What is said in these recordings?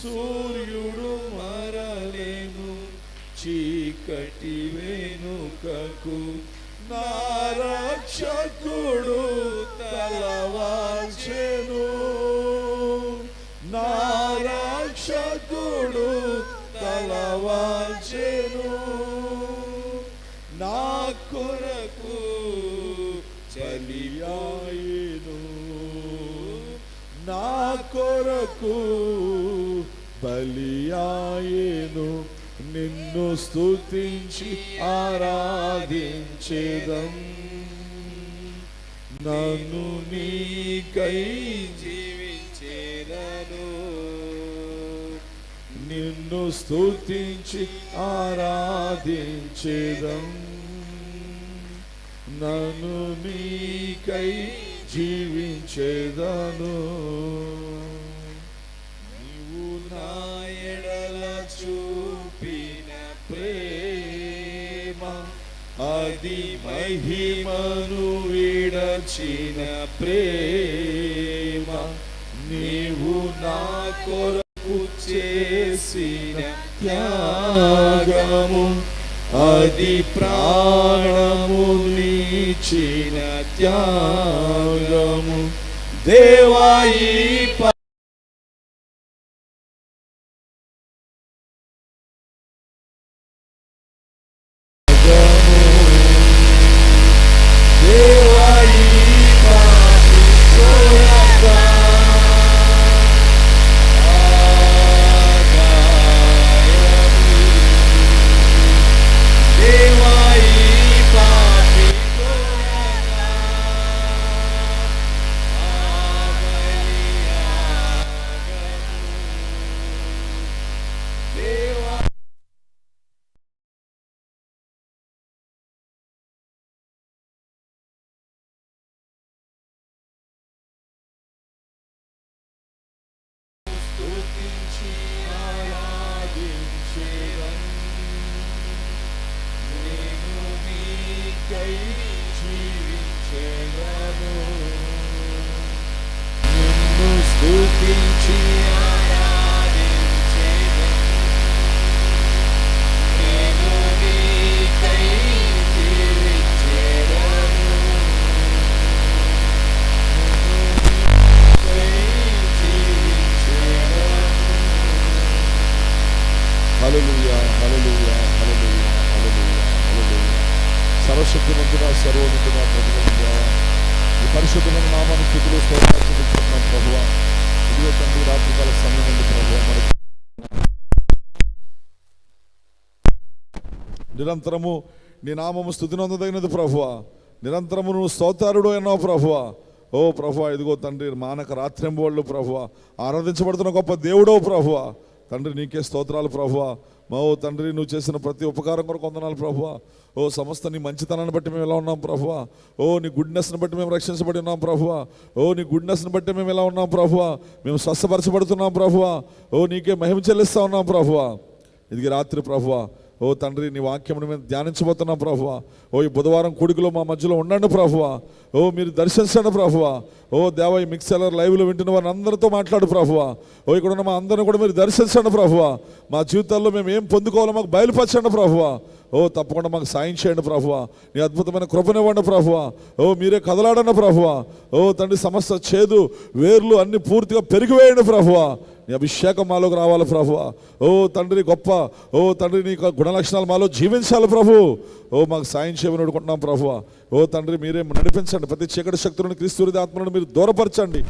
సూర్యుడు మరలేను చీకటి వెనుకకు, నా రక్షకుడు తలవాల్చెను, నా రక్షకుడు తలవాల్చెను, నా కొరకు బలియాయెను, నా కొరకు బలియాయెను. నిన్ను స్తుతించి ఆరాధించెదం, నన్ను నీకై జీవించెదను. నిన్ను స్తుతించి ఆరాధించెదం, నన్ను నీకై జీవించెదను. నీవు నా ఎడల చూపిన ప్రేమ, అది మహిమను విడచిన ప్రేమ. నీవు నా కొరకు చేసిన త్యాగము, అది ప్రాణము నీచిన త్యాగము. దేవా ఈ సర్వశక్తిమంతుడా, సర్వోన్నతుడా, ప్రభువా, ఈ పరిశుద్ధమైన నామాన్ని స్తుతులు స్తోత్రాలు చెల్లించుకుంటున్నాం ప్రభువా. ఇదిగో తండ్రి, రాత్రికాల సమయం ఉంది ప్రభువా, మనకి నిరంతరము నీ నామము స్తుతినందదగినది ప్రభువా. నిరంతరము నువ్వు స్తోత్రుడు అన్నావు ప్రభువా. ఓ ప్రభువా, ఇదిగో తండ్రి, మానక రాత్రింబోళ్ళు ప్రభువా ఆరాధించబడుతున్న గొప్ప దేవుడో ప్రభువా. తండ్రి, నీకే స్తోత్రాలు ప్రభువా. మా ఓ తండ్రి, నువ్వు చేసిన ప్రతి ఉపకారం కొరకు వందనాలు ప్రభువా. ఓ సమస్త నీ మంచితనాన్ని బట్టి మేము ఎలా ఉన్నాం ప్రభువా. ఓ నీ గుడ్నెస్ని బట్టి మేము రక్షించబడి ఉన్నాం ప్రభువా. ఓ నీ గుడ్నెస్ని బట్టి మేము ఎలా ఉన్నాం ప్రభువా. మేము స్వస్థపరచబడుతున్నాం ప్రభువా. ఓ నీకే మహిమ చెల్లిస్తా ఉన్నాం ప్రభువా. ఇది రాత్రి ప్రభువా, ఓ తండ్రి, నీ వాక్యమును మేము ధ్యానించబోతున్నాం ప్రభువా. ఓ ఈ బుధవారం కూడికలో మా మధ్యలో ఉండండి ప్రభువా. ఓ మీరు దర్శించండి ప్రభువా. ఓ దేవ, ఈ మిక్సర్ లైవ్లో వింటున్న వారిని అందరితో మాట్లాడు ప్రభువా. ఓ ఇక్కడ ఉన్న మా అందరిని కూడా మీరు దర్శించండి ప్రభువా. మా జీవితాల్లో మేము ఏం పొందుకోవాలో మాకు బయలుపరచండి ప్రభువా. ఓ తప్పకుండా మాకు సాయం చేయండి ప్రభువా. నీ అద్భుతమైన కృపనివ్వండి ప్రభువా. ఓ మీరే కదలాడండి ప్రభువా. ఓ తండ్రి, సమస్త చేదు వేర్లు అన్ని పూర్తిగా పెరిగివేయండి ప్రభువా. నీ అభిషేకం మాలోకి రావాలి ప్రభువా. ఓ తండ్రి, గొప్ప ఓ తండ్రి, నీ గుణలక్షణాలు మాలో జీవించాలి ప్రభు. ఓ మాకు సాయం చేయమని అడుగుకుంటున్నాం ప్రభువా. ఓ తండ్రి, మీరే నడిపించండి. ప్రతి చీకటి శక్తులను, క్రీస్తు ఆత్మలను మీరు దూరపరచండి.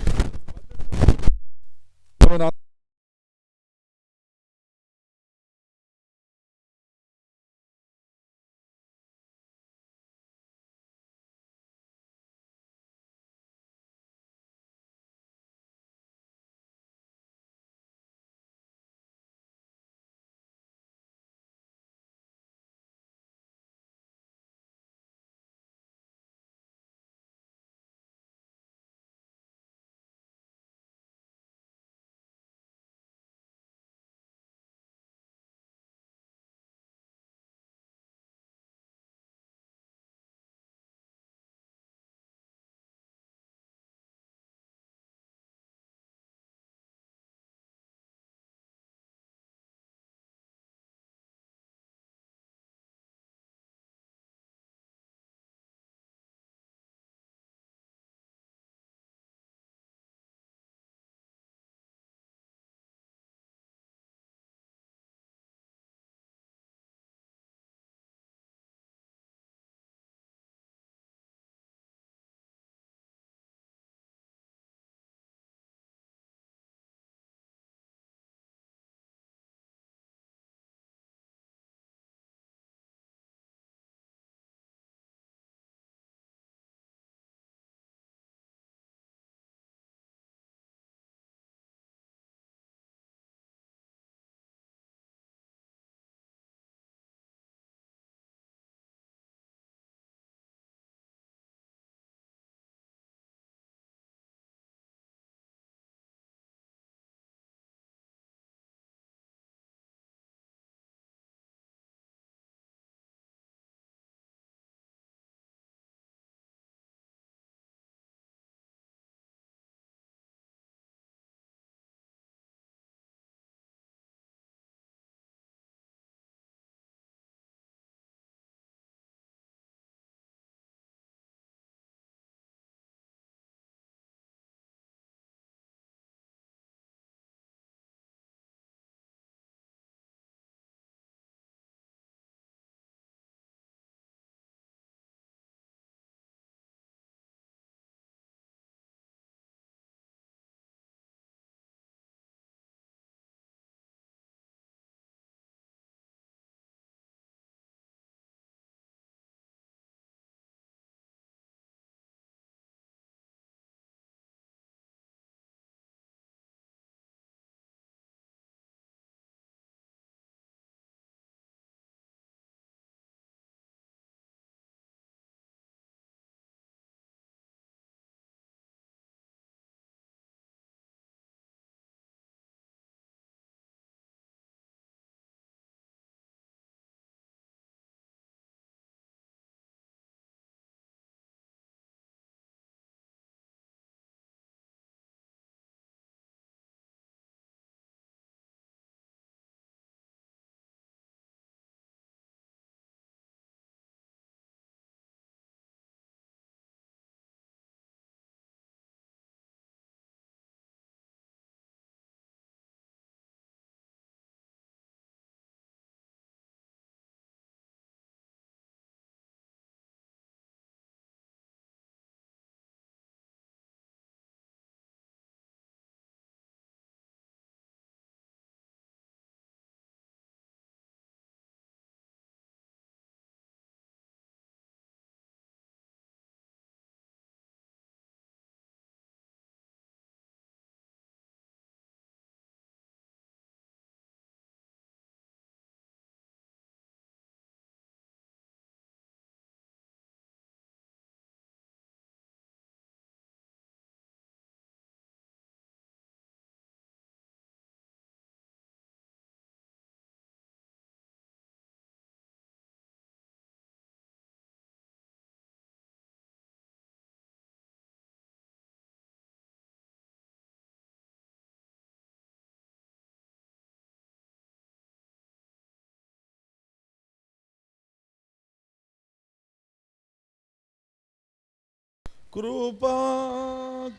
కృపా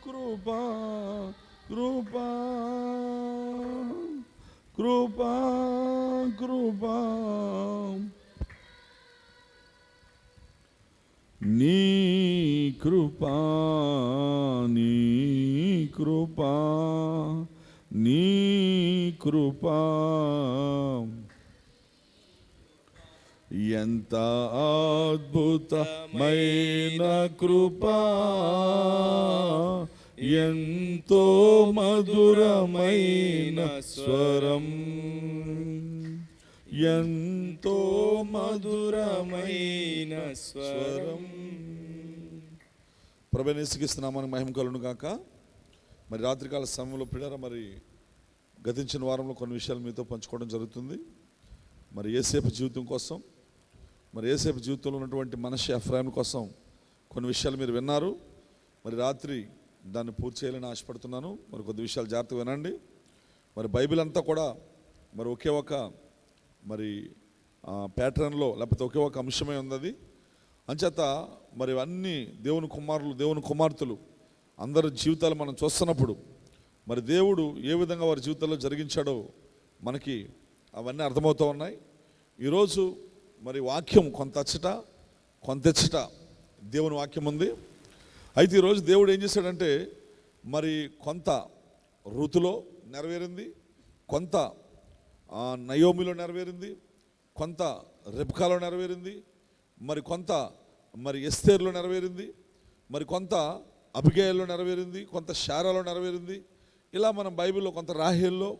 కృపా కృపా కృపా కృపా నీ కృపా నీ కృపా నీ కృపా ఎంత అద్భుతమైన కృపా ఎంతో మధురమైన స్వరం ఎంతో మధురమైన స్వరం. ప్రభువైన యేసుక్రీస్తు నామమునకు మహిమ కలుగును గాక. మరి రాత్రికాల సమయంలో ప్రియులారా, మరి గతించిన వారంలో కొన్ని విషయాలు మీతో పంచుకోవడం జరుగుతుంది. మరి యేసేపు జీవితం కోసం, మరి యేసేపు జీవితంలో ఉన్నటువంటి మనష్షే ఎఫ్రాయిము కోసం కొన్ని విషయాలు మీరు విన్నారు. మరి రాత్రి దాన్ని పూర్తి చేయాలని ఆశపడుతున్నాను. మరి కొద్ది విషయాలు జాగ్రత్తగా వినండి. మరి బైబిల్ అంతా కూడా మరి ఒకే ఒక మరి ప్యాటర్న్లో, లేకపోతే ఒకే ఒక అంశమే ఉంది. అది అంచేత మరి అన్ని దేవుని కుమారులు, దేవుని కుమార్తెలు అందరి జీవితాలు మనం చూస్తున్నప్పుడు మరి దేవుడు ఏ విధంగా వారి జీవితాల్లో జరిగించాడో మనకి అవన్నీ అర్థమవుతూ ఉన్నాయి. ఈరోజు మరి వాక్యం కొంత అచ్చట కొంత ఎచ్చట దేవుని వాక్యం ఉంది. అయితే ఈరోజు దేవుడు ఏం చేశాడంటే, మరి కొంత ఋతులో నెరవేరింది, కొంత నయోమిలో నెరవేరింది, కొంత రెబ్కాలో నెరవేరింది, మరి కొంత మరి ఎస్తేర్లో నెరవేరింది, మరి కొంత అబిగయల్లో నెరవేరింది, కొంత శారాలో నెరవేరింది. ఇలా మనం బైబిల్లో కొంత రాహేల్లో,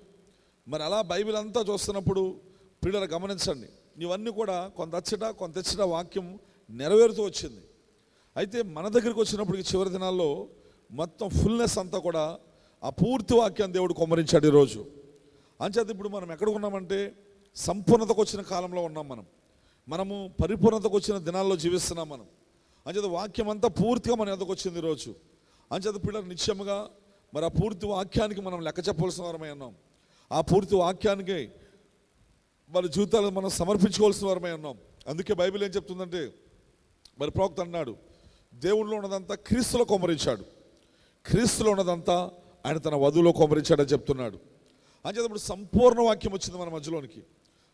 మరి అలా బైబిల్ అంతా చూస్తున్నప్పుడు పిల్లలు గమనించండి, ఇవన్నీ కూడా కొంత అచ్చట కొంత ఎచ్చట వాక్యం నెరవేరుతూ వచ్చింది. అయితే మన దగ్గరికి వచ్చినప్పటికి చివరి దినాల్లో మొత్తం ఫుల్నెస్ అంతా కూడా ఆ పూర్తి వాక్యాన్ని దేవుడు కుమ్మరించాడు ఈరోజు. అంచేత ఇప్పుడు మనం ఎక్కడ ఉన్నామంటే సంపూర్ణతకు వచ్చిన కాలంలో ఉన్నాం. మనము పరిపూర్ణతకు వచ్చిన దినాల్లో జీవిస్తున్నాం మనం. అంచేత వాక్యం అంతా పూర్తిగా మన ఎద్దకు వచ్చింది ఈరోజు. అంచేత పిల్లలు నిశ్చయముగా మరి ఆ పూర్తి వాక్యానికి మనం లెక్క చెప్పవలసిన వారమై ఉన్నాం. ఆ పూర్తి వాక్యానికి మన జీవితాలను మనం సమర్పించుకోవాల్సిన వారమై ఉన్నాం. అందుకే బైబిల్ ఏం చెప్తుందంటే, మరి ప్రవక్త అన్నాడు, దేవుళ్ళో ఉన్నదంతా క్రీస్తులో కుమ్మరించాడు, క్రీస్తులో ఉన్నదంతా ఆయన తన వధువులో కుమ్మరించాడని చెప్తున్నాడు. అంచేత ఇప్పుడు సంపూర్ణ వాక్యం వచ్చింది మన మధ్యలోనికి.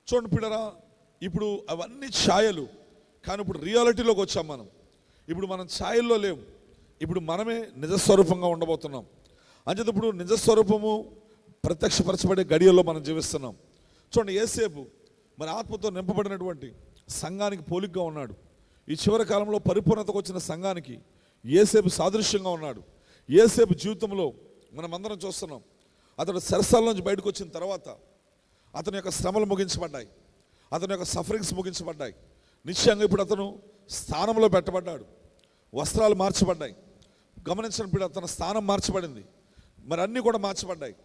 చూడండి పిల్లరా, ఇప్పుడు అవన్నీ ఛాయలు, కానీ ఇప్పుడు రియాలిటీలోకి వచ్చాం మనం. ఇప్పుడు మనం ఛాయల్లో లేవు, ఇప్పుడు మనమే నిజస్వరూపంగా ఉండబోతున్నాం. అంచేత ఇప్పుడు నిజస్వరూపము ప్రత్యక్షపరచబడే గడియల్లో మనం జీవిస్తున్నాం. చూడండి, యేసేపు మరి ఆత్మతో నింపబడినటువంటి సంఘానికి పోలికగా ఉన్నాడు. ఈ చివరి కాలంలో పరిపూర్ణతకు వచ్చిన సంఘానికి యేసేపు సాదృశ్యంగా ఉన్నాడు. యేసేపు జీవితంలో మనమందరం చూస్తున్నాం. అతడు చెరసాల నుంచి బయటకు వచ్చిన తర్వాత అతని యొక్క శ్రమలు ముగించబడ్డాయి, అతని యొక్క సఫరింగ్స్ ముగించబడ్డాయి. నిశ్చయంగా ఇప్పుడు అతను స్థానంలో పెట్టబడ్డాడు, వస్త్రాలు మార్చబడ్డాయి. గమనించిన ఇప్పుడు అతని స్థానం మార్చబడింది, మరి అన్నీ కూడా మార్చబడ్డాయి.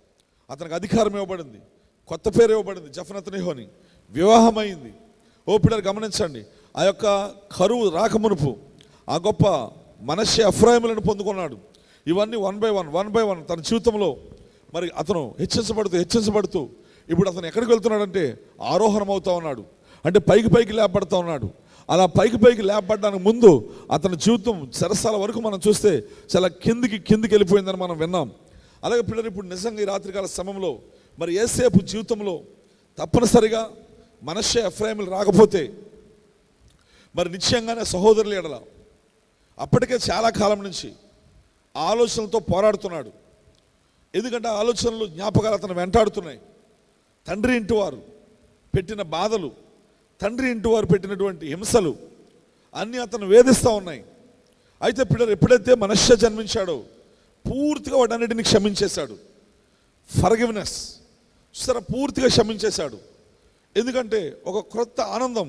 అతనికి అధికారం ఇవ్వబడింది, కొత్త పేరు ఇవ్వబడింది, జఫనత్నేహోని, వివాహమైంది. ఓ పిల్లలు గమనించండి, ఆ యొక్క కరువు రాకమునుపు ఆ గొప్ప మనష్షే ఎఫ్రాయిములను పొందుకున్నాడు. ఇవన్నీ వన్ బై వన్ తన జీవితంలో మరి అతను హెచ్చించబడుతూ ఇప్పుడు అతను ఎక్కడికి వెళ్తున్నాడంటే ఆరోహణం అవుతా ఉన్నాడు, అంటే పైకి లేపబడతా ఉన్నాడు. అలా పైకి లేపబడడానికి ముందు అతని జీవితం చెరసాల వరకు మనం చూస్తే చాలా కిందికి వెళ్ళిపోయిందని మనం విన్నాం. అలాగే పిల్లలు ఇప్పుడు నిజంగా ఈ రాత్రికాల సమయంలో మరి యేసేపు జీవితంలో తప్పనిసరిగా మనష్షే ఎఫ్రాయిములు రాకపోతే మరి నిశ్చయంగానే సహోదరుల ఎడల అప్పటికే చాలా కాలం నుంచి ఆలోచనలతో పోరాడుతున్నాడు. ఎందుకంటే ఆలోచనలు, జ్ఞాపకాలు అతను వెంటాడుతున్నాయి. తండ్రి ఇంటి వారు పెట్టిన బాధలు, తండ్రి ఇంటి వారు పెట్టినటువంటి హింసలు అన్నీ అతను వేధిస్తూ ఉన్నాయి. అయితే పిల్లలు ఎప్పుడైతే మనష్షే జన్మించాడో పూర్తిగా వాటన్నిటిని క్షమించేశాడు. ఫర్గివ్నెస్ సరే పూర్తిగా క్షమించేశాడు. ఎందుకంటే ఒక క్రొత్త ఆనందం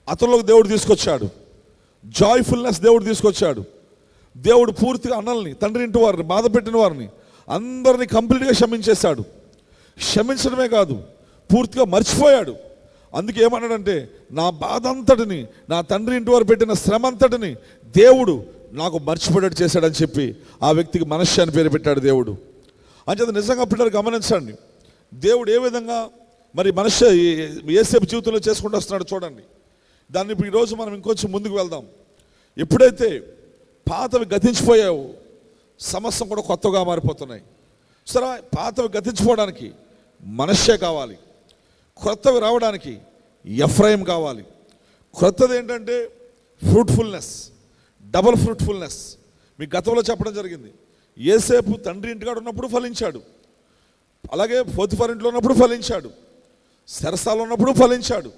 అతనిలోకి దేవుడు తీసుకొచ్చాడు, జాయ్ఫుల్నెస్ దేవుడు తీసుకొచ్చాడు. దేవుడు పూర్తిగా అన్నల్ని, తండ్రి ఇంటి వారిని, బాధ పెట్టిన వారిని అందరినీ కంప్లీట్గా క్షమించేశాడు. క్షమించడమే కాదు, పూర్తిగా మర్చిపోయాడు. అందుకే ఏమన్నాడంటే, నా బాధ అంతటిని, నా తండ్రి ఇంటి వారు పెట్టిన శ్రమ అంతటిని దేవుడు నాకు మర్చిపోయేటట్టు చేశాడని చెప్పి ఆ వ్యక్తికి మనష్షే అని పేరు పెట్టాడు దేవుడు. అంచేత నిజంగా పిల్లలు గమనించండి, దేవుడు ఏ విధంగా మరి మనష్షే యేసేపు జీవితంలో చేసుకుంటూ వస్తున్నాడు చూడండి. దాన్ని ఇప్పుడు ఈరోజు మనం ఇంకొంచెం ముందుకు వెళ్దాం. ఎప్పుడైతే పాతవి గతించిపోయావు, సమస్య కూడా కొత్తగా మారిపోతున్నాయి. సరే, పాతవి గతించిపోవడానికి మనష్షే కావాలి, క్రొత్తవి రావడానికి ఎఫ్రాయిం కావాలి. క్రొత్తది ఏంటంటే ఫ్రూట్ఫుల్నెస్, డబుల్ ఫ్రూట్ఫుల్నెస్. మీ గతంలో చెప్పడం జరిగింది, యోసేపు తండ్రి ఇంటికాడ ఉన్నప్పుడు ఫలించాడు, అలాగే పోతిఫర్ ఇంట్లో ఉన్నప్పుడు ఫలించాడు, చెరసాలలో ఉన్నప్పుడు ఫలించాడు.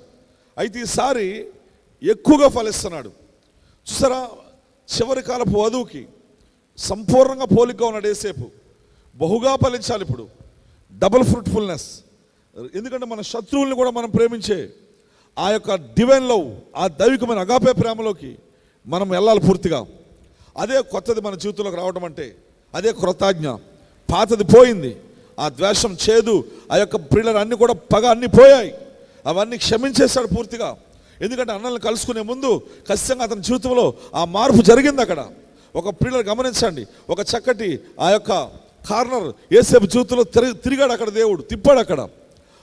అయితే ఈసారి ఎక్కువగా ఫలిస్తున్నాడు. చూసారా, చివరి కాలపు వధువుకి సంపూర్ణంగా పోలికగా ఉన్నాడు యోసేపు. బహుగా ఫలించాలి ఇప్పుడు, డబుల్ ఫ్రూట్ఫుల్నెస్. ఎందుకంటే మన శత్రువుల్ని కూడా మనం ప్రేమించే ఆ యొక్క డివైన్ లవ్, ఆ దైవికమైన అగాపే ప్రేమలోకి మనం వెళ్ళాలి పూర్తిగా. అదే కొత్తది మన జీవితంలోకి రావడం అంటే, అదే కృతజ్ఞ. పాతది పోయింది, ఆ ద్వేషం, చేదు, ఆ యొక్క ప్రియులను అన్నీ కూడా పగ అన్నీ పోయాయి, అవన్నీ క్షమించేశాడు పూర్తిగా. ఎందుకంటే అన్నల్ని కలుసుకునే ముందు ఖచ్చితంగా అతని జీవితంలో ఆ మార్పు జరిగింది. అక్కడ ఒక ప్రియులను గమనించండి, ఒక చక్కటి ఆ యొక్క కార్నర్ యోసేపు జీవితంలో తిరిగాడు, అక్కడ దేవుడు తిప్పాడు అక్కడ.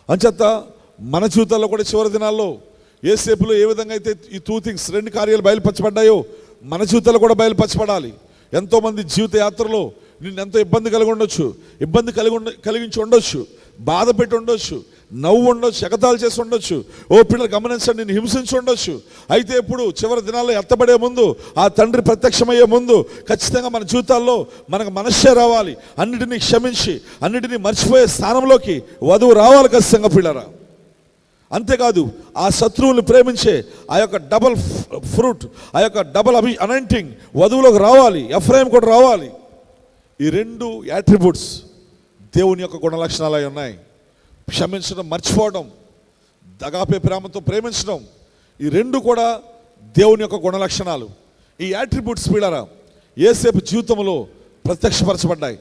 అంచేత మన జీవితాల్లో కూడా చివరి దినాల్లో యోసేపులో ఏ విధంగా అయితే ఈ 2 things, 2 కార్యాలు బయలుపరచబడ్డాయో మన జీవితాల్లో కూడా బయలుపరచబడాలి. ఎంతోమంది జీవిత యాత్రలో నిన్ను ఎంతో ఇబ్బంది కలిగి ఉండొచ్చు, ఇబ్బంది కలిగించి ఉండొచ్చు, బాధ పెట్టి ఉండొచ్చు, నవ్వు ఉండొచ్చు, ఎగతాలు చేసి ఉండొచ్చు. ఓ పిల్లలు గమనించండి, నేను హింసించి ఉండొచ్చు. అయితే ఇప్పుడు చివరి దినాల్లో ఎత్తబడే ముందు, ఆ తండ్రి ప్రత్యక్షమయ్యే ముందు ఖచ్చితంగా మన జీవితాల్లో మనకు మనశ్శే రావాలి. అన్నిటినీ క్షమించి అన్నిటినీ మర్చిపోయే స్థానంలోకి వధువు రావాలి ఖచ్చితంగా పిల్లరా. అంతేకాదు ఆ శత్రువుని ప్రేమించే ఆ యొక్క డబల్ ఫ్రూట్, ఆ యొక్క డబల్ అనాయింటింగ్ వధువులోకి రావాలి, ఎఫ్రాయిం కూడా రావాలి. ఈ 2 యాట్రిబ్యూట్స్ దేవుని యొక్క గుణ లక్షణాలు అయి ఉన్నాయి. క్షమించడం, మర్చిపోవడం, అగాపే ప్రేమతో ప్రేమించడం, ఈ 2 కూడా దేవుని యొక్క గుణ లక్షణాలు. ఈ యాట్రిబ్యూట్స్ పిల్లరా యోసేపు జీవితంలో ప్రత్యక్షపరచబడ్డాయి.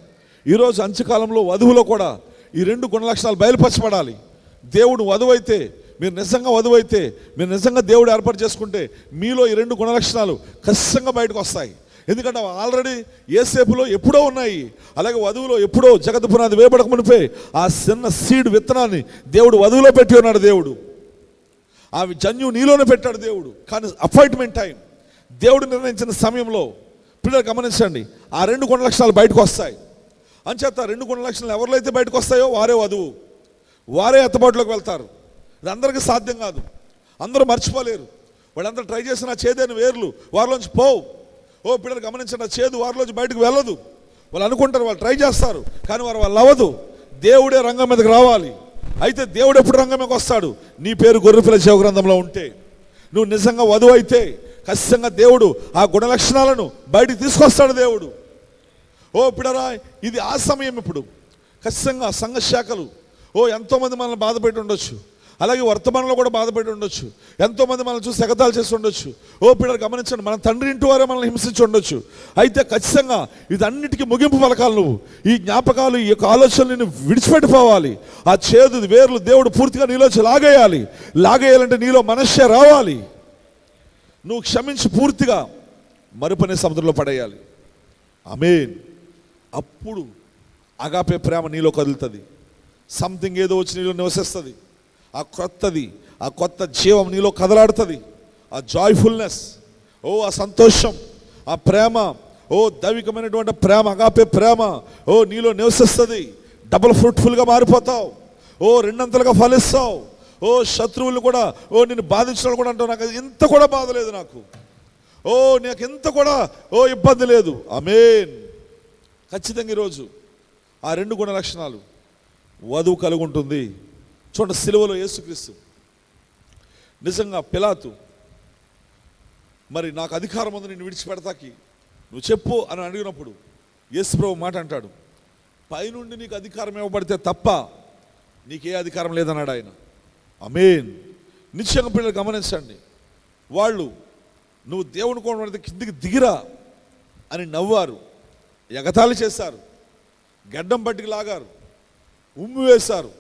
ఈరోజు అంత్యకాలంలో వధువులో కూడా ఈ 2 గుణ లక్షణాలు బయలుపరచబడాలి. దేవుడు వధువు అయితే, మీరు నిజంగా వధువు అయితే, మీరు నిజంగా దేవుడు ఏర్పాటు చేసుకుంటే మీలో ఈ 2 గుణ లక్షణాలు ఖచ్చితంగా బయటకు వస్తాయి. ఎందుకంటే ఆల్రెడీ యోసేపులో ఎప్పుడో ఉన్నాయి, అలాగే వధువులో ఎప్పుడో జగత్తు పునాది వేయబడక మునిపే ఆ చిన్న సీడ్ విత్తనాన్ని దేవుడు వధువులో పెట్టి ఉన్నాడు. దేవుడు ఆ జన్యు నీలోనే పెట్టాడు దేవుడు. కానీ అపాయింట్మెంట్ టైం, దేవుడు నిర్ణయించిన సమయంలో పిల్లలు గమనించండి, ఆ 2 గుణ లక్షణాలు బయటకు వస్తాయి. అంచేత 2 గుణ లక్షణాలు ఎవరిలో అయితే బయటకు వస్తాయో వారే వధువు, వారే ఎత్తబాటులోకి వెళ్తారు. ఇది అందరికీ సాధ్యం కాదు, అందరూ మర్చిపోలేరు. వాళ్ళందరూ ట్రై చేసిన చేదైన వేర్లు వారిలోంచి పోవు. ఓ పిల్లలు గమనించిన చేదు వారిలోంచి బయటకు వెళ్ళదు. వాళ్ళు అనుకుంటారు, వాళ్ళు ట్రై చేస్తారు, కానీ వాళ్ళు అవ్వదు. దేవుడే రంగం మీదకి రావాలి. అయితే దేవుడు ఎప్పుడు రంగం మీదకి వస్తాడు? నీ పేరు గొర్రెపిల్ల జీవ గ్రంథంలో ఉంటే, నువ్వు నిజంగా వధువు అయితే ఖచ్చితంగా దేవుడు ఆ గుణ లక్షణాలను బయటికి తీసుకొస్తాడు దేవుడు. ఓ పిల్లరా, ఇది ఆ సమయం. ఇప్పుడు ఖచ్చితంగా సంఘ శాఖలు ఎంతోమంది మనల్ని బాధపెట్టి ఉండొచ్చు, అలాగే వర్తమానంలో కూడా బాధపెట్టి ఉండొచ్చు, ఎంతోమంది మనల్ని చూసి ఎగతాలు చేసి ఉండొచ్చు. ఓ పిల్లలు గమనించండి, మన తండ్రి ఇంటి వారే మనల్ని హింసించి ఉండొచ్చు. అయితే ఖచ్చితంగా ఇదన్నిటికీ ముగింపు పలకాలి. నువ్వు ఈ జ్ఞాపకాలు, ఈ యొక్క ఆలోచనలు నేను విడిచిపెట్టిపోవాలి. ఆ చేదు వేర్లు దేవుడు పూర్తిగా నీలోంచి లాగేయాలంటే నీలో మనశ్శే రావాలి. నువ్వు క్షమించి పూర్తిగా మరుపనే సముద్రంలో పడేయాలి. ఆమేన్. అప్పుడు అగాపే ప్రేమ నీలో కదులుతుంది. సంథింగ్ ఏదో వచ్చి నీలో నివసిస్తుంది. ఆ క్రొత్తది, ఆ కొత్త జీవం నీలో కదలాడుతుంది. ఆ జాయ్ఫుల్నెస్, ఆ సంతోషం, ఆ ప్రేమ, దైవికమైనటువంటి ప్రేమ, అగాపే ప్రేమ నీలో నివసిస్తుంది. డబుల్ ఫ్రూట్ఫుల్గా మారిపోతావు. 2 ఫలిస్తావు. శత్రువులు కూడా నిన్ను బాధించడం కూడా అంటావు, నాకు ఇంత కూడా బాధ లేదు, నాకు ఇంత కూడా ఇబ్బంది లేదు. ఆమేన్. ఖచ్చితంగా ఈరోజు ఆ 2 గుణ లక్షణాలు వధువు కలిగి ఉంటుంది. చూడండి, సిలువలో యేసుక్రీస్తు నిజంగా పిలాతు, మరి నాకు అధికారం ఉంది నిన్ను విడిచిపెడతాకి, నువ్వు చెప్పు అని అడిగినప్పుడు యేసుప్రభు మాట అంటాడు, పైనుండి నీకు అధికారం ఇవ్వబడితే తప్ప నీకే అధికారం లేదన్నాడు ఆయన. ఆమేన్. నిశ్చయంగా పిల్లలు గమనించండి, వాళ్ళు నువ్వు దేవుని కోణం కిందికి దిగిరా అని నవ్వారు, ఎగతాళి చేశారు, గడ్డం పట్టుకు లాగారు, ఉమ్మి వేశారు,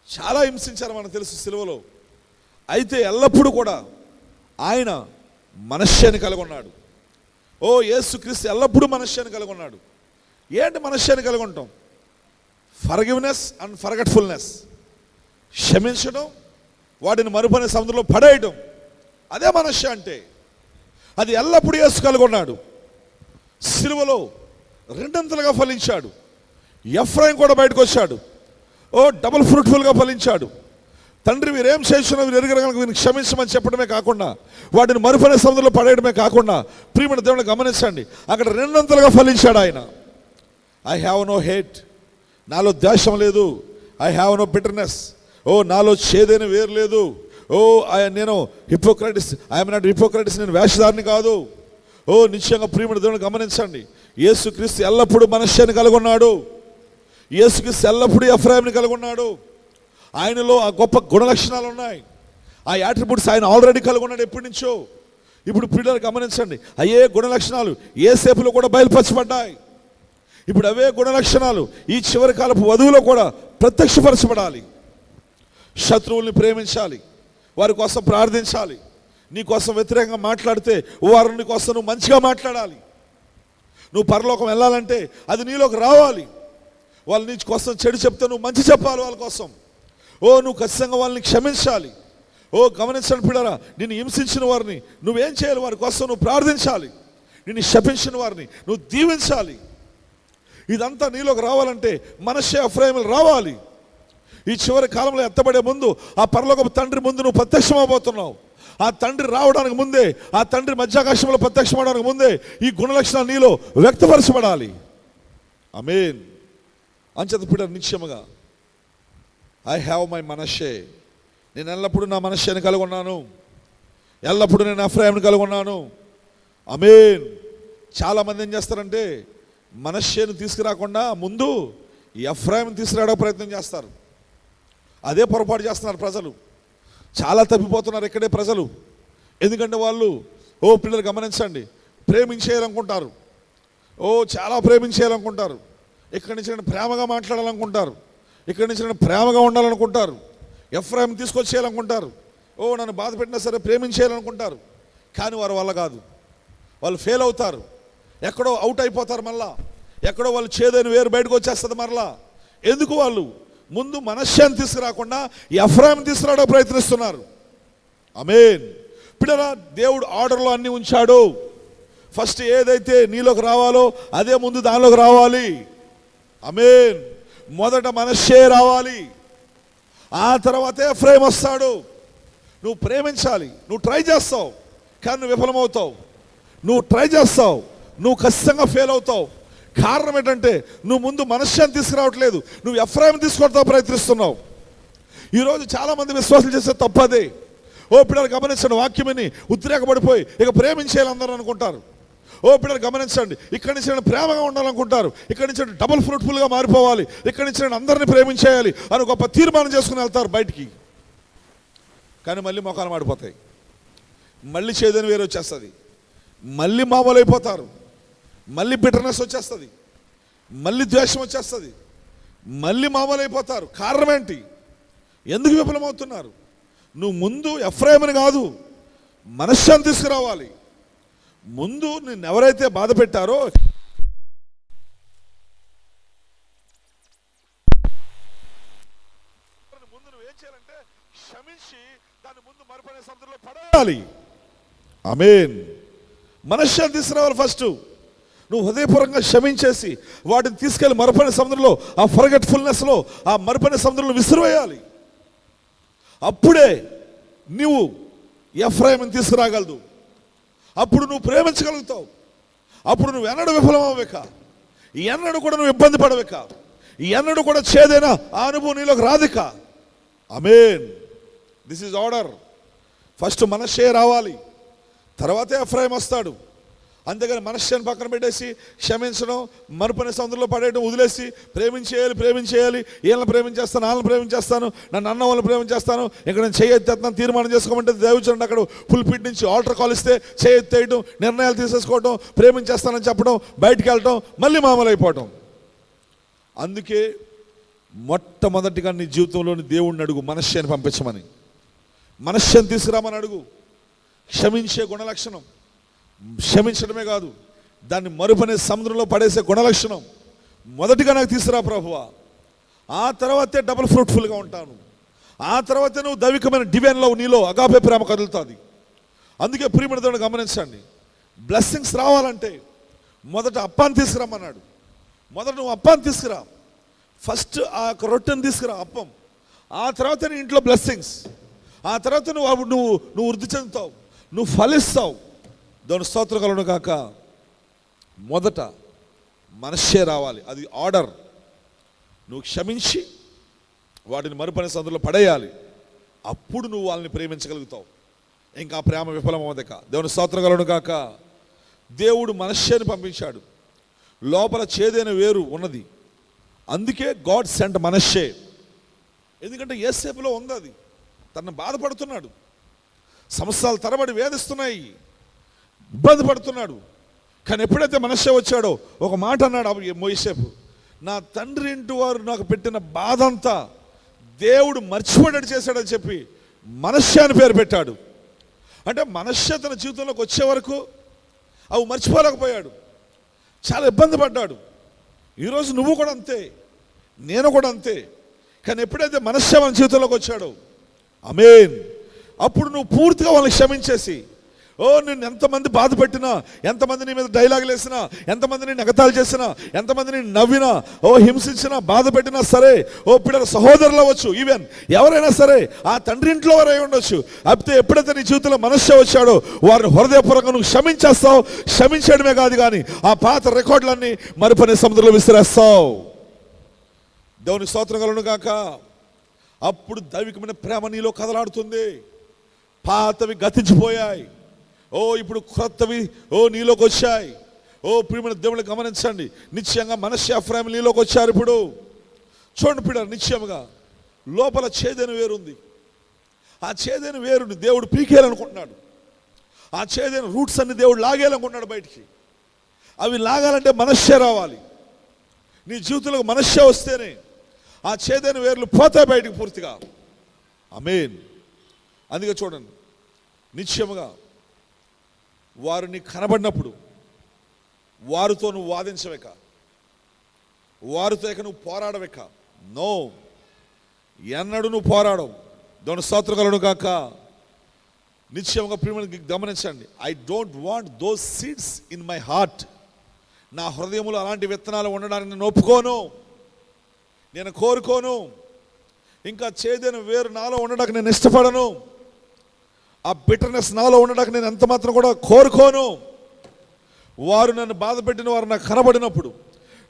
చాలా హింసించారు మనకు తెలుసు సిలువలో. అయితే ఎల్లప్పుడూ కూడా ఆయన మనశ్శాన్ని కలిగి ఉన్నాడు. యేసుక్రీస్తు ఎల్లప్పుడూ మనశ్శాన్ని కలిగి ఉన్నాడు. ఏంటి మనశ్శాన్ని కలిగి ఉంటాం? Forgiveness and forgetfulness. క్షమించడం, వాటిని మరుపనే సముద్రంలో పడేయడం, అదే మనశ్శ అంటే. అది ఎల్లప్పుడూ యేసు కలిగి ఉన్నాడు. సిలువలో రెండంతలుగా ఫలించాడు. ఎఫ్రాయిం కూడా బయటకు వచ్చాడు. డబుల్ ఫ్రూట్ఫుల్గా ఫలించాడు. తండ్రి వీరేం చేస్తున్నా వీరు ఎరగడానికి వీరిని క్షమించమని చెప్పడమే కాకుండా వాటిని మరుపనే సముద్రంలో పడేయడమే కాకుండా ప్రియమైన దేవుని గమనించండి, అక్కడ రెండంతలుగా ఫలించాడు ఆయన. ఐ హ్యావ్ నో హేట్, నాలో ద్వేషం లేదు. ఐ హ్యావ్ నో బిటర్నెస్, నాలో చేదైన వేరు లేదు. నేను హిపోక్రటిస్, ఐఎమ్ నాట్ హిపోక్రటిస్, నేను వేషధారిని కాదు. నిశ్చయంగా ప్రియమైన దేవుని గమనించండి, యేసుక్రీస్తు ఎల్లప్పుడూ మనశ్శాన్ని కలిగి ఉన్నాడు. యేసుక్రీస్తు ఎల్లప్పుడూ ఎఫ్రాయిముని కలిగి ఉన్నాడు. ఆయనలో ఆ గొప్ప గుణలక్షణాలు ఉన్నాయి. ఆ యాట్రిబ్యూట్స్ ఆయన ఆల్రెడీ కలిగి ఉన్నాడు ఎప్పటి నుంచో. ఇప్పుడు పిల్లలు గమనించండి, అయ్యే గుణలక్షణాలు యేసేపులో కూడా బయలుపరచబడ్డాయి. ఇప్పుడు అవే గుణలక్షణాలు ఈ చివరి కాలపు వధువులో కూడా ప్రత్యక్షపరచబడాలి. శత్రువుల్ని ప్రేమించాలి, వారి కోసం ప్రార్థించాలి. నీ కోసం వ్యతిరేకంగా మాట్లాడితే వారు నీ కోసం నువ్వు మంచిగా మాట్లాడాలి. నువ్వు పరలోకం వెళ్ళాలంటే అది నీలోకి రావాలి. వాళ్ళు నీ కోసం చెడు చెప్తే నువ్వు మంచి చెప్పాలి వాళ్ళ కోసం. నువ్వు ఖచ్చితంగా వాళ్ళని క్షమించాలి. గమనించండి పిల్లరా, నిన్ను హింసించిన వారిని నువ్వేం చేయాలి? వారి కోసం నువ్వు ప్రార్థించాలి. నిన్ను శపించిన వారిని నువ్వు దీవించాలి. ఇదంతా నీలోకి రావాలంటే మనష్షే ఎఫ్రాయిములు రావాలి. ఈ చివరి కాలంలో ఎత్తబడే ముందు ఆ పరలోకపు తండ్రి ముందు నువ్వు ప్రత్యక్షమవబోతున్నావు. ఆ తండ్రి రావడానికి ముందే, ఆ తండ్రి మధ్యాకాశంలో ప్రత్యక్షమవడానికి ముందే ఈ గుణలక్షణాలు నీలో వ్యక్తపరచబడాలి. ఆమేన్. అంచేత పిల్లలు నిశ్చయముగా ఐ హ్యావ్ మై మనష్షే, నేను ఎల్లప్పుడూ నా మనష్షేని కలిగి ఉన్నాను. ఎల్లప్పుడూ నేను ఎఫ్రాయిముని కలిగి ఉన్నాను. ఆమేన్. చాలామంది ఏం చేస్తారంటే మనష్షేను తీసుకురాకుండా ముందు ఎఫ్రాయిముని తీసుకురావడానికి ప్రయత్నం చేస్తారు. అదే పొరపాటు చేస్తున్నారు ప్రజలు. చాలా తప్పిపోతున్నారు ఇక్కడే ప్రజలు. ఎందుకంటే వాళ్ళు పిల్లలు గమనించండి, ప్రేమించేయాలనుకుంటారు. చాలా ప్రేమించేయాలనుకుంటారు. ఇక్కడి నుంచి ప్రేమగా మాట్లాడాలనుకుంటారు. ఇక్కడి నుంచి ప్రేమగా ఉండాలనుకుంటారు. ఎఫ్రాయిం తీసుకొచ్చేయాలనుకుంటారు. నన్ను బాధ పెట్టినా సరే ప్రేమించేయాలనుకుంటారు. కానీ వారి వల్ల కాదు. వాళ్ళు ఫెయిల్ అవుతారు. ఎక్కడో అవుట్ అయిపోతారు. మళ్ళా ఎక్కడో వాళ్ళు చేదైన వేరు బయటకు వచ్చేస్తుంది మరలా. ఎందుకు? వాళ్ళు ముందు మనశ్శాన్ని తీసుకురాకుండా ఎఫ్రాయిం తీసుకురావడానికి ప్రయత్నిస్తున్నారు. ఆమేన్. పిల్లరా, దేవుడు ఆర్డర్లో అన్నీ ఉంచాడు. ఫస్ట్ ఏదైతే నీలోకి రావాలో అదే ముందు దానిలోకి రావాలి. ఆమేన్. మొదట మనష్షే రావాలి, ఆ తర్వాతే ఎఫ్రాయిం వస్తాడు. నువ్వు ప్రేమించాలి. నువ్వు ట్రై చేస్తావు కానీ నువ్వు విఫలమవుతావు. నువ్వు ట్రై చేస్తావు, నువ్వు ఖచ్చితంగా ఫెయిల్ అవుతావు. కారణం ఏంటంటే నువ్వు ముందు మనశ్శాన్ని తీసుకురావట్లేదు, నువ్వు ఎఫ్రాయిం తీసుకొడతావు ప్రయత్నిస్తున్నావు. ఈరోజు చాలామంది విశ్వాసాలు చేసే తప్పదే. పిల్లలు గమనించండి, వాక్యమని ఉద్రేకపడిపోయి ఇక ప్రేమించేయాలి అందరూ అనుకుంటారు. పిల్లలు గమనించండి, ఇక్కడి నుంచి నేను ప్రేమగా ఉండాలనుకుంటారు. ఇక్కడి నుంచి డబుల్ ఫ్రూట్ఫుల్గా మారిపోవాలి, ఇక్కడి నుంచి నేను అందరినీ ప్రేమించేయాలి అని గొప్ప తీర్మానం చేసుకుని వెళ్తారు బయటికి. కానీ మళ్ళీ మొఖాలు మాడిపోతాయి, మళ్ళీ చేదని వేరు వచ్చేస్తుంది, మళ్ళీ మామూలు అయిపోతారు, మళ్ళీ బిటర్నెస్ వచ్చేస్తుంది, మళ్ళీ ద్వేషం వచ్చేస్తుంది, మళ్ళీ మామూలు అయిపోతారు. కారణం ఏంటి? ఎందుకు విఫలమవుతున్నారు? నువ్వు ముందు ఎఫ్రాయిముని కాదు మనశ్శాన్ని తీసుకురావాలి. ముందు నిన్ను ఎవరైతే బాధ పెట్టారో ముందు నువ్వేం చేయాలంటే క్షమించి దాన్ని ముందు మరుపనే సముద్రంలో పడాలి. ఆమేన్. మనశ్శాన్ని తీసుకురావాలి. ఫస్ట్ నువ్వు హృదయపూర్వకంగా క్షమించేసి వాటిని తీసుకెళ్ళి మరుపనే సముద్రంలో, ఆ ఫర్గెట్ఫుల్నెస్లో ఆ మరుపనే సముద్రంలో విసిరివేయాలి. అప్పుడే నువ్వు ఎఫ్రాయిముని తీసుకురాగలదు. అప్పుడు నువ్వు ప్రేమించగలుగుతావు. అప్పుడు నువ్వు ఎన్నడూ విఫలమవ్వక, ఎన్నడూ కూడా నువ్వు ఇబ్బంది పడవేక, ఎన్నడూ కూడా చేదైనా ఆ అనుభవం నీలోకి రాదిక. Amen. This is order. First Manasseh రావాలి, తర్వాతే ఎఫ్రాయిం వస్తాడు. అంతేగాని మనశ్శాన్ని పక్కన పెట్టేసి క్షమించడం, మరుపనే సముద్రంలో పడేయడం వదిలేసి ప్రేమించేయాలి, వీళ్ళని ప్రేమించేస్తాను, వాళ్ళని ప్రేమించేస్తాను, నన్ను అన్న వాళ్ళని ప్రేమించేస్తాను, ఇక్కడ నేను చేయెత్తేస్తాను తీర్మానం చేసుకోమంటే దేవుడు అక్కడ పుల్పిట్ నుంచి ఆల్టర్ కాల్ ఇస్తే చేయెత్తేయడం, నిర్ణయాలు తీసేసుకోవడం, ప్రేమించేస్తానని చెప్పడం, బయటికి వెళ్ళటం, మళ్ళీ మామూలు అయిపోవటం. అందుకే మొట్టమొదటిగా నీ జీవితంలోని దేవుడిని అడుగు, మనశ్శాన్ని పంపించమని, మనశ్శాన్ని తీసుకురామని అడుగు. క్షమించే గుణలక్షణం, క్షమించడమే కాదు దాన్ని మరుపనే సముద్రంలో పడేసే గుణలక్షణం మొదటిగా నాకు తీసుకురా ప్రభువా. ఆ తర్వాతే డబుల్ ఫ్రూట్ఫుల్గా ఉంటాను. ఆ తర్వాతే నువ్వు దైవికమైన డివైన్ లవ్ నీలో అగాపే ప్రేమ కదులుతుంది. అందుకే ప్రియమైన దేవుని గమనించండి, బ్లెస్సింగ్స్ రావాలంటే మొదట అప్పాన్ని తీసుకురమ్మన్నాడు. మొదట నువ్వు అప్పాన్ని తీసుకురా, ఫస్ట్ ఆ రొట్టెని తీసుకురా, అప్పం. ఆ తర్వాత నీ ఇంట్లో బ్లెస్సింగ్స్, ఆ తర్వాత నువ్వు వృద్ధి చెందుతావు, నువ్వు ఫలిస్తావు. దేవుని స్తోత్రం కలుగును గాక. మొదట మనస్సే రావాలి, అది ఆర్డర్. నువ్వు క్షమించి వాటిని మరుపని సందులో పడేయాలి, అప్పుడు నువ్వు వాళ్ళని ప్రేమించగలుగుతావు. ఇంకా ప్రేమ విఫలమవదక. దేవుని స్తోత్రం కలుగును గాక. దేవుడు మనస్సేని పంపించాడు, లోపల చేదైన వేరు ఉన్నది, అందుకే గాడ్ సెంట్ మనస్సే. ఎందుకంటే యేసేపులో ఉంది అది, తను బాధపడుతున్నాడు, సంవత్సరాల తరబడి వేధిస్తున్నాయి, ఇబ్బంది పడుతున్నాడు. కానీ ఎప్పుడైతే మనస్సే వచ్చాడో ఒక మాట అన్నాడు యోసేపు, నా తండ్రి ఇంటి వారు నాకు పెట్టిన బాధ అంతా దేవుడు మర్చిపోయేటట్టు చేశాడని చెప్పి మనస్సే అని పేరు పెట్టాడు. అంటే మనస్సే తన జీవితంలోకి వచ్చే వరకు అవి మర్చిపోలేకపోయాడు, చాలా ఇబ్బంది పడ్డాడు. ఈరోజు నువ్వు కూడా అంతే, నేను కూడా అంతే. కానీ ఎప్పుడైతే మనస్సే మన జీవితంలోకి వచ్చాడో, ఆమేన్, అప్పుడు నువ్వు పూర్తిగా వాళ్ళని క్షమించేసి, నిన్ను ఎంతమంది బాధ పెట్టినా, ఎంతమంది నీ మీద డైలాగులు వేసినా, ఎంతమందిని ఎగతాళి చేసినా, ఎంతమందిని నవ్వినా, హింసించినా, బాధ పెట్టినా సరే, పిల్లల సహోదరులు అవ్వచ్చు, ఈవెన్ ఎవరైనా సరే, ఆ తండ్రి ఇంట్లో వారు అయి ఉండొచ్చు. అయితే ఎప్పుడైతే నీ జీవితంలో మనస్సే వచ్చాడో వారిని హృదయపూర్వకంగా నువ్వు క్షమించేస్తావు. క్షమించడమే కాదు కానీ ఆ పాత రికార్డులన్నీ మరుపని సముద్రంలో విసిరేస్తావు. దేవుని స్తోత్రం కలుగును గాక. అప్పుడు దైవికమైన ప్రేమ నీలో కదలాడుతుంది. పాతవి గతించిపోయాయి, ఇప్పుడు క్రొత్తవి నీలోకి వచ్చాయి. ప్రియమైన దేవుని గమనించండి, నిశ్చయంగా మనస్సే ఎఫ్రాయిము నీలోకి వచ్చారు. ఇప్పుడు చూడండి పిల్లలు, నిశ్చయంగా లోపల చేదైన వేరుంది. ఆ చేదైన వేరుని దేవుడు పీకేయాలనుకుంటున్నాడు. ఆ చేదైన రూట్స్ అన్ని దేవుడు లాగేయాలనుకుంటున్నాడు బయటికి. అవి లాగాలంటే మనస్సే రావాలి. నీ జీవితంలో మనస్సే వస్తేనే ఆ చేదైన వేర్లు పోతాయి బయటికి పూర్తిగా. ఆమేన్. అందుకే చూడండి, నిశ్చయముగా వారు నీకు కనబడినప్పుడు వారితో నువ్వు వాదించవేక, వారితో ఇక నువ్వు పోరాడవేక. నో, ఎన్నడూ నువ్వు పోరాడవు. దేవుని స్తోత్రం కలుగును గాక. నిశ్చయంగా ప్రియమైన గమనించండి, I don't want those seeds in my heart. నా హృదయంలో అలాంటి విత్తనాలు ఉండడానికి నేను ఒప్పుకోను, నేను కోరుకోను. ఇంకా చేదైన వేరు నాలో ఉండడానికి నేను ఇష్టపడను. ఆ బిటర్నెస్ నాలో ఉండడానికి నేను ఎంత మాత్రం కూడా కోరుకోను. వారు నన్ను బాధ పెట్టిన వారు నాకు కనబడినప్పుడు,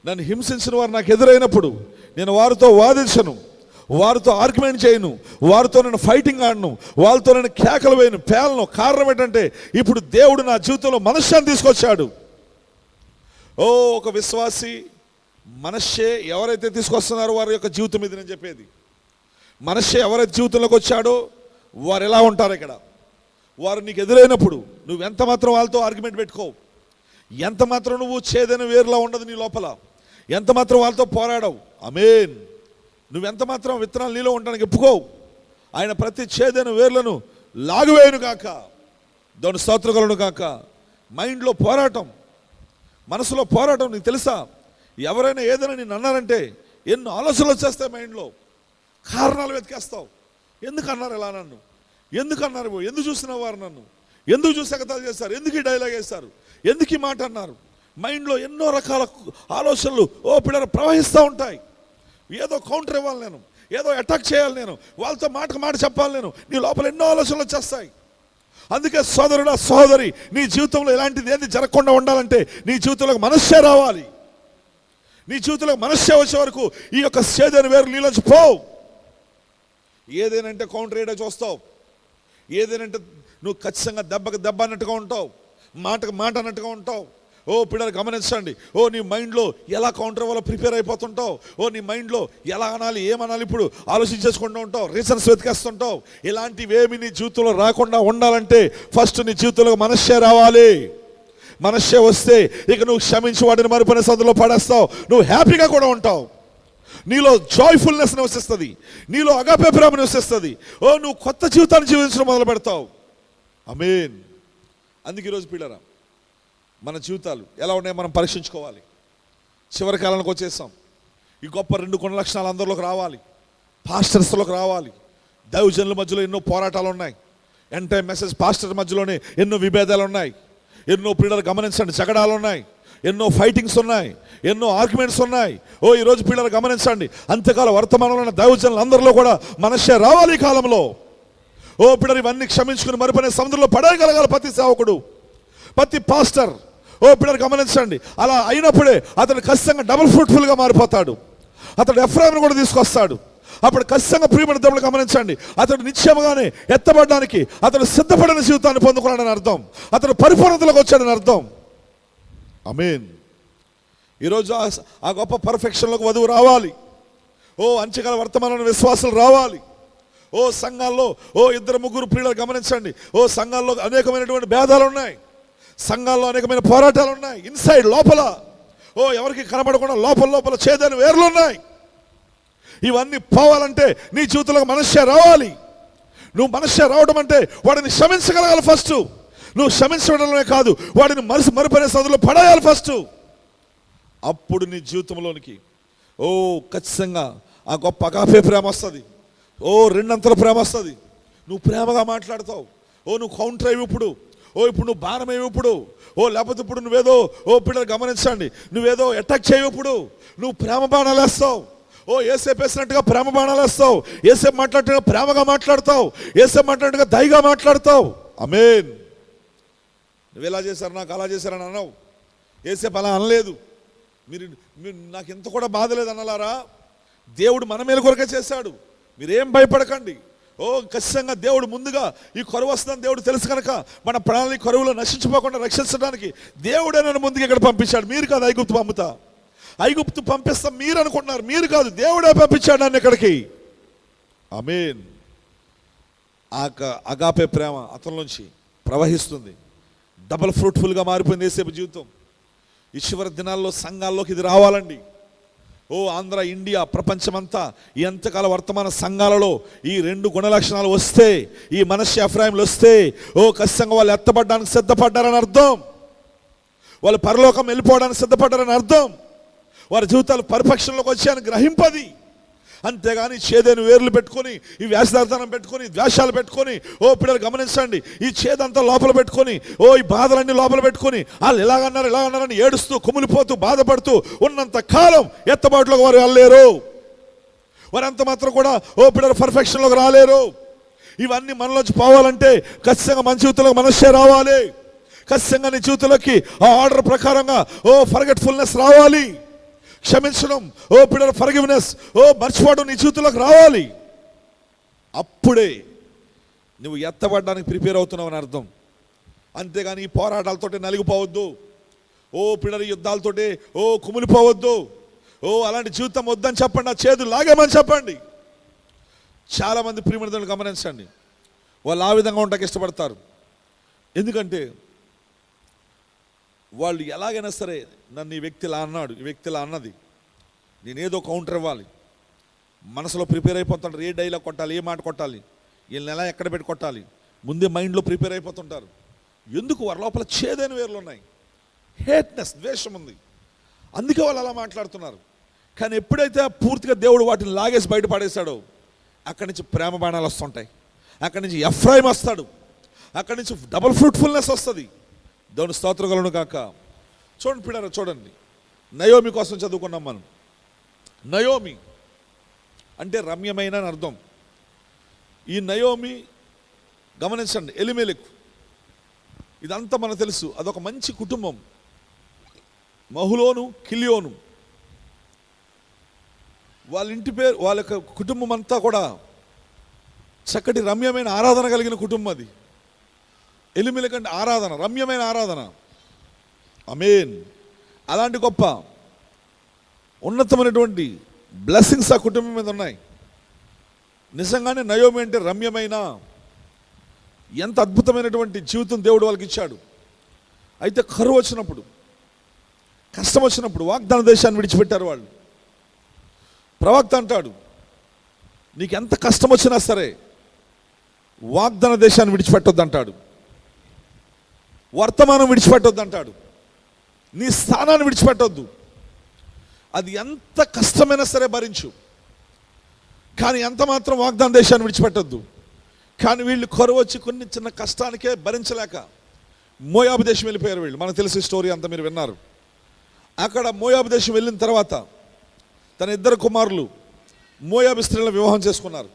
నన్ను హింసించిన వారు నాకు ఎదురైనప్పుడు నేను వారితో వాదించను, వారితో ఆర్గ్యుమెంట్ చేయను, వారితో నేను ఫైటింగ్ ఆడను, వాళ్ళతో నేను కేకలు వేయను, పేలను. కారణం ఏంటంటే ఇప్పుడు దేవుడు నా జీవితంలో మనశ్శాన్ని తీసుకొచ్చాడు. ఒక విశ్వాసి మనస్సే ఎవరైతే తీసుకొస్తున్నారో వారి యొక్క జీవితం ఇది నేను చెప్పేది. మనస్సే ఎవరైతే జీవితంలోకి వచ్చాడో వారు ఎలా ఉంటారు ఇక్కడ. వారు నీకు ఎదురైనప్పుడు నువ్వు ఎంత మాత్రం వాళ్ళతో ఆర్గ్యుమెంట్ పెట్టుకో, ఎంత మాత్రం నువ్వు చేదైన వేరులా ఉండదు నీ లోపల, ఎంత మాత్రం వాళ్ళతో పోరాడవు. ఆమేన్. నువ్వెంత మాత్రం విత్తనాలు నీలో ఉండడానికి ఒప్పుకో. ఆయన ప్రతి చేదైన వేర్లను లాగువేయును గాక. దేవుని స్తోత్రం కలుగును గాక. మైండ్లో పోరాటం, మనసులో పోరాటం. నీకు తెలుసా, ఎవరైనా ఏదైనా నేను అన్నారంటే ఎన్నో ఆలోచనలు వచ్చేస్తాయి మైండ్లో, కారణాలు వెతికేస్తావు. ఎందుకు అన్నారు ఎలా నన్ను, ఎందుకు అన్నారు, ఎందుకు చూసిన వారు నన్ను, ఎందుకు చూసి ఎగతాళి చేస్తారు, ఎందుకు ఈ డైలాగ్ వేస్తారు, ఎందుకు ఈ మాట అన్నారు. మైండ్లో ఎన్నో రకాల ఆలోచనలు పిల్లలు ప్రవహిస్తూ ఉంటాయి. ఏదో కౌంటర్ ఇవ్వాలి నేను, ఏదో అటాక్ చేయాలి నేను, వాళ్ళతో మాటకు మాట చెప్పాలి నేను. నీ లోపల ఎన్నో ఆలోచనలు వచ్చేస్తాయి. అందుకే సోదరుడా సహోదరి, నీ జీవితంలో ఇలాంటిది ఏంది జరగకుండా ఉండాలంటే నీ జీవితంలోకి మనస్సే రావాలి. నీ జీవితంలోకి మనస్సే వచ్చే వరకు ఈ యొక్క చేదైన వేరు నీలోంచి పోవు. ఏదేనంటే కౌంటర్ ఏడా చూస్తావు, ఏదేనంటే నువ్వు ఖచ్చితంగా దెబ్బకి దెబ్బ అన్నట్టుగా ఉంటావు, మాటకు మాట అన్నట్టుగా ఉంటావు. పిల్లలు గమనించండి, నీ మైండ్లో ఎలా కౌంటర్ వల్ల ప్రిపేర్ అయిపోతుంటావు, నీ మైండ్లో ఎలా అనాలి ఏమనాలి ఇప్పుడు ఆలోచించేసుకుంటూ ఉంటావు, రీజన్స్ వెతికేస్తుంటావు. ఇలాంటివేమి నీ జీవితంలో రాకుండా ఉండాలంటే ఫస్ట్ నీ జీవితంలో మనస్సే రావాలి. మనస్సే వస్తే ఇక నువ్వు క్షమించి వాటిని మరుపనే సందులో పడేస్తావు, నువ్వు హ్యాపీగా కూడా ఉంటావు. నీలో జాయ్ఫుల్నెస్ నివసిస్తుంది, నీలో అగాపే ప్రేమ నివసిస్తుంది. నువ్వు కొత్త జీవితాన్ని జీవించడం మొదలు పెడతావు. ఆమేన్. అందుకే ఈరోజు పిల్లరా, మన జీవితాలు ఎలా ఉన్నాయో మనం పరీక్షించుకోవాలి. చివరి కాలానికి వచ్చేసాం. ఈ గొప్ప 2 గుణ లక్షణాలు అందరిలోకి రావాలి, పాస్టర్స్లోకి రావాలి. దైవజనుల మధ్యలో ఎన్నో పోరాటాలు ఉన్నాయి, ఎంటైర్ మెసేజ్ పాస్టర్ మధ్యలోనే ఎన్నో విభేదాలు ఉన్నాయి, ఎన్నో పిల్లలు గమనించండి జగడాలు ఉన్నాయి, ఎన్నో ఫైటింగ్స్ ఉన్నాయి, ఎన్నో ఆర్గ్యుమెంట్స్ ఉన్నాయి. ఈరోజు పిల్లలు గమనించండి, అంత్యకాల వర్తమానంలో దైవజనులు అందరిలో కూడా మనస్సే రావాలి ఈ కాలంలో. పిల్లలు ఇవన్నీ క్షమించుకుని మరిపోయిన సముద్రంలో పడేయగలగాలి ప్రతి సేవకుడు, ప్రతి పాస్టర్. పిల్లలు గమనించండి, అలా అయినప్పుడే అతను ఖచ్చితంగా డబుల్ ఫ్రూట్ఫుల్గా మారిపోతాడు. అతడు ఎఫ్రాయిమును కూడా తీసుకొస్తాడు. అప్పుడు ఖచ్చితంగా ప్రియమైన దేవుడు గమనించండి, అతడు నిశ్చయముగానే ఎత్తబడడానికి అతడు సిద్ధపడిన జీవితాన్ని పొందుకున్నాడని అర్థం. అతడు పరిపూర్ణతలోకి వచ్చాడని అర్థం. ఆమేన్. ఈరోజు ఆ గొప్ప పర్ఫెక్షన్లోకి వధువు రావాలి. అంచెకాల వర్తమాన విశ్వాసాలు రావాలి. సంఘాల్లో ఇద్దరు ముగ్గురు ప్రియులు గమనించండి, సంఘాల్లో అనేకమైనటువంటి భేదాలు ఉన్నాయి, సంఘాల్లో అనేకమైన పోరాటాలు ఉన్నాయి. ఇన్సైడ్ లోపల ఎవరికి కనబడకుండా లోపల చేదని వేర్లు ఉన్నాయి. ఇవన్నీ పోవాలంటే నీ జీవితంలో మనస్సే రావాలి. నువ్వు మనస్సే రావడం అంటే వాడిని క్షమించగలగాలి ఫస్ట్. నువ్వు క్షమించడమే కాదు, వాడిని మరిపోయిన సందులో పడేయాలి ఫస్ట్. అప్పుడు నీ జీవితంలోనికి ఖచ్చితంగా ఆ గొప్ప అగాపే ప్రేమ వస్తుంది. రెండంతల ప్రేమ వస్తుంది. నువ్వు ప్రేమగా మాట్లాడతావు. నువ్వు కౌంటర్ అయ్యి ఇప్పుడు ఇప్పుడు నువ్వు భారం అయ్యి ఇప్పుడు లేకపోతే ఇప్పుడు నువ్వేదో పిల్లలు గమనించండి, నువ్వేదో అటాక్ చేయవు. ఇప్పుడు నువ్వు ప్రేమ బాణాలు వేస్తావు. ఏసేపు వేసినట్టుగా ప్రేమ బాణాలు వేస్తావు. ఏసేపు మాట్లాడినట్టుగా ప్రేమగా మాట్లాడతావు. ఏసేపు మాట్లాడినట్టుగా దయగా మాట్లాడతావు. ఆమేన్. నువ్వు ఎలా చేశారు, నాకు అలా చేశారని అన్నావు. ఏసేపు అలా అనలేదు. మీరు నాకు ఎంత కూడా బాధ లేదు అన్నలారా. దేవుడు మన మేలు కొరకే చేశాడు. మీరేం భయపడకండి. ఖచ్చితంగా దేవుడు ముందుగా ఈ కరువు వస్తుందని దేవుడు తెలుసు కనుక మన ప్రాణాలు కరువులో నశించిపోకుండా రక్షించడానికి దేవుడే నన్ను ముందుగా ఇక్కడ పంపించాడు. మీరు కాదు ఐగుప్తు పంపుతా, ఐగుప్తు పంపిస్తాం మీరు అనుకుంటున్నారు. మీరు కాదు, దేవుడే పంపించాడు నన్ను ఇక్కడికి. ఆమేన్. అగాపే ప్రేమ అతనిలోంచి ప్రవహిస్తుంది. డబల్ ఫ్రూట్ఫుల్గా మారిపోయింది యేసేపు జీవితం. ఈ చివరి దినాల్లో సంఘాల్లోకి ఇది రావాలండి. ఆంధ్ర, ఇండియా, ప్రపంచమంతా ఈ అంతకాల వర్తమాన సంఘాలలో ఈ రెండు గుణలక్షణాలు వస్తే, ఈ మనస్సు ఎఫ్రాయిములు వస్తే ఖచ్చితంగా వాళ్ళు ఎత్తబడడానికి సిద్ధపడ్డారని అర్థం. వాళ్ళు పరలోకం వెళ్ళిపోవడానికి సిద్ధపడ్డారని అర్థం. వారి జీవితాలు పర్ఫెక్షన్లోకి వచ్చాయని గ్రహింపది. అంతేగాని చేదేని వేర్లు పెట్టుకొని, ఈ వ్యాసదార్థనం పెట్టుకొని, ద్వేషాలు పెట్టుకొని పిల్లలు గమనించండి, ఈ చేదంతా లోపల పెట్టుకొని ఈ బాధలన్నీ లోపల పెట్టుకొని వాళ్ళు ఇలాగన్నారని ఏడుస్తూ కుమిలిపోతూ బాధపడుతూ ఉన్నంత కాలం ఎత్తబాటులోకి వారు వెళ్ళలేరు. వారంత మాత్రం కూడా పిల్లలు పర్ఫెక్షన్లోకి రాలేరు. ఇవన్నీ మనలోంచి పోవాలంటే ఖచ్చితంగా మన జీవితంలోకి మనస్సే రావాలి. ఖచ్చితంగా నీ జీవితంలోకి ఆ ఆర్డర్ ప్రకారంగా ఫర్గెట్ఫుల్నెస్ రావాలి. క్షమించడం, పిల్లల ఫర్గివ్నెస్, మర్చిపోవడం నీ జీవితంలోకి రావాలి. అప్పుడే నువ్వు ఎత్తబడడానికి ప్రిపేర్ అవుతున్నావు అని అర్థం. అంతేగాని ఈ పోరాటాలతోటి నలిగిపోవద్దు. పిల్లల యుద్ధాలతోటి కుమిలిపోవద్దు. అలాంటి జీవితం వద్దని చెప్పండి, ఆ చేతులు లాగేమని చెప్పండి. చాలామంది ప్రియమైన గమనించండి, వాళ్ళు ఆ విధంగా ఉండడానికి ఇష్టపడతారు. ఎందుకంటే వాళ్ళు ఎలాగైనా సరే నన్ను ఈ వ్యక్తి ఇలా అన్నాడు, ఈ వ్యక్తి ఇలా అన్నది, నేనేదో కౌంటర్ ఇవ్వాలి. మనసులో ప్రిపేర్ అయిపోతుంటారు. ఏ డైలాగ్ కొట్టాలి, ఏ మాట కొట్టాలి, వీళ్ళని ఎలా ఎక్కడ పెట్టి కొట్టాలి, ముందే మైండ్లో ప్రిపేర్ అయిపోతుంటారు. ఎందుకు? వారి లోపల చేదైన వేర్లు ఉన్నాయి, హేట్నెస్, ద్వేషం ఉంది. అందుకే వాళ్ళు అలా మాట్లాడుతున్నారు. కానీ ఎప్పుడైతే పూర్తిగా దేవుడు వాటిని లాగేసి బయటపడేశాడో అక్కడి నుంచి ప్రేమ బాణాలు వస్తుంటాయి. అక్కడి నుంచి ఎఫ్రాయిం వస్తాడు. అక్కడి నుంచి డబుల్ ఫ్రూట్ఫుల్నెస్ వస్తుంది. దేవుని స్తోత్రములను కాక. చూడండి పిల్లలు, చూడండి, నయోమి కోసం చదువుకున్నాం మనం. నయోమి అంటే రమ్యమైన అని అర్థం. ఈ నయోమి గమనించండి, ఎలిమెలెకు, ఇదంతా మనకు తెలుసు. అదొక మంచి కుటుంబం. మహులోను, కిలియోను వాళ్ళ ఇంటి పేరు, వాళ్ళ యొక్క కుటుంబం అంతా కూడా చక్కటి రమ్యమైన ఆరాధన కలిగిన కుటుంబం అది. ఎలిమెలెకు అంటే ఆరాధన, రమ్యమైన ఆరాధన. ఆమేన్. అలాంటి గొప్ప ఉన్నతమైనటువంటి బ్లెస్సింగ్స్ ఆ కుటుంబం మీద ఉన్నాయి. నిజంగానే నయోమి అంటే రమ్యమైన, ఎంత అద్భుతమైనటువంటి జీవితం దేవుడు వాళ్ళకి ఇచ్చాడు. అయితే కరువు వచ్చినప్పుడు, కష్టం వచ్చినప్పుడు వాగ్దాన దేశాన్ని విడిచిపెట్టారు వాళ్ళు. ప్రవక్త అంటాడు, నీకు ఎంత కష్టం వచ్చినా సరే వాగ్దాన దేశాన్ని విడిచిపెట్టొద్దు అంటాడు. వర్తమానం విడిచిపెట్టొద్దు అంటాడు. నీ స్థానాన్ని విడిచిపెట్టొద్దు. అది ఎంత కష్టమైనా సరే భరించు, కానీ ఎంత మాత్రం వాగ్దాన దేశాన్ని విడిచిపెట్టొద్దు. కానీ వీళ్ళు కరువు వచ్చి కొన్ని చిన్న కష్టానికే భరించలేక మోయాబు దేశం వెళ్ళిపోయారు వీళ్ళు. మనకు తెలిసిన స్టోరీ అంతా మీరు విన్నారు. అక్కడ మోయాబు దేశం వెళ్ళిన తర్వాత తన ఇద్దరు కుమారులు మోయాబు స్త్రీలను వివాహం చేసుకున్నారు.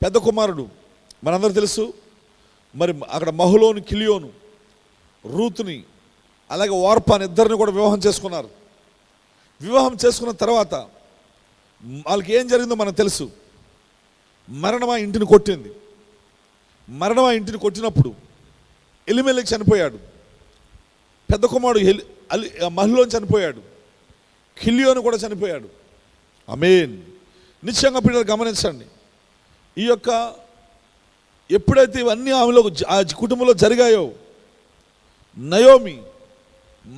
పెద్ద కుమారుడు మనందరూ తెలుసు, మరి అక్కడ మహులోను, కిలియోను, రూతుని, అలాగే ఓర్పాని ఇద్దరిని కూడా వివాహం చేసుకున్నారు. వివాహం చేసుకున్న తర్వాత వాళ్ళకి ఏం జరిగిందో మనకు తెలుసు. మరణమా ఇంటిని కొట్టింది. మరణమా ఇంటిని కొట్టినప్పుడు ఎలిమెలెకు చనిపోయాడు. పెద్ద కుమారుడు మహులోను చనిపోయాడు. కిలియోను కూడా చనిపోయాడు. ఆమేన్. నిశ్చయంగా పిల్లలు గమనించండి, ఈ యొక్క ఎప్పుడైతే ఇవన్నీ ఆమెలో ఆ కుటుంబంలో జరిగాయో నయోమి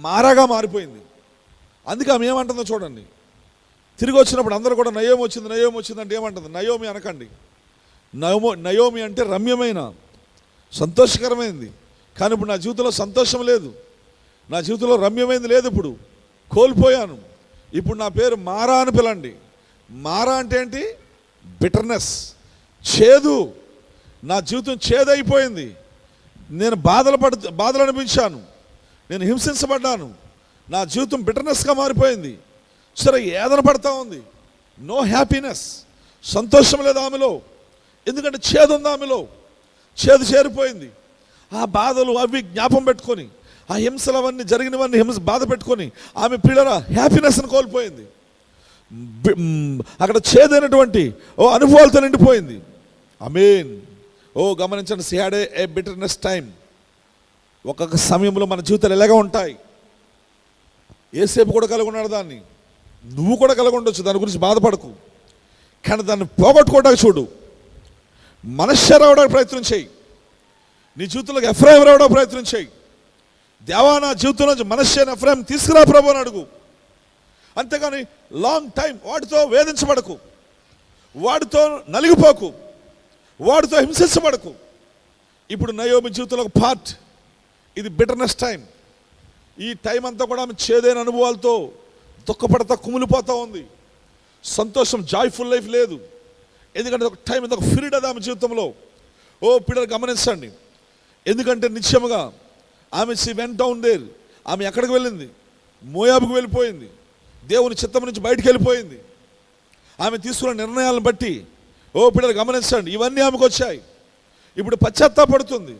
మారాగా మారిపోయింది. అందుకే ఆమె ఏమంటుందో చూడండి. తిరిగి వచ్చినప్పుడు అందరూ కూడా నయోమి వచ్చింది, నయోమి వచ్చింది అంటే ఏమంటుంది? నయోమి అనకండి. నయోమి అంటే రమ్యమైన, సంతోషకరమైనది. కానీ ఇప్పుడు నా జీవితంలో సంతోషం లేదు, నా జీవితంలో రమ్యమైనది లేదు, ఇప్పుడు కోల్పోయాను. ఇప్పుడు నా పేరు మారా అని పిలండి. మారా అంటే ఏంటి? బిటర్నెస్, చేదు. నా జీవితం చేదైపోయింది. నేను బాధలు అనిపించాను, నేను హింసించబడ్డాను, నా జీవితం బిటర్నెస్గా మారిపోయింది. సరే, ఏదన పడతా ఉంది, నో హ్యాపీనెస్, సంతోషం లేదు ఆమెలో. ఎందుకంటే చేదు ఉంది ఆమెలో, చేదు చేరిపోయింది. ఆ బాధలు అవి జ్ఞాపం పెట్టుకొని, ఆ హింసలు అవన్నీ జరిగినవన్నీ బాధ పెట్టుకొని ఆమె పిల్లల హ్యాపీనెస్ని కోల్పోయింది. అక్కడ చేదైనటువంటి అనుభవాలతో నిండిపోయింది. ఆమేన్. గమనించండి, she had a bitterness time. ఒక్కొక్క సమయంలో మన జీవితాలు ఎలాగ ఉంటాయి. ఏసేపు కూడా కలిగి ఉన్నాడు దాన్ని, నువ్వు కూడా కలిగి ఉండొచ్చు. దాని గురించి బాధపడకు, కానీ దాన్ని పోగొట్టుకోవడానికి చూడు. మనశ్శ రావడానికి ప్రయత్నం చేయి. నీ జీవితంలోకి ఎఫ్రాయిం రావడానికి ప్రయత్నం చేయి. దేవా, నా జీవితంలో మనశ్శని, ఎఫ్రాయిం తీసుకురా ప్రభు అని అడుగు. అంతేగాని లాంగ్ టైం వాటితో వేధించబడకు, వాడితో నలిగిపోకు, వాడితో హింసించబడకు. ఇప్పుడు నయోమి జీవితంలో ఒక పార్ట్ ఇది బిటర్నెస్ టైం. ఈ టైం అంతా కూడా ఆమె చేదైన అనుభవాలతో దుఃఖపడతా కుమిలిపోతూ ఉంది. సంతోషం, జాయ్ఫుల్ లైఫ్ లేదు. ఎందుకంటే ఒక టైం, ఒక పీరియడ్ అది ఆమె జీవితంలో. పిల్లలు గమనించండి. ఎందుకంటే నిశ్చయముగా ఆమె షీ వెంట్ డౌన్ దేర్. ఆమె ఎక్కడికి వెళ్ళింది? మోయాబుకు వెళ్ళిపోయింది. దేవుని చిత్తం నుంచి బయటికి వెళ్ళిపోయింది. ఆమె తీసుకున్న నిర్ణయాలను బట్టి పిల్లలు గమనించండి, ఇవన్నీ ఆమెకు వచ్చాయి. ఇప్పుడు పశ్చాత్తాపడుతుంది.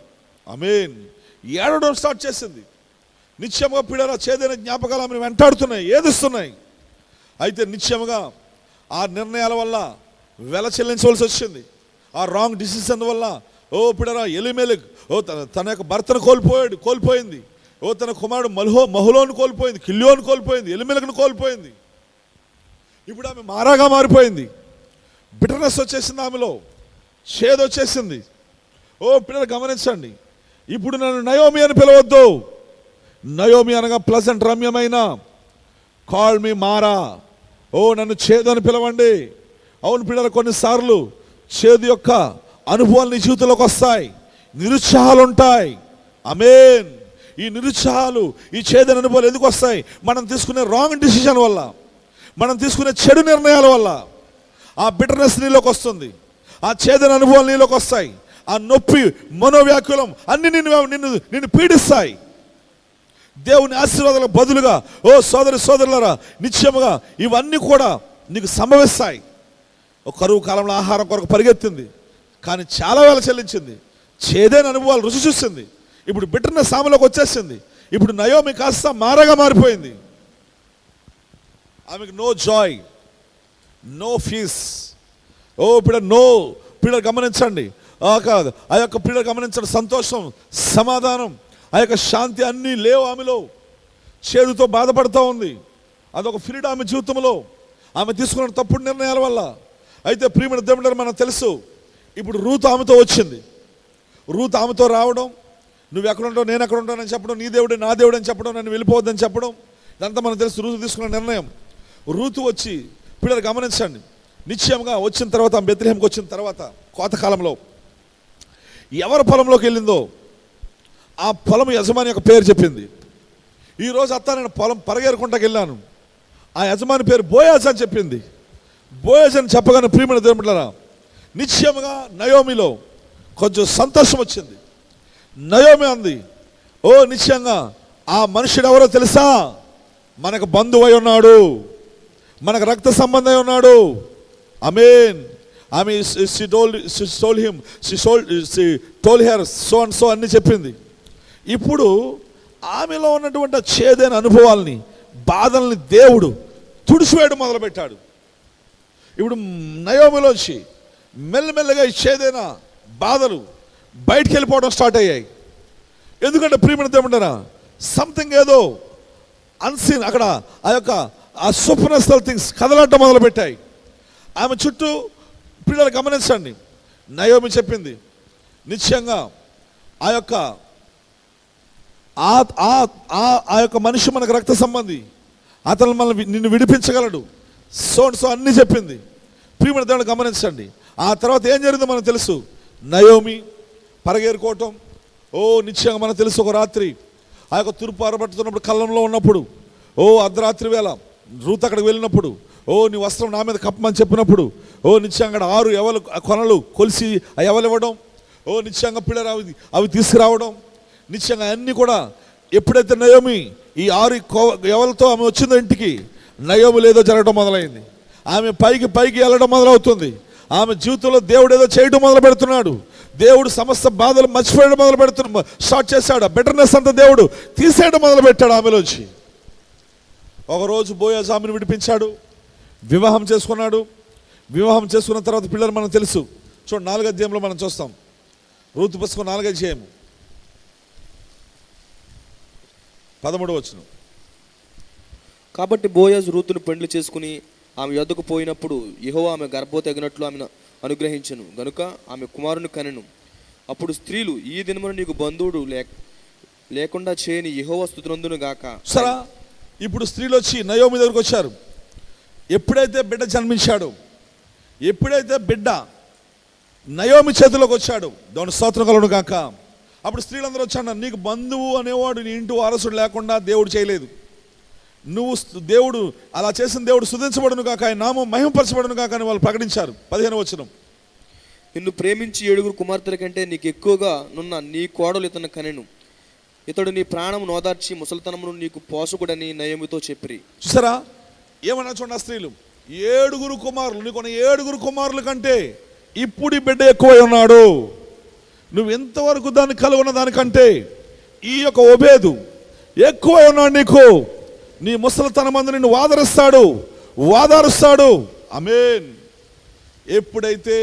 ఆమేన్. ఏడవడం స్టార్ట్ చేసింది. నిత్యముగా పిల్లల చేదైన జ్ఞాపకాలు ఆమెను వెంటాడుతున్నాయి, ఏదిస్తున్నాయి. అయితే నిత్యముగా ఆ నిర్ణయాల వల్ల వెల చెల్లించవలసి వచ్చింది. ఆ రాంగ్ డిసిషన్ వల్ల పిల్లల ఎలిమెలెకు తన యొక్క భర్తను కోల్పోయింది. తన కుమారుడు మహులోను కోల్పోయింది, కిలియోను కోల్పోయింది, ఎలిమెలెకును కోల్పోయింది. ఇప్పుడు ఆమె మారాగా మారిపోయింది. బిటర్నెస్ వచ్చేసింది ఆమెలో, చేదు వచ్చేసింది. పిల్లలు గమనించండి. ఇప్పుడు నన్ను నయోమి అని పిలవద్దు. నయోమి అనగా ప్లజెంట్, రమ్యమైన. కాల్ మీ మారా. నన్ను చేదు అని పిలవండి. అవును పిల్లలు, కొన్నిసార్లు చేదు యొక్క అనుభవాలు నీ జీవితంలోకి వస్తాయి, నిరుత్సాహాలు ఉంటాయి. ఆమేన్. ఈ నిరుత్సాహాలు, ఈ చేదైన అనుభవాలు ఎందుకు వస్తాయి? మనం తీసుకునే రాంగ్ డిసిషన్ వల్ల, మనం తీసుకునే చెడు నిర్ణయాల వల్ల ఆ బిటర్నెస్ నీలోకి వస్తుంది, ఆ చేదైన అనుభవాలు నీలోకి వస్తాయి, ఆ నొప్పి, మనోవ్యాకులం అన్ని నిన్ను పీడిస్తాయి. దేవుని ఆశీర్వాదాలకు బదులుగా సోదరులారా, నిశ్చయముగా ఇవన్నీ కూడా నీకు సంభవిస్తాయి. ఒక కరువు కాలంలో ఆహారం కొరకు పరిగెత్తింది, కానీ చాలా వేళ చెల్లించింది. చేదైన అనుభవాలు రుచి చూసింది. ఇప్పుడు బిటర్నెస్ ఆమెలోకి వచ్చేసింది. ఇప్పుడు నయోమి కాస్త మారగా మారిపోయింది. ఆమెకు నో జాయ్, నో పీస్. పిల్లలు గమనించండి. ఆ యొక్క పిల్లలు గమనించండి. సంతోషం, సమాధానం, ఆ యొక్క శాంతి అన్నీ లేవు ఆమెలో. చేదుతో బాధపడుతూ ఉంది. అదొక పీరియడ్ ఆమె జీవితంలో, ఆమె తీసుకున్న తప్పుడు నిర్ణయాల వల్ల. అయితే ప్రియమైన దేవుడు, మనకు తెలుసు. ఇప్పుడు రూతు ఆమెతో వచ్చింది. రూతు ఆమెతో రావడం, నువ్వు ఎక్కడ ఉంటావు, నేను ఎక్కడ ఉంటానని చెప్పడం, నీ దేవుడు నా దేవుడు అని చెప్పడం, నన్ను వెళ్ళిపోవద్దని చెప్పడం, ఇదంతా మనకు తెలుసు. రూతు తీసుకున్న నిర్ణయం. రూతు వచ్చి, పిల్లలు గమనించండి, నిశ్చయంగా వచ్చిన తర్వాత, బెత్లెహేంకి వచ్చిన తర్వాత కోతకాలంలో ఎవరి పొలంలోకి వెళ్ళిందో ఆ పొలం యజమాని యొక్క పేరు చెప్పింది. ఈరోజు నేను పొలం పరగేరుకుంటాకి వెళ్ళాను, ఆ యజమాని పేరు బోయాజ్ అని చెప్పింది. బోయాజ్ అని చెప్పగానే ప్రియమైన దేవుడులారా, నిశ్చయముగా నయోమిలో కొంచెం సంతోషం వచ్చింది. నయోమి అంది, నిశ్చయంగా ఆ మనుషుడు ఎవరో తెలుసా? మనకు బంధువై ఉన్నాడు, మనకు రక్త సంబంధం ఉన్నాడు. ఆమేన్. ఆమె she told her so and so అన్ని చెప్పింది. ఇప్పుడు ఆమెలో ఉన్నటువంటి చేదైన అనుభవాల్ని, బాధల్ని దేవుడు తుడిచివేయడం మొదలుపెట్టాడు. ఇప్పుడు నయోమిలోంచి మెల్లమెల్లగా ఈ చేదైన బాధలు బయటికి వెళ్ళిపోవడం స్టార్ట్ అయ్యాయి. ఎందుకంటే ప్రియమైన దేవుడా, సంథింగ్ ఏదో అన్సీన్ అక్కడ ఆ సూపర్‌న్యాచురల్ థింగ్స్ కదలటం మొదలుపెట్టాయి ఆమె చుట్టూ. పిల్లలు గమనించండి, నయోమి చెప్పింది నిశ్చయంగా ఆ యొక్క మనిషి మనకు రక్త సంబంధి, అతను మనల్ని నిన్ను విడిపించగలడు, సో అన్నీ చెప్పింది. ప్రియమైన దేవుడు గమనించండి. ఆ తర్వాత ఏం జరిగిందో మనకు తెలుసు. నయోమి పరగేరుకోవటం, నిశ్చయంగా మనకు తెలుసు. ఒక రాత్రి ఆ యొక్క తూర్పు ఆరబట్టుతున్నప్పుడు, కళ్ళంలో ఉన్నప్పుడు, అర్ధరాత్రి వేళ రూత్ అక్కడికి వెళ్ళినప్పుడు, నీ వస్త్రం నా మీద కప్పమని చెప్పినప్పుడు, నిశ్చయంగా 6 ఎవలు కొనలు కొలిసి ఆ ఎవలు ఇవ్వడం, నిశ్చయంగా పిల్లలు అవి తీసుకురావడం, నిశ్చయంగా అన్నీ కూడా. ఎప్పుడైతే నయోమి ఈ 6 ఎవలతో ఆమె వచ్చిందో ఇంటికి, నయోమి లేదో జరగడం మొదలైంది. ఆమె పైకి వెళ్ళడం మొదలవుతుంది. ఆమె జీవితంలో దేవుడు ఏదో చేయడం మొదలు పెడుతున్నాడు. దేవుడు సమస్త బాధలు మర్చిపోయడం మొదలు స్టార్ట్ చేశాడు. బెటర్నెస్ అంతా దేవుడు తీసేయడం మొదలు పెట్టాడు ఆమెలోంచి. ఒకరోజు బోయాజు ఆమెను విడిపించాడు, వివాహం చేసుకున్నాడు. వివాహం చేసుకున్న తర్వాత పిల్లలు మనకు తెలుసు. చూడండి, 4వ అధ్యాయంలో మనం చూస్తాం. రూతు పుస్తకం 4వ అధ్యాయము 13వ వచనం. కాబట్టి బోయాజు రూతును పెండ్లి చేసుకుని ఆమె యొద్దకు పోయినప్పుడు యెహోవా ఆమె గర్భవతి అగినట్లు ఆమెను అనుగ్రహించెను గనుక ఆమె కుమారుని కనెను. అప్పుడు స్త్రీలు, ఈ దినమున నీకు బంధువుడు లేకుండా చేయని యెహోవా స్తుతినందును గాక. సరే, ఇప్పుడు స్త్రీలు వచ్చి నయోమి దగ్గరకు వచ్చారు. ఎప్పుడైతే బిడ్డ జన్మించాడు, ఎప్పుడైతే బిడ్డ నయోమి చేతిలోకి వచ్చాడు, దేవుని స్తోత్రం కలుగును గాక. అప్పుడు స్త్రీలందరూ వచ్చాడు, నీకు బంధువు అనేవాడు నీ ఇంటి వారసుడు లేకుండా దేవుడు చేయలేదు. దేవుడు అలా చేసిన దేవుడు స్తుతించబడును గాక, ఆయన నామం మహిమపరచబడును గాక అని వాళ్ళు ప్రకటించారు. 15వ వచనం. నిన్ను ప్రేమించి 7 కుమార్తెల కంటే నీకు ఎక్కువగా నున్న నీ కోడలు ఇతను కనెను. ఇతడు నీ ప్రాణము నోదార్చి ముసలితనమును నీకు పోషకుడని నయోమితో చెప్పిరి. చూసారా ఏమన్నా చూడండి, స్త్రీలు 7 కుమారులు, నీకున్న 7 కుమారుల కంటే ఇప్పుడు ఈ బిడ్డ ఎక్కువై ఉన్నాడు. నువ్వు ఎంతవరకు దాన్ని కలుగున్న దానికంటే ఈ యొక్క ఓబేదు ఎక్కువై ఉన్నాడు నీకు. నీ ముసలితనమందు నిన్ను వాదారుస్తాడు. ఆమేన్. ఎప్పుడైతే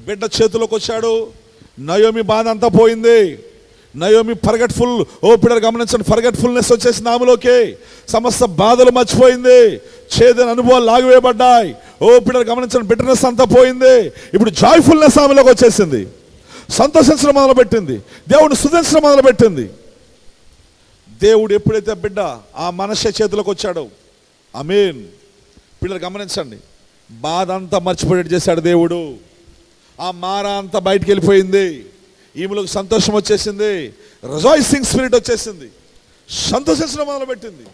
బిడ్డ చేతిలోకి వచ్చాడు, నయోమి బాధ అంతా పోయింది. నయోమి ఫర్గెట్ఫుల్, పిల్లలు గమనించండి, ఫర్గెట్ఫుల్నెస్ వచ్చేసింది ఆమెలోకి. సమస్త బాధలు మర్చిపోయింది, చేదైన అనుభవాలు లాగివేయబడ్డాయి. పిల్లలు గమనించండి, బిటర్నెస్ అంతా పోయింది. ఇప్పుడు జాయ్ఫుల్నెస్ ఆమెలోకి వచ్చేసింది. సంతోషించడం మొదలుపెట్టింది, దేవుడిని స్తుతించడం మొదలుపెట్టింది. దేవుడు ఎప్పుడైతే బిడ్డ ఆ మనషే చేతిలోకి వచ్చాడో, ఆమేన్. పిల్లలు గమనించండి, బాధ అంతా మర్చిపోయేట్టు చేశాడు దేవుడు. ఆ మార అంతా బయటికి వెళ్ళిపోయింది. ఈమెలోకి సంతోషం వచ్చేసింది, రిజాయిసింగ్ స్పిరిట్ వచ్చేసింది, సంతోషించడం మొదలుపెట్టింది.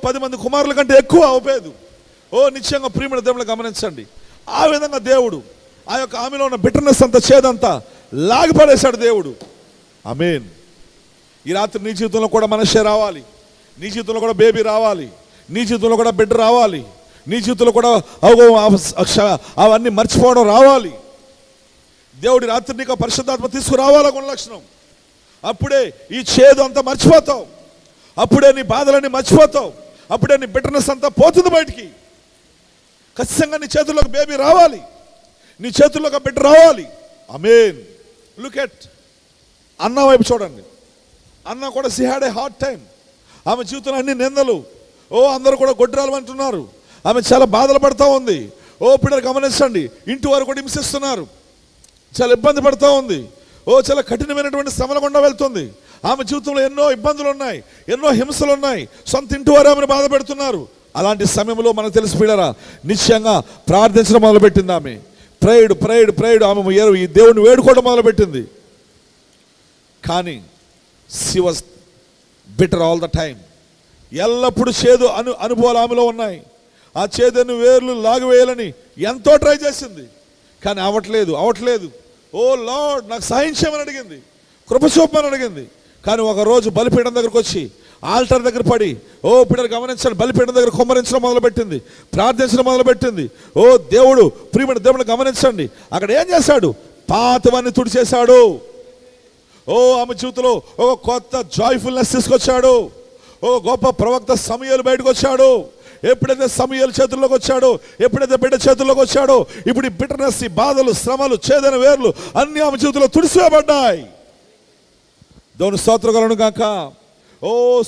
10 మంది కుమారుల కంటే ఎక్కువ అవుపోయేది. నిశ్చయంగా ప్రియమైన దేవుళ్ళు గమనించండి, ఆ విధంగా దేవుడు ఆ యొక్క ఆమెలో ఉన్న బిటర్నెస్ అంతా, చేదంతా లాగిపడేశాడు దేవుడు. ఆమేన్. ఈ రాత్రి నీ జీవితంలో కూడా మనషే రావాలి, నీ జీవితంలో కూడా బేబీ రావాలి, నీ జీవితంలో కూడా బిడ్డ రావాలి, నీ జీవితంలో కూడా అవన్నీ మర్చిపోవడం రావాలి. దేవుడి రాత్రి నీకు పరిశుద్ధాత్మ తీసుకురావాలి గుణ లక్షణం. అప్పుడే ఈ చేదు అంతా మర్చిపోతావు, అప్పుడే నీ బాధలన్నీ మర్చిపోతావు, అప్పుడే నీ బిటర్నెస్ అంతా పోతుంది బయటికి. ఖచ్చితంగా నీ చేతుల్లోకి బేబీ రావాలి, నీ చేతుల్లోకి బిడ్డ రావాలి. ఆమేన్. లుక్ ఎట్ అన్న వైపు చూడండి. అన్న కూడా she had a hard time. ఆమె జీవితంలో అన్ని నిందలు, అందరూ కూడా గొడ్రాలు అంటున్నారు. ఆమె చాలా బాధలు పడుతూ ఉంది. పిల్లలు గమనించండి, ఇంటి వారు కూడా హింసిస్తున్నారు, చాలా ఇబ్బంది పడుతూ ఉంది. చాలా కఠినమైనటువంటి శ్రమల గుండా వెళ్తుంది. ఆమె జీవితంలో ఎన్నో ఇబ్బందులు ఉన్నాయి, ఎన్నో హింసలు ఉన్నాయి, సొంత ఇంటి వారు ఆమెను బాధ పెడుతున్నారు. అలాంటి సమయంలో మనకు తెలిసి పిల్లరా, నిశ్చయంగా ప్రార్థించడం మొదలుపెట్టింది. ఆమె ప్రేయడ్ ఆమె ఈ దేవుడిని వేడుకోవడం మొదలుపెట్టింది. కానీ she was bitter all the time. ఎల్లప్పుడూ చేదు అనుభవాలు ఆమెలో ఉన్నాయి. ఆ చేదును వేర్లు లాగివేయాలని ఎంతో ట్రై చేసింది, కానీ అవట్లేదు. లార్డ్, నాకు సహాయం చేయమని అడిగింది, కృప చూపమని అడిగింది. కానీ ఒకరోజు బలిపీఠం దగ్గరకు వచ్చి ఆల్టర్ దగ్గర పడి పిల్లలు గమనించండి, బలిపీఠం దగ్గర కుమ్మరించడం మొదలుపెట్టింది, ప్రార్థించడం మొదలుపెట్టింది. దేవుడు ప్రియమైన దేవుడిని గమనించండి, అక్కడ ఏం చేశాడు? పాతవన్నీ తుడిచేశాడు. ఆమె జీవితంలో ఒక కొత్త జాయ్ఫుల్నెస్ తీసుకొచ్చాడు. గొప్ప ప్రవక్త సమూయేలు బయటకు వచ్చాడు. ఎప్పుడైతే సమూయేలు చేతుల్లోకి వచ్చాడో, ఎప్పుడైతే బిడ్డ చేతుల్లోకి వచ్చాడో, ఇప్పుడు ఈ బిటర్నెస్, ఈ బాధలు, శ్రమలు, చేదైన వేర్లు అన్ని ఆమె జీవితంలో తుడిసివేయబడ్డాయి. దేవుని స్తోత్రం కలుగును గాక.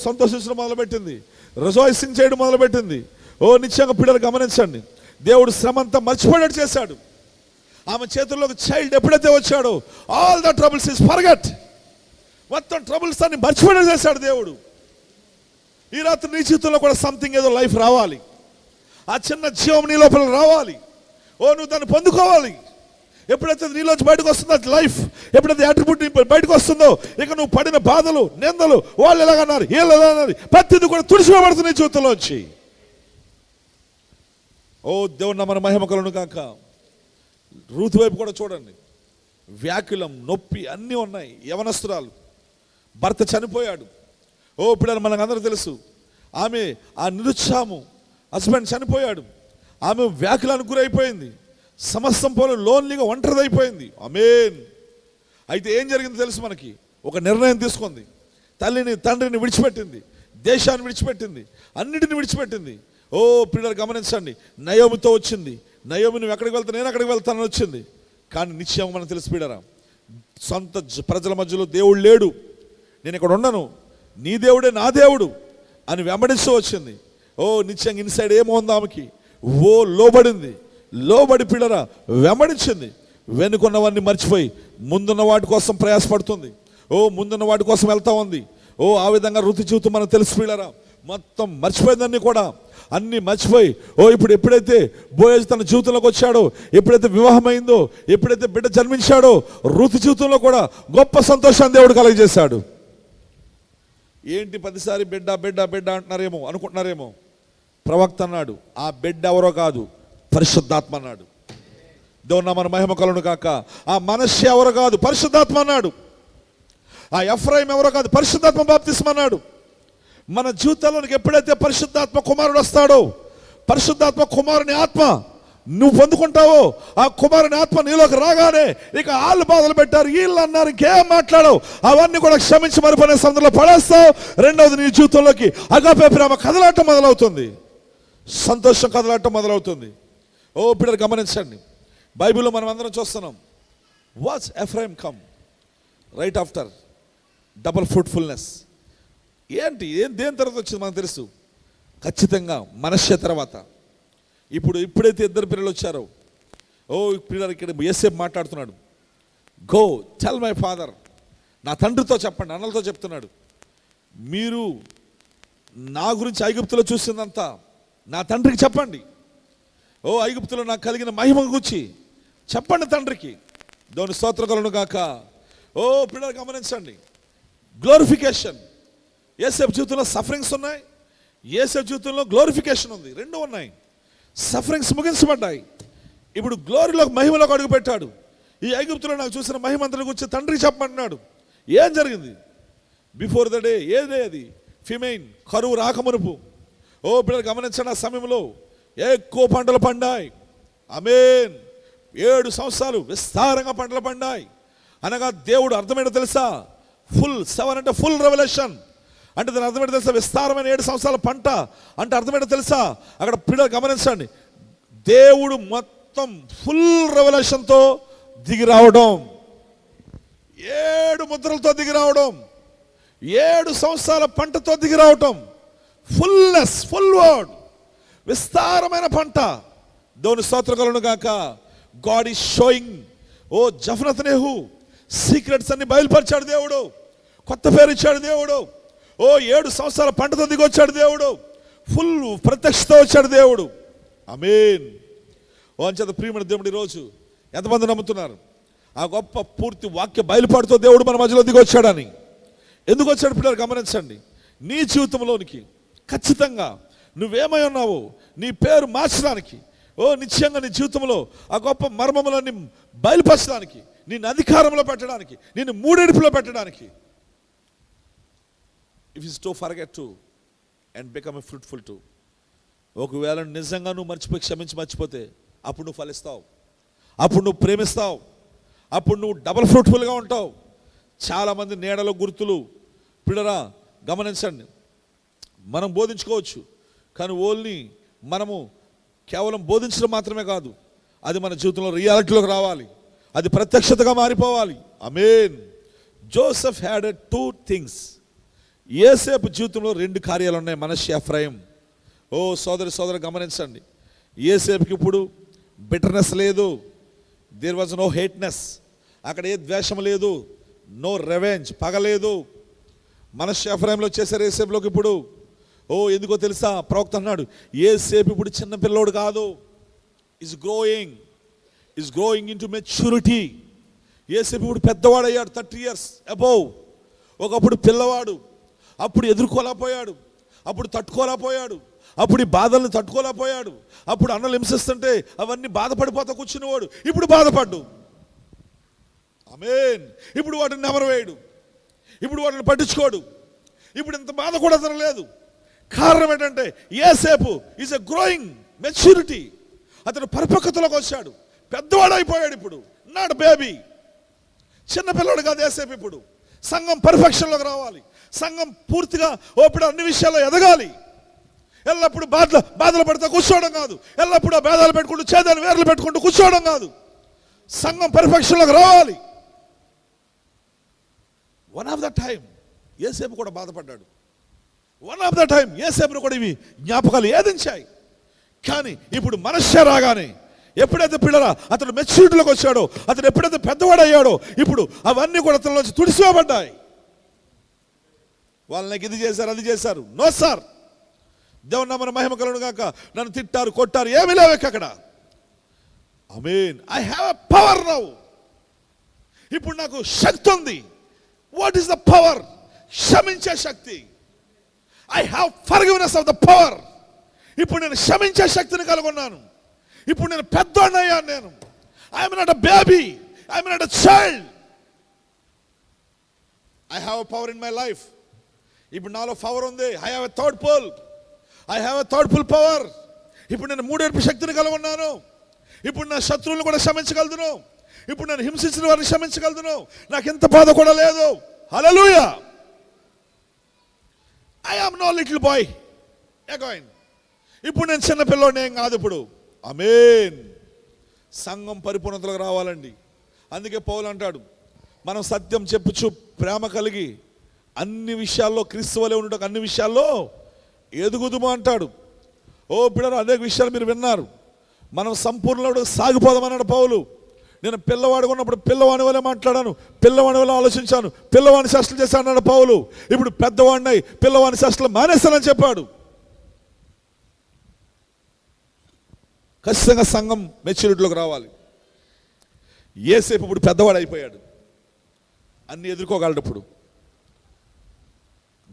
సంతోషించడం మొదలుపెట్టింది, రిజాయిసింగ్ చేయడం మొదలుపెట్టింది. నిత్యంగా పిల్లలు గమనించండి, దేవుడు శ్రమ అంతా మర్చిపోయేట్టు చేశాడు. ఆమె చేతుల్లోకి చైల్డ్ ఎప్పుడైతే వచ్చాడో, all the troubles is forget, మొత్తం ట్రబుల్స్ అన్ని మర్చిపోయేట్టు చేశాడు దేవుడు. ఈ రాత్రి నీ జీవితంలో కూడా సంథింగ్, ఏదో లైఫ్ రావాలి, ఆ చిన్న జీవం నీ లోపల రావాలి. నువ్వు దాన్ని పొందుకోవాలి. ఎప్పుడైతే నీలోంచి బయటకు వస్తుందో అది లైఫ్, ఎప్పుడైతే అట్రిబ్యూట్ బయటకు వస్తుందో, ఇక నువ్వు పడిన బాధలు, నిందలు, వాళ్ళు ఎలాగన్నారు, వీళ్ళు ఎలా అన్నారు, ప్రతిదీ కూడా తుడిచివేయబడుతుంది నీ జీవితంలోంచి. దేవుడు మన మహిమ కలుగును గాక. రూతు వైపు కూడా చూడండి, వ్యాకులం, నొప్పి అన్నీ ఉన్నాయి. యవనస్తురాలు, భర్త చనిపోయాడు. పిల్లలు మనకు అందరూ తెలుసు, ఆమె ఆ నిరుత్సాహము, హస్బెండ్ చనిపోయాడు, ఆమె వ్యాకులానికి గురైపోయింది, సమస్తం పోలు లోన్లీగా ఒంటరిదైపోయింది. ఆమేన్. అయితే ఏం జరిగిందో తెలుసు మనకి, ఒక నిర్ణయం తీసుకుంది. తల్లిని తండ్రిని విడిచిపెట్టింది, దేశాన్ని విడిచిపెట్టింది, అన్నిటిని విడిచిపెట్టింది. పిల్లలు గమనించండి, నయోమితో వచ్చింది. నయోమి నువ్వు ఎక్కడికి వెళ్తా, నేను ఎక్కడికి వెళ్తానని వచ్చింది. కానీ నిశ్చయం మనకు తెలిసి పీడరా, సొంత ప్రజల మధ్యలో దేవుడు లేడు, నేను ఇక్కడ ఉండను, నీ దేవుడే నా దేవుడు అని వెంబడిస్తూ వచ్చింది. నిత్యంగా ఇన్సైడ్ ఏమో ఉంది ఆమెకి, లోబడింది. లోబడి పిల్లరా వెంబడించింది. వెనుకున్నవన్నీ మర్చిపోయి ముందున్న వాటి కోసం ప్రయాసపడుతుంది. ముందున్న వాటి కోసం వెళ్తా ఉంది. ఆ విధంగా రుతి జీవితం మనకు తెలిసి పిల్లరా, మొత్తం మర్చిపోయిందన్నీ కూడా, అన్నీ మర్చిపోయి ఇప్పుడు ఎప్పుడైతే బోయజ్ తన జీవితంలోకి వచ్చాడో, ఎప్పుడైతే వివాహమైందో, ఎప్పుడైతే బిడ్డ జన్మించాడో, రుతి జీవితంలో కూడా గొప్ప సంతోషాన్ని దేవుడు కలుగజేశాడు. ఏంటి ప్రతిసారి బిడ్డ బిడ్డ బిడ్డ అంటున్నారేమో, అనుకుంటున్నారేమో. ప్రవక్త అన్నాడు, ఆ బిడ్డ ఎవరో కాదు, పరిశుద్ధాత్మ అన్నాడు. దేవుని మన మహిమ కలుగును గాక. ఆ మనస్సు ఎవరో కాదు, పరిశుద్ధాత్మ అన్నాడు. ఆ ఎఫ్రాయిం ఎవరో కాదు, పరిశుద్ధాత్మ బాప్తిస్మ అన్నాడు. మన జీవితంలోనికి ఎప్పుడైతే పరిశుద్ధాత్మ కుమారుడు వస్తాడో, పరిశుద్ధాత్మ కుమారుని ఆత్మ నువ్వు పొందుకుంటావో, ఆ కుమారుని ఆత్మ నీలోకి రాగానే ఇక వాళ్ళు బాధలు పెట్టారు, వీళ్ళు అన్నారు, ఇంకేం మాట్లాడవు, అవన్నీ కూడా క్షమించి మరిపోయిన సందర్భంలో పడేస్తావు. రెండవది, నీ జీవితంలోకి అగాపే ప్రేమ కదలాటం మొదలవుతుంది, సంతోషం కదలాటం మొదలవుతుంది. పిల్లలు గమనించండి, బైబిల్లో మనం అందరం చూస్తున్నాం, what's Ephraim come right after double fruitfulness. దేని తర్వాత వచ్చింది మనకు తెలుసు, ఖచ్చితంగా మనశ్శ తర్వాత. ఇప్పుడైతే ఇద్దరు పిల్లలు వచ్చారో, పిల్లలు ఇక్కడ యేసేపు మాట్లాడుతున్నాడు, గో టెల్ మై ఫాదర్, నా తండ్రితో చెప్పండి, అన్నలతో చెప్తున్నాడు, మీరు నా గురించి ఐగుప్తులో చూసిందంతా నా తండ్రికి చెప్పండి. ఐగుప్తులో నాకు కలిగిన మహిమ గురించి చెప్పండి తండ్రికి. దేవుని స్తోత్రం కలుగును గాక. పిల్లలు గమనించండి, గ్లోరిఫికేషన్. యేసేపు జీవితంలో సఫరింగ్స్ ఉన్నాయి, యేసేపు జీవితంలో గ్లోరిఫికేషన్ ఉంది, రెండు ఉన్నాయి. సఫరింగ్స్ ముగించబడ్డాయి, ఇప్పుడు గ్లోరీలోకి, మహిమలోకి అడుగు పెట్టాడు. ఈ ఐగుప్తులో నాకు చూసిన మహిమంతని గురించి తండ్రికి చెప్పమంటున్నాడు. ఏం జరిగింది బిఫోర్ ద డే? ఏదే అది ఫిమైన్, కరువు రాకమునుపు. పిల్లలు గమనించండి, ఆ సమయంలో ఎక్కువ పంటలు పండాయి. ఆమేన్. 7 సంవత్సరాలు విస్తారంగా పంటలు పండాయి. అనగా దేవుడు అర్థమైనా తెలుసా, ఫుల్ 7 అంటే ఫుల్ రెవల్యూషన్ అంటే దాని అర్థమైనా తెలుసా, విస్తారమైన 7 సంవత్సరాల పంట అంటే అర్థమైనా తెలుసా. అక్కడ పిల్లలు గమనించండి, దేవుడు మొత్తం ఫుల్ రెవల్యూషన్తో దిగి రావడం, 7 ముద్రలతో దిగి రావడం, 7 సంవత్సరాల పంటతో దిగి రావటం, ఫుల్నెస్, ఫుల్ వర్డ్, విస్తారమైన పంట. దేవుని స్తోత్రం కలుగును గాక. గాడ్ ఈజ్ షోయింగ్, జఫనత్నేహు సీక్రెట్స్ అన్ని బయలుపరిచాడు దేవుడు, కొత్త పేరు ఇచ్చాడు దేవుడు. 7 సంవత్సరాల పంటతో దిగి వచ్చాడు దేవుడు, ఫుల్ ప్రత్యక్షతో వచ్చాడు దేవుడు. ఆమేన్. అంచేత ప్రియమైన దేవుడు, ఈరోజు ఎంతమంది నమ్ముతున్నారు ఆ గొప్ప పూర్తి వాక్య బయలుపాటుతో దేవుడు మన మధ్యలో దిగి వచ్చాడని? ఎందుకు వచ్చాడు పిల్లలు గమనించండి. నీ జీవితంలోనికి ఖచ్చితంగా నువ్వేమై ఉన్నావో నీ పేరు మార్చడానికి, నిశ్చయంగా నీ జీవితంలో ఆ గొప్ప మర్మములన్నీ బయలుపరచడానికి, నిన్ను అధికారంలో పెట్టడానికి, నిన్ను మూడెడుపులో పెట్టడానికి if is to forget to and become a fruitful to. ఒకవేళ నిజంగా నువ్వు మర్చిపోయి మర్చిపోతే అప్పుడు నువ్వు ఫలిస్తావు, అప్పుడు నువ్వు ప్రేమిస్తావు, అప్పుడు నువ్వు డబల్ ఫ్రూట్ఫుల్గా ఉంటావు. చాలామంది నీడలో గుర్తులు. పిల్లరా గమనించండి, మనం బోధించుకోవచ్చు, కానీ ఓన్లీ మనము కేవలం బోధించడం మాత్రమే కాదు, అది మన జీవితంలో రియాలిటీలోకి రావాలి, అది ప్రత్యక్షతగా మారిపోవాలి. ఆమేన్. Joseph had 2 things. యోసేపు జీవితంలో 2 కార్యాలు ఉన్నాయి. మనష్షే, ఎఫ్రాయిం. ఓ సోదరి గమనించండి, యోసేపుకి ఇప్పుడు బిటర్నెస్ లేదు, దేర్ వాజ్ నో హేట్నెస్, అక్కడ ఏ ద్వేషం లేదు, నో రెవెంజ్, పగలేదు. మనష్షే, ఎఫ్రాయింలో వచ్చేసారు యోసేపులోకి ఇప్పుడు. ఎందుకో తెలుసా, ప్రవక్త అన్నాడు, యోసేపు ఇప్పుడు చిన్న పిల్లోడు కాదు, is growing in to maturity. యోసేపు ఇప్పుడు పెద్దవాడు అయ్యాడు, 30 years అబోవ్. ఒకప్పుడు పిల్లవాడు, అప్పుడు ఎదుర్కోలేకపోయాడు, అప్పుడు తట్టుకోలేకపోయాడు, అప్పుడు ఈ బాధల్ని తట్టుకోలేకపోయాడు, అప్పుడు అన్నలు హింసిస్తుంటే అవన్నీ బాధపడిపోతా కూర్చునేవాడు. ఇప్పుడు బాధపడ్డు. ఆమేన్. ఇప్పుడు వాటిని నెమరవేయడు, ఇప్పుడు వాటిని పట్టించుకోడు, ఇప్పుడు ఇంత బాధ కూడా అతను లేదు. కారణం ఏంటంటే యోసేపు ఈజ్ ఎ గ్రోయింగ్ మెచ్యూరిటీ. అతను పరిపక్వతలోకి వచ్చాడు, పెద్దవాడు అయిపోయాడు. ఇప్పుడు నాట్ బేబీ, చిన్నపిల్లడు కాదు యోసేపు. ఇప్పుడు సంఘం పర్ఫెక్షన్లోకి రావాలి, సంఘం పూర్తిగా ఇప్పుడు అన్ని విషయాల్లో ఎదగాలి. ఎల్లప్పుడు బాధలు పడితే కూర్చోవడం కాదు, ఎల్లప్పుడు ఆ భేదాలు పెట్టుకుంటూ చేదాలు వేర్లు పెట్టుకుంటూ కూర్చోవడం కాదు. సంఘం పర్ఫెక్షన్లోకి రావాలి. వన్ ఆఫ్ ద టైం యోసేపు కూడా బాధపడ్డాడు. వన్ ఆఫ్ ద టైం యోసేపును కూడా ఇవి జ్ఞాపకాలు ఏదించాయి. కానీ ఇప్పుడు మనష్షే రాగానే, ఎప్పుడైతే పిల్లరా అతను మెచ్యూరిటీలోకి వచ్చాడో, అతను ఎప్పుడైతే పెద్దవాడు అయ్యాడో, ఇప్పుడు అవన్నీ కూడా అతనిలోంచి తుడిసివేయబడ్డాయి. వాళ్ళు నాకు ఇది చేశారు, అది చేశారు. నో సార్, దేవుని నామమున మహిమ కలుగును గాక. నన్ను తిట్టారు, కొట్టారు, ఏమీ లేవు అక్కడ. Amen. I have a power now. ఇప్పుడు నాకు శక్తి ఉంది. What is the power? క్షమించే శక్తి. I have forgiveness of the power. ఇప్పుడు నేను క్షమించే శక్తిని కలుగున్నాను. ఇప్పుడు నేను పెద్దవాడిని అయ్యాను. నేను I'm not a baby, I'm not a child. I have a power in my life. ఇప్పుడు నాలో పవర్ ఉంది. I have a third pole. I have a third full power. ఇప్పుడు నేను మూడేర్పు శక్తిని కలుగున్నాను. ఇప్పుడు నా శత్రువులను కూడా క్షమించగలుగును. ఇప్పుడు నేను హింసించిన వారిని క్షమించగలుగును. నాకు ఎంత బాధ కూడా లేదు. Hallelujah. I am no little boy again. ఇప్పుడు నేను చిన్న పిల్లోడిని ఏం కాదు ఇప్పుడు. ఆమేన్. సంఘం పరిపూర్ణతలోకి రావాలండి. అందుకే పౌలు అంటాడు, మనం సత్యం చెప్పుచు ప్రేమ కలిగి అన్ని విషయాల్లో క్రీస్తు వలె ఉండటం, అన్ని విషయాల్లో ఎదుగుదుము అంటాడు. పిల్లలు అనేక విషయాలు మీరు విన్నారు. మనం సంపూర్ణంలో సాగిపోదామన్నాడు పౌలు. నేను పిల్లవాడిగా ఉన్నప్పుడు పిల్లవాడి వల్ల మాట్లాడాను, పిల్లవాడి వల్ల ఆలోచించాను, పిల్లవాడిని శాస్త్రం చేశాను అన్నాడు పౌలు. ఇప్పుడు పెద్దవాడిని పిల్లవాడిని శాస్త్రం మానేస్తానని చెప్పాడు. ఖచ్చితంగా సంఘం మెచ్యూరిటీలోకి రావాలి. యోసేపు ఇప్పుడు పెద్దవాడు అయిపోయాడు, అన్ని ఎదుర్కోగలడు. ఇప్పుడు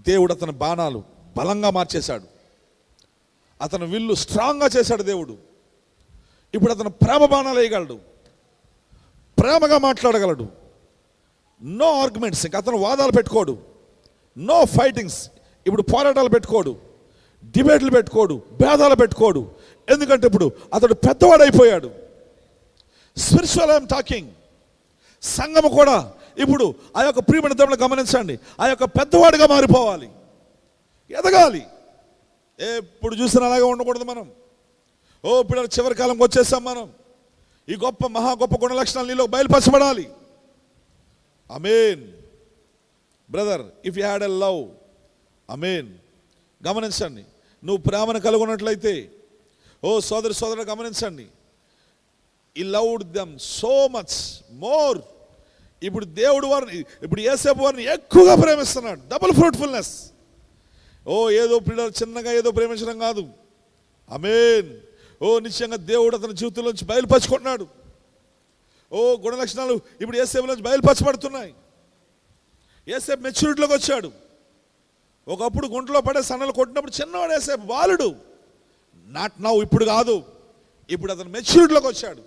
దేవుడు అతని బాణాలు బలంగా మార్చేశాడు, అతను విల్లు స్ట్రాంగ్గా చేశాడు దేవుడు. ఇప్పుడు అతను ప్రేమ బాణాలు వేయగలడు, ప్రేమగా మాట్లాడగలడు. నో ఆర్గ్యుమెంట్స్, ఇంకా అతను వాదాలు పెట్టుకోడు. నో ఫైటింగ్స్, ఇప్పుడు పోరాటాలు పెట్టుకోడు, డిబేట్లు పెట్టుకోడు, భేదాలు పెట్టుకోడు. ఎందుకంటే ఇప్పుడు అతడు పెద్దవాడు అయిపోయాడు. Spiritual I'm talking. సంఘము కూడా ఇప్పుడు ఆ యొక్క ప్రియమైన దేవుని గమనించండి, ఆ యొక్క పెద్దవాడిగా మారిపోవాలి, ఎదగాలి. ఎప్పుడు చూసినా అలాగే ఉండకూడదు మనం. ఇప్పుడు చివరి కాలంకి వచ్చేసాం మనం. ఈ గొప్ప మహా గొప్ప గుణ లక్షణాలు నీలో బయలుపరచబడాలి. Amen. Brother, if you had a love, amen. గమనించండి, నువ్వు ప్రేమను కలుగున్నట్లయితే, సోదరుడు గమనించండి, ఈ loved them so much more. ఇప్పుడు దేవుడు వారిని, ఇప్పుడు యోసేపు వారిని ఎక్కువగా ప్రేమిస్తున్నాడు. Double fruitfulness. ఏదో పిల్లలు చిన్నగా ఏదో ప్రేమించడం కాదు. ఆమేన్. నిశ్చయంగా దేవుడు అతని జీవితంలోంచి బయలుపరచుకుంటున్నాడు. గుణ లక్షణాలు ఇప్పుడు యోసేపులోంచి బయలుపరచబడుతున్నాయి. యోసేపు మెచ్యూరిటీలోకి వచ్చాడు. ఒకప్పుడు గుంటలో పడే సన్నలు కొట్టినప్పుడు చిన్నవాడు యోసేపు, బాలుడు. నాట్ నౌ, ఇప్పుడు కాదు. ఇప్పుడు అతను మెచ్యూరిటీలోకి వచ్చాడు.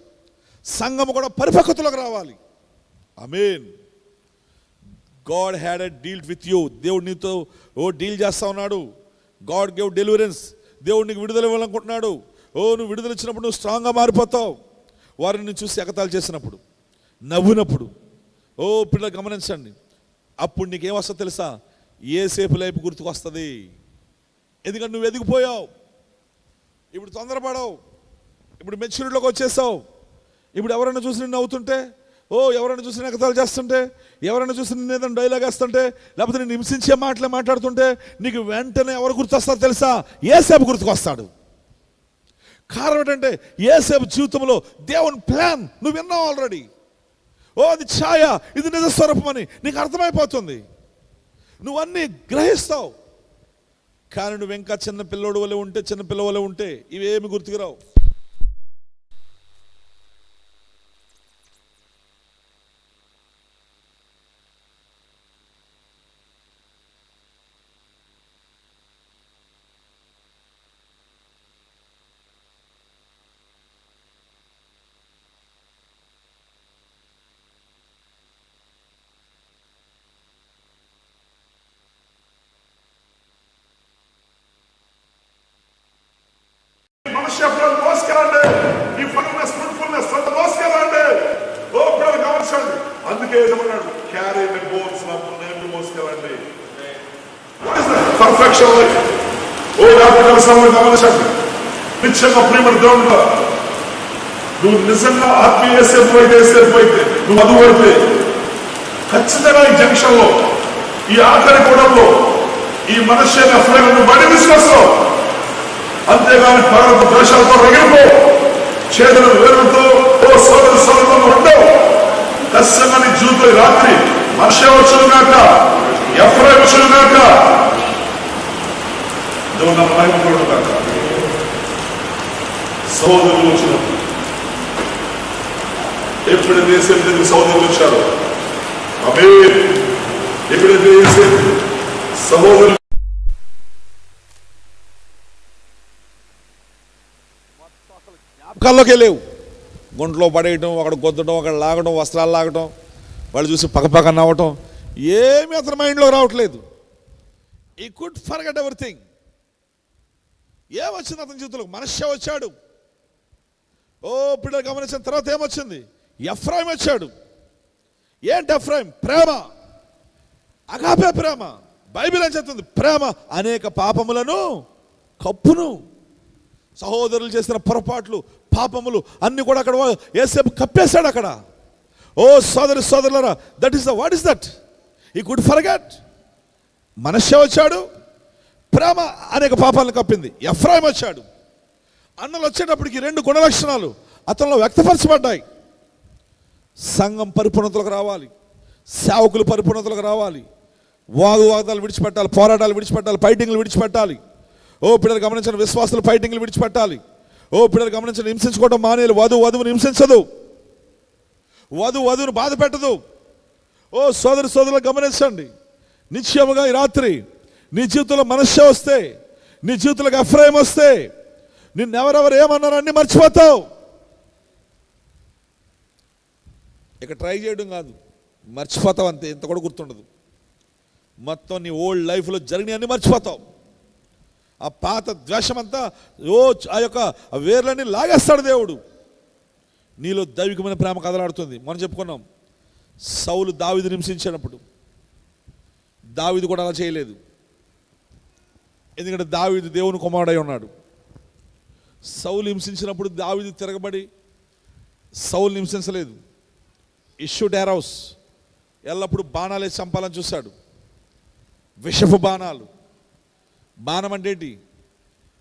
సంఘము కూడా పరిపక్వతలోకి రావాలి. Amen. God had a deal with you. దేవుడు నీతో డీల్ చేస్తా ఉన్నాడు. God gave deliverance. దేవుడు నీకు విడుదల ఇవ్వాలనుకుంటున్నాడు. నువ్వు విడుదల ఇచ్చినప్పుడు నువ్వు స్ట్రాంగ్గా మారిపోతావు. వారిని చూసి ఎగతాళి చేసినప్పుడు, నవ్వునప్పుడు, పిల్లలు గమనించండి, అప్పుడు నీకేం వస్తుందో తెలుసా? యేసేపు లైఫ్ గుర్తుకు వస్తుంది. ఎందుకంటే నువ్వు ఎదిగిపోయావు, ఇప్పుడు తొందరపడవు, ఇప్పుడు మెచ్యూరిటీలోకి వచ్చేసావు. ఇప్పుడు ఎవరైనా చూసి నిన్ను నవ్వుతుంటే, ఎవరైనా చూసి ఎగతాళి చేస్తుంటే, ఎవరైనా చూసి నిన్ను ఏదైనా డైలాగ్ వేస్తుంటే, లేకపోతే నేను హింసించే మాటలే మాట్లాడుతుంటే, నీకు వెంటనే ఎవరు గుర్తొస్తారో తెలుసా? యేసేపు గుర్తుకు వస్తాడు. కారణం ఏంటంటే యేసేపు జీవితంలో దేవుని ప్లాన్ నువ్వు విన్నావు ఆల్రెడీ. అది ఛాయ, ఇది నిజ స్వరూపం అని నీకు అర్థమైపోతుంది. నువ్వన్నీ గ్రహిస్తావు. కానీ నువ్వు ఇంకా చిన్న పిల్లోడు వలె ఉంటే, చిన్న పిల్ల వలె ఉంటే ఇవేమి గుర్తుకు రావు. మనుష్యత్వం మోసుకెళ్ళండి, ఈ ఫుల్నెస్ ఫుల్నెస్ అంత మోసుకెళ్ళండి. పిల్లలు గమనించండి. అందుకే ఏమన్నాడు? క్యారీ ది బోన్స్, నా నేమ్ని మోసుకెళ్ళండి. Perfection life. గమనించండి. నిత్యంగా ప్రేమను దేవుడుగా నువ్వు నిజంగా ఆత్మీయ సేపు అయితే నువ్వు అదుపడితే ఖచ్చితంగా ఈ జంక్షన్ లో, ఈ ఆఖరి కూడంలో ఈ మనుష్య నువ్వు బడి తీసుకొస్తావు. అంతేగాని పగలతో ద్వేషాలతో రగిలిపో, చేతులు వేరుతో సోదరులతో ఉండవు. ఖచ్చితంగా నీ జీవితం రాత్రి మనుష్య వచ్చును గాక, ఎఫ్రాయిము వచ్చును గాక, దేవుడు గాక. సహోదరులు వచ్చినప్పుడు ఎప్పుడైతే యేసేపు సహోదరులు వచ్చారో, ఎప్పుడైతే యేసేపు సహోదరులు కల్లోకే లేవు. గుంట్లో పడేయటం, అక్కడ గొద్దడం, అక్కడ లాగడం, వస్త్రాలు లాగటం, వాళ్ళు చూసి పక్కపక్క నవ్వటం, ఏమీ అతని మైండ్లో రావట్లేదు. ఈ కుడ్ ఫర్గెట్ ఎవ్రీథింగ్. ఏమొచ్చింది అతని జీవితంలో? మనుష్య వచ్చాడు. పిల్లలు గమనించిన తర్వాత ఏమొచ్చింది? ఎఫ్రాయిం వచ్చాడు. ఏంటి ఎఫ్రాయిం? ప్రేమ, అగాపే ప్రేమ. బైబిల్ ఏం చెప్తుంది? ప్రేమ అనేక పాపములను కప్పును. సహోదరులు చేసిన పొరపాట్లు, పాపములు అన్ని కూడా అక్కడ యేసేపు కప్పేశాడు అక్కడ. సోదరులారా, that is what is that? ఈ కుడ్ ఫర్గెట్. మనుష్య వచ్చాడు, ప్రేమ అనేక పాపాలను కప్పింది. ఎఫ్రాయిం వచ్చాడు. అన్నలు వచ్చేటప్పటికి రెండు గుణలక్షణాలు అతనిలో వ్యక్తపరచబడ్డాయి. సంఘం పరిపూర్ణతలకు రావాలి, సేవకులు పరిపూర్ణతలకు రావాలి, వాదాలు విడిచిపెట్టాలి, పోరాటాలు విడిచిపెట్టాలి, ఫైటింగ్లు విడిచిపెట్టాలి. పిల్లలు గమనించిన విశ్వాసాలు ఫైటింగ్లు విడిచిపెట్టాలి. పిల్లలు గమనించిన హింసించుకోవడం మానేయాలి. వధువుని హింసించదు, వధువును బాధ పెట్టదు. సోదరులు గమనించండి. నిశ్చయముగా ఈ రాత్రి నీ జీవితంలో మనుష్య వస్తే, నీ జీవితంలోకి ఎఫ్రాయిం వస్తే, నిన్నెవరెవరు ఏమన్నారో అన్ని మర్చిపోతావు. ఇక ట్రై చేయడం కాదు, మర్చిపోతావు అంతే. ఇంత కూడా గుర్తుండదు. మొత్తం నీ ఓల్డ్ లైఫ్లో జరిగిన అన్ని మర్చిపోతావు. ఆ పాత ద్వేషమంతా ఆ యొక్క వేర్లన్నీ లాగేస్తాడు దేవుడు. నీలో దైవికమైన ప్రేమ కదలాడుతుంది. మనం చెప్పుకున్నాం, సౌలు దావీదుని హింసించినప్పుడు దావీదు కూడా అలా చేయలేదు. ఎందుకంటే దావీదు దేవుని కుమారుడై ఉన్నాడు. సౌలు హింసించినప్పుడు దావీదు తిరగబడి సౌలుని హింసించలేదు. ఇష్యూడ్ ఎరోస్, ఎల్లప్పుడూ బాణాలే చంపాలని చూశాడు. విషపు బాణాలు. బాణం అంటే ఏంటి?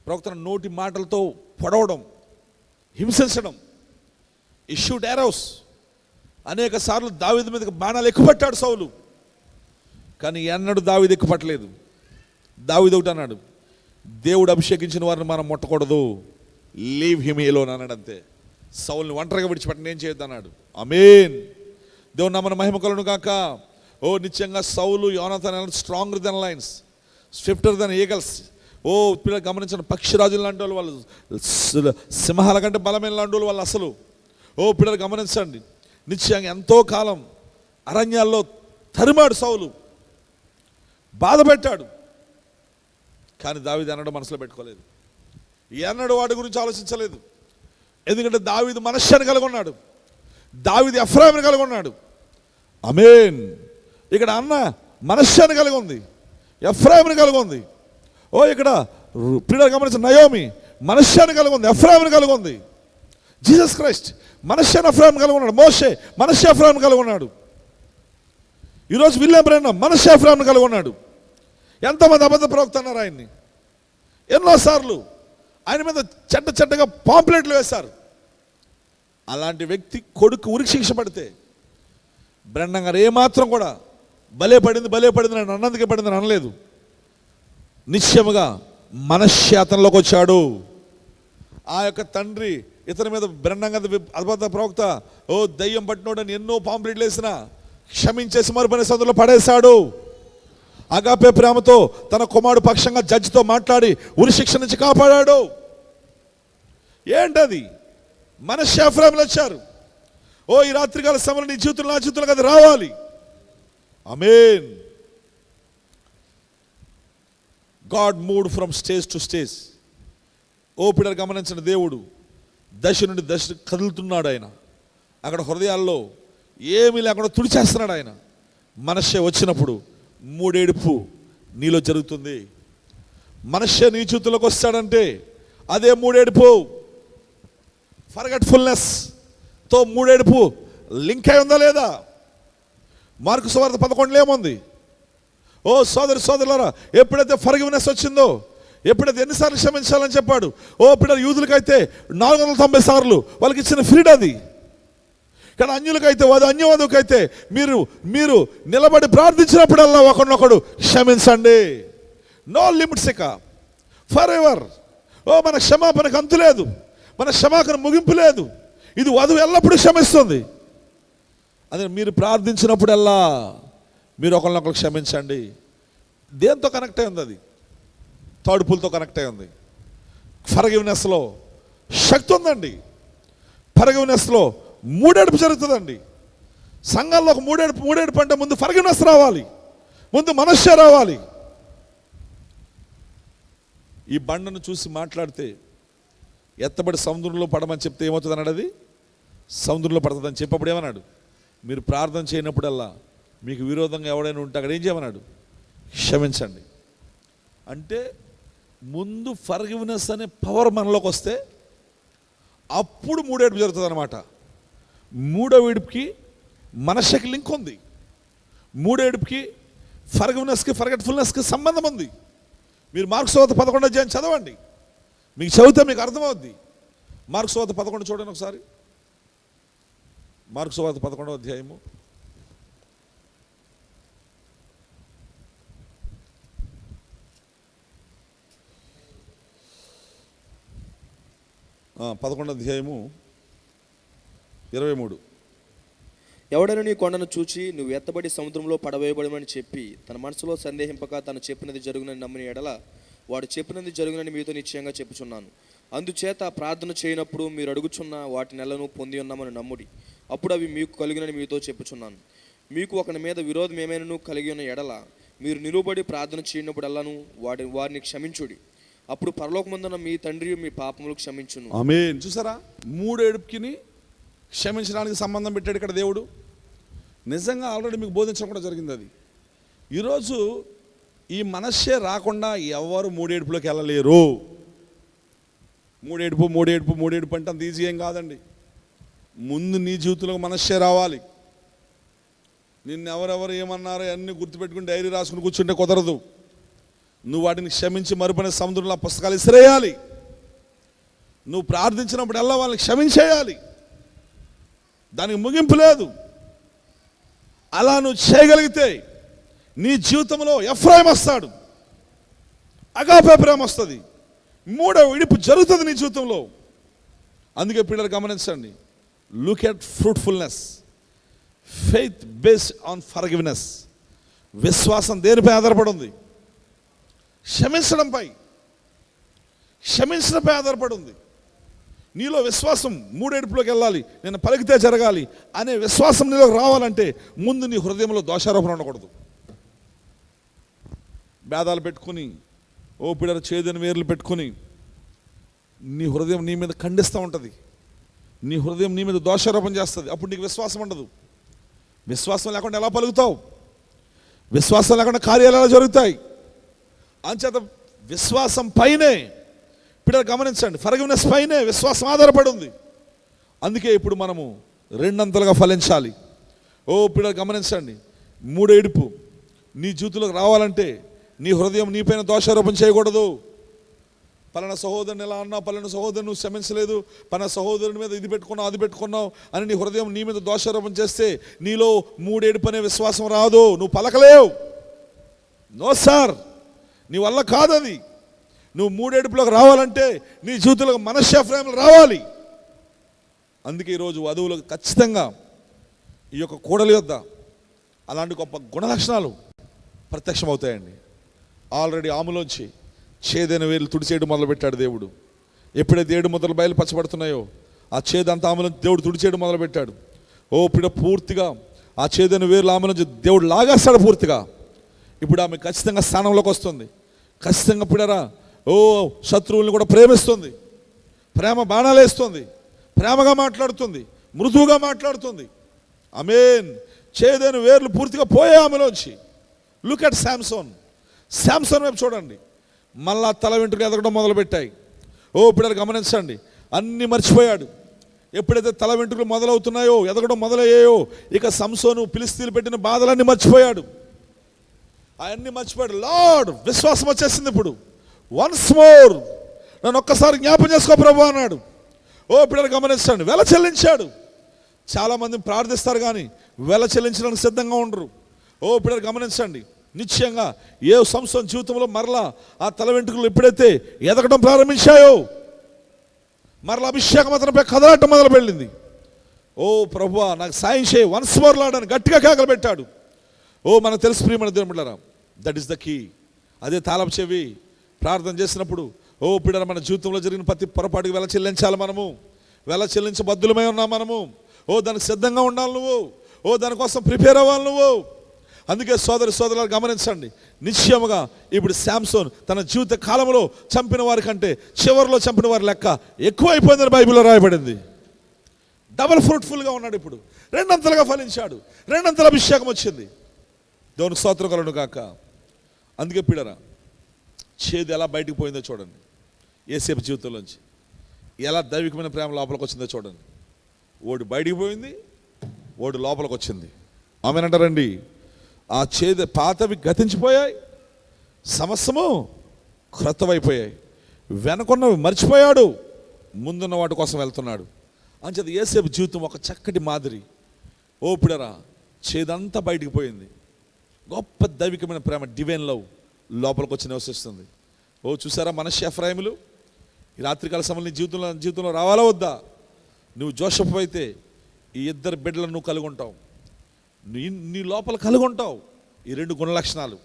ప్రవక్తన నోటి మాటలతో పొడవడం, హింసించడం. Issued arrows. అనేక సార్లు దావీదు మీదకి బాణాలు ఎక్కుపట్టాడు సౌలు. కానీ ఎన్నడూ దావీదు ఎక్కుపట్టలేదు. దావీదు ఒకటి అన్నాడు, దేవుడు అభిషేకించిన వారిని మనం ముట్టకూడదు, లీవ్ హిమ్ ఎలోన్ అన్నాడు అంతే. సౌల్ని ఒంటరిగా విడిచిపెట్టండి, ఏం చేయొద్దు అన్నాడు. ఆమేన్. దేవుడు నామమున మహిమ కలుగును గాక. నిత్యంగా సౌలు, యోనాతాన్ stronger than lions, swifter than eagles. పిల్లలు గమనించిన పక్షిరాజులు లాంటి వాళ్ళు, వాళ్ళు సింహాల కంటే బలమైన లాంటి వాళ్ళు అసలు. పిల్లలు గమనించండి. నిత్యంగా ఎంతో కాలం అరణ్యాల్లో తరిమాడు సౌలు, బాధ పెట్టాడు. కానీ దావీదు అన్నాడు మనసులో పెట్టుకోలేదు, ఎన్నడూ వాడి గురించి ఆలోచించలేదు. ఎందుకంటే దావీదు మనశ్శాన్ని కలిగి ఉన్నాడు, దావీదు ఎఫ్రాయిముని కలిగి ఉన్నాడు. ఆమేన్. ఇక్కడ అన్న మనశ్శాన్ని కలిగి ఉంది, ఎఫ్రాయిముని కలిగి ఉంది. ఓ ఇక్కడ ప్రియులారా గమనించిన నయోమి మనశ్శాన్ని కలిగి ఉంది, ఎఫ్రాయిముని కలిగి ఉంది. జీసస్ క్రైస్ట్ మనశ్శాన్ని ఎఫ్రాయిముని కలిగి ఉన్నాడు. మోషే మనశ్శే ఎఫ్రాయిముని కలిగి ఉన్నాడు. ఈరోజు విలియం బ్రెన్హమ్ మనశ్శే ఎఫ్రాయిముని కలిగి ఉన్నాడు. ఎంతమంది అబద్ధ ప్రవక్త అన్నారు ఆయన్ని, ఎన్నోసార్లు ఆయన మీద చెడ్డగా పాంప్లెట్లు వేశారు. అలాంటి వ్యక్తి కొడుకు ఉరికి శిక్ష పడితే బ్రెన్హమ్ గారు ఏమాత్రం కూడా భలే పడింది నేను అన్నందుకే పడింది అని అనలేదు. నిశ్చయముగా మనశ్శాతంలోకి వచ్చాడు. ఆ యొక్క తండ్రి ఇతని మీద బ్రెన్హమ్ గారి అబద్ధ ప్రవక్త ఓ దయ్యం పట్టినోడని ఎన్నో పాంప్లెట్లు వేసినా క్షమించేసి మరుపని సందులో పడేశాడు. అగాపే ప్రేమతో తన కుమారుడు పక్షంగా జడ్జితో మాట్లాడి ఉరి శిక్ష నుంచి కాపాడాడు. ఏంటది? మనశ్శే ఎఫ్రాయిములు వచ్చారు. ఓ ఈ రాత్రికాల సమయంలో నీ జీవితంలో నా జీవితంలో అది రావాలి. Amen. God moved from stage to stage. ఓ పిల్లలు గమనించిన దేవుడు దశ నుండి దశ కదులుతున్నాడు. ఆయన అక్కడ హృదయాల్లో ఏమీ లేకుండా తుడిచేస్తున్నాడు. ఆయన మనశ్శే వచ్చినప్పుడు మూడేడుపు నీలో జరుగుతుంది. మనశ్శే నీ జీవితంలోకి వస్తాడంటే అదే మూడేడుపు. ఫర్గెట్ఫుల్నెస్ తో మూడేడుపు లింక్ అయి ఉందా లేదా? మార్కు సువార్త 11 ఏముంది? ఓ సోదరులారా, ఎప్పుడైతే ఫర్గివ్నెస్ వచ్చిందో, ఎప్పుడైతే ఎన్నిసార్లు క్షమించాలని చెప్పాడు. ఓ పిల్లలు యూదులకైతే 490 సార్లు వాళ్ళకి ఇచ్చిన ఫ్రీడ్ అది. కానీ అన్యులకైతే అన్యవాదుకైతే మీరు నిలబడి ప్రార్థించినప్పుడల్లా ఒకరినొకడు క్షమించండి. నో లిమిట్స్, ఇక ఫర్ ఎవర్. ఓ మన క్షమాపణకు అంతు లేదు, మన క్షమాపణ ముగింపు లేదు. ఇది వధువు ఎల్లప్పుడూ క్షమిస్తుంది. అదే మీరు ప్రార్థించినప్పుడల్లా మీరు ఒకరినొకరు క్షమించండి. దేంతో కనెక్ట్ అయి ఉంది? అది తాడుపులతో కనెక్ట్ అయి ఉంది. ఫర్గివ్నెస్లో శక్తి ఉందండి. ఫర్గివ్నెస్లో మూడేడుపు జరుగుతుందండి. సంఘాల్లో ఒక మూడేడుపు అంటే ముందు ఫర్గివ్నెస్ రావాలి, ముందు మనశ్శే రావాలి. ఈ బండను చూసి మాట్లాడితే ఎత్తబడి సముద్రంలో పడమని చెప్తే ఏమవుతుంది అన్నాడు? అది సముద్రంలో పడుతుందని చెప్పప్పుడు ఏమన్నాడు? మీరు ప్రార్థన చేయనప్పుడల్లా మీకు విరోధంగా ఎవడైనా ఉంటే అక్కడ ఏం చేయమన్నాడు? క్షమించండి. అంటే ముందు ఫర్గివ్నెస్ అనే పవర్ మనలోకి వస్తే అప్పుడు మూడేడుపు జరుగుతుంది అన్నమాట. మూడో విడుపుకి మనశ్శకి లింక్ ఉంది. మూడేడుపుకి ఫర్గివ్నెస్కి ఫర్గెట్ఫుల్నెస్కి సంబంధం ఉంది. మీరు మార్కు సువార్త 11వ అధ్యాయం చదవండి, మీకు చదివితే మీకు అర్థమవుద్ది. మార్కు సువార్త 11 చూడండి ఒకసారి. మార్కు సువార్త 11వ అధ్యాయము 23. ఎవడైనా నీ కొండను చూచి నువ్వు ఎత్తబడి సముద్రంలో పడవేయబడమని చెప్పి తన మనసులో సందేహింపక తను చెప్పినది జరుగునని నమ్మిన ఎడల వాడు చెప్పినది జరుగునని మీతో నిశ్చయంగా చెప్పుచున్నాను. అందుచేత ప్రార్థన చేయనప్పుడు మీరు అడుగుచున్న వాటి నెలను పొంది ఉన్నామని నమ్ముడి, అప్పుడు అవి మీకు కలిగినని మీతో చెప్పుచున్నాను. మీకు ఒకని మీద విరోధం ఏమైనా కలిగి ఉన్న ఎడల మీరు నిలువబడి ప్రార్థన చేయనప్పుడల్లాను వారిని క్షమించుడి, అప్పుడు పరలోకమందున్న మీ తండ్రి మీ పాపములు క్షమించును. ఆమేన్. చూసారా, మూడేడుపుకి క్షమించడానికి సంబంధం పెట్టాడు ఇక్కడ దేవుడు. నిజంగా ఆల్రెడీ మీకు బోధించడం కూడా జరిగింది అది. ఈరోజు ఈ మనశ్శే రాకుండా ఎవరు మూడేడుపులోకి వెళ్ళలేరు. మూడేడుపు అంటే అంత ఈజీ ఏం కాదండి. ముందు నీ జీవితంలో మనశ్శే రావాలి. నిన్ను ఎవరెవరు ఏమన్నారో అన్నీ గుర్తుపెట్టుకుని డైరీ రాసుకుని కూర్చుంటే కుదరదు. నువ్వు వాటిని క్షమించి మరుపనే సముద్రంలో పుస్తకాలు ఇసిరేయాలి. నువ్వు ప్రార్థించినప్పుడు ఎలా వాళ్ళని క్షమించేయాలి. దానికి ముగింపు లేదు. అలా నువ్వు చేయగలిగితే నీ జీవితంలో ఎఫ్రాయిం వస్తాడు, అగాపే ప్రేమ వస్తుంది, మూడవ విడుపు జరుగుతుంది నీ జీవితంలో. అందుకే పిల్లలు గమనించండి, look at fruitfulness, faith based on forgiveness. విశ్వాసం దేనిపై ఆధారపడి ఉంది? క్షమించడంపై ఆధారపడి ఉంది. నీలో విశ్వాసం మూడేడుపులోకి వెళ్ళాలి, నేను పలికితే జరగాలి అనే విశ్వాసం నీలోకి రావాలంటే ముందు నీ హృదయంలో దోషారోపణ ఉండకూడదు. భేదాలు పెట్టుకుని, ఓ పిల్లలు చేదని వేర్లు పెట్టుకుని నీ హృదయం నీ మీద ఖండిస్తూ ఉంటుంది, నీ హృదయం నీ మీద దోషారోపణ చేస్తుంది. అప్పుడు నీకు విశ్వాసం ఉండదు. విశ్వాసం లేకుండా ఎలా పలుకుతావు? విశ్వాసం లేకుండా కార్యాలు ఎలా జరుగుతాయి? అంచేత విశ్వాసం పైనే పిల్లలు గమనించండి, ఫర్గివ్నెస్ పైనే విశ్వాసం ఆధారపడి ఉంది. అందుకే ఇప్పుడు మనము రెండంతలుగా ఫలించాలి. ఓ పిల్లలు గమనించండి, మూడేడుపు నీ జీవితంలోకి రావాలంటే నీ హృదయం నీపైన దోషారోపణ చేయకూడదు. పలానా సహోదరుని ఎలా అన్నావు, పలానా సహోదరుని నువ్వు క్షమించలేదు, పలానా సహోదరుని మీద ఇది పెట్టుకున్నావు అది పెట్టుకున్నావు అని నీ హృదయం నీ మీద దోషారోపణ చేస్తే నీలో మూడేడుపు అనే విశ్వాసం రాదు. నువ్వు పలకలేవు. నో సార్, నీ వల్ల కాదది. నువ్వు మూడేడుపులోకి రావాలంటే నీ జీవితంలో మనశ్శాఫ్రాములు రావాలి. అందుకే ఈరోజు వధువులకు ఖచ్చితంగా ఈ యొక్క కూడలి యొద్ద అలాంటి గొప్ప గుణలక్షణాలు ప్రత్యక్షమవుతాయండి. ఆల్రెడీ ఆమెలోంచి చేదైన వేలు తుడిచేయడం మొదలుపెట్టాడు దేవుడు. ఎప్పుడైతే 7 ముద్దలు బయలు పచ్చబడుతున్నాయో ఆ చేదంతా ఆమెలోంచి దేవుడు తుడిచేయడం మొదలుపెట్టాడు. ఓ పిడ పూర్తిగా ఆ చేదైన వేలు ఆమెలోంచి దేవుడు లాగేస్తాడు పూర్తిగా. ఇప్పుడు ఆమె ఖచ్చితంగా స్థానంలోకి వస్తుంది. ఖచ్చితంగా పిడరా ఓ శత్రువుల్ని కూడా ప్రేమిస్తుంది, ప్రేమ బాణాలు వేస్తుంది, ప్రేమగా మాట్లాడుతుంది, మృదువుగా మాట్లాడుతుంది. ఆమేన్. చేదైన వేర్లు పూర్తిగా పోయే ఆమెలోంచి. Look at Samson. శాంసన్ వైపు చూడండి, మళ్ళా తల వెంట్రుకలు ఎదగడం మొదలుపెట్టాయి. ఓ పిల్లలు గమనించండి, అన్నీ మర్చిపోయాడు. ఎప్పుడైతే తల వెంట్రుకలు మొదలవుతున్నాయో, ఎదగడం మొదలయ్యాయో, ఇక సంసోను ఫిలిస్తీన్లు పెట్టిన బాధలన్నీ మర్చిపోయాడు. అవన్నీ మర్చిపోయాడు. లార్డ్, విశ్వాసం వచ్చేసింది ఇప్పుడు. వన్స్ మోర్ నన్ను ఒక్కసారి జ్ఞాపం చేసుకో ప్రభు అన్నాడు. ఓ పిల్లలు గమనించండి, వెల చెల్లించాడు. చాలామంది ప్రార్థిస్తారు కానీ వెల చెల్లించడానికి సిద్ధంగా ఉండరు. ఓ పిల్లలు గమనించండి, నిశ్చయంగా ఏ సంవత్సరం జీవితంలో మరలా ఆ తల వెంట్రుకలు ఎప్పుడైతే ఎదగడం ప్రారంభించాయో మరలా అభిషేకం అతనిపై కదలటం మొదలు పెట్టింది. ఓ ప్రభువా నాకు సాయం చేయి, వన్స్ మోర్ లార్డ్ అని గట్టిగా కేకలు పెట్టాడు. ఓ మనకు తెలుసు ప్రియమైన దేవుని బిడ్డలారా, దట్ ఈస్ ద కీ. అదే తాళపు చెవి. ప్రార్థన చేసినప్పుడు ఓ పిల్లల మన జీవితంలో జరిగిన ప్రతి పొరపాటుకి వెల చెల్లించాలి. మనము వెల చెల్లించబద్దులమై ఉన్నాం మనము. ఓ దానికి సిద్ధంగా ఉండాలి నువ్వు. ఓ దానికోసం ప్రిపేర్ అవ్వాలి నువ్వు. అందుకే సోదరులు గమనించండి, నిశ్చయముగా ఇప్పుడు శాంసోన్ తన జీవిత కాలంలో చంపిన వారి కంటే చివరిలో చంపిన వారి లెక్క ఎక్కువైపోయిందని బైబిల్లో రాయబడింది. డబల్ ఫ్రూట్ఫుల్గా ఉన్నాడు. ఇప్పుడు రెండంతలుగా ఫలించాడు, రెండంతల అభిషేకం వచ్చింది. దేవునికి స్తోత్రం కలుగును గాక. అందుకే పిల్లరా, చేదు ఎలా బయటికి పోయిందో చూడండి. యేసేపు జీవితంలోంచి ఎలా దైవికమైన ప్రేమ లోపలికి వచ్చిందో చూడండి. ఓడి బయటికి పోయింది, ఓడి లోపలికి వచ్చింది. ఆమెనంటారండి, ఆ చేదు పాతవి గతించిపోయాయి, సమస్తము క్రొత్తవైపోయాయి. వెనకున్నవి మర్చిపోయాడు, ముందున్న వాటి కోసం వెళ్తున్నాడు. అంచేది యేసేపు జీవితం ఒక చక్కటి మాదిరి. ఓ పిల్లరా, చేదంతా బయటికి పోయింది. గొప్ప దైవికమైన ప్రేమ, డివైన్ లవ్ లోపలికి వచ్చి నివసిస్తుంది. ఓ చూసారా మనశ్శాఫ్రాయిములు, ఈ రాత్రికాల సమయంలో నీ జీవితంలో రావాలా వద్దా? నువ్వు జోషఫ్ అయితే ఈ 2 బిడ్డలను నువ్వు కలిగి ఉంటావు, నీ లోపల కలిగి ఉంటావు ఈ 2 గుణలక్షణాలు.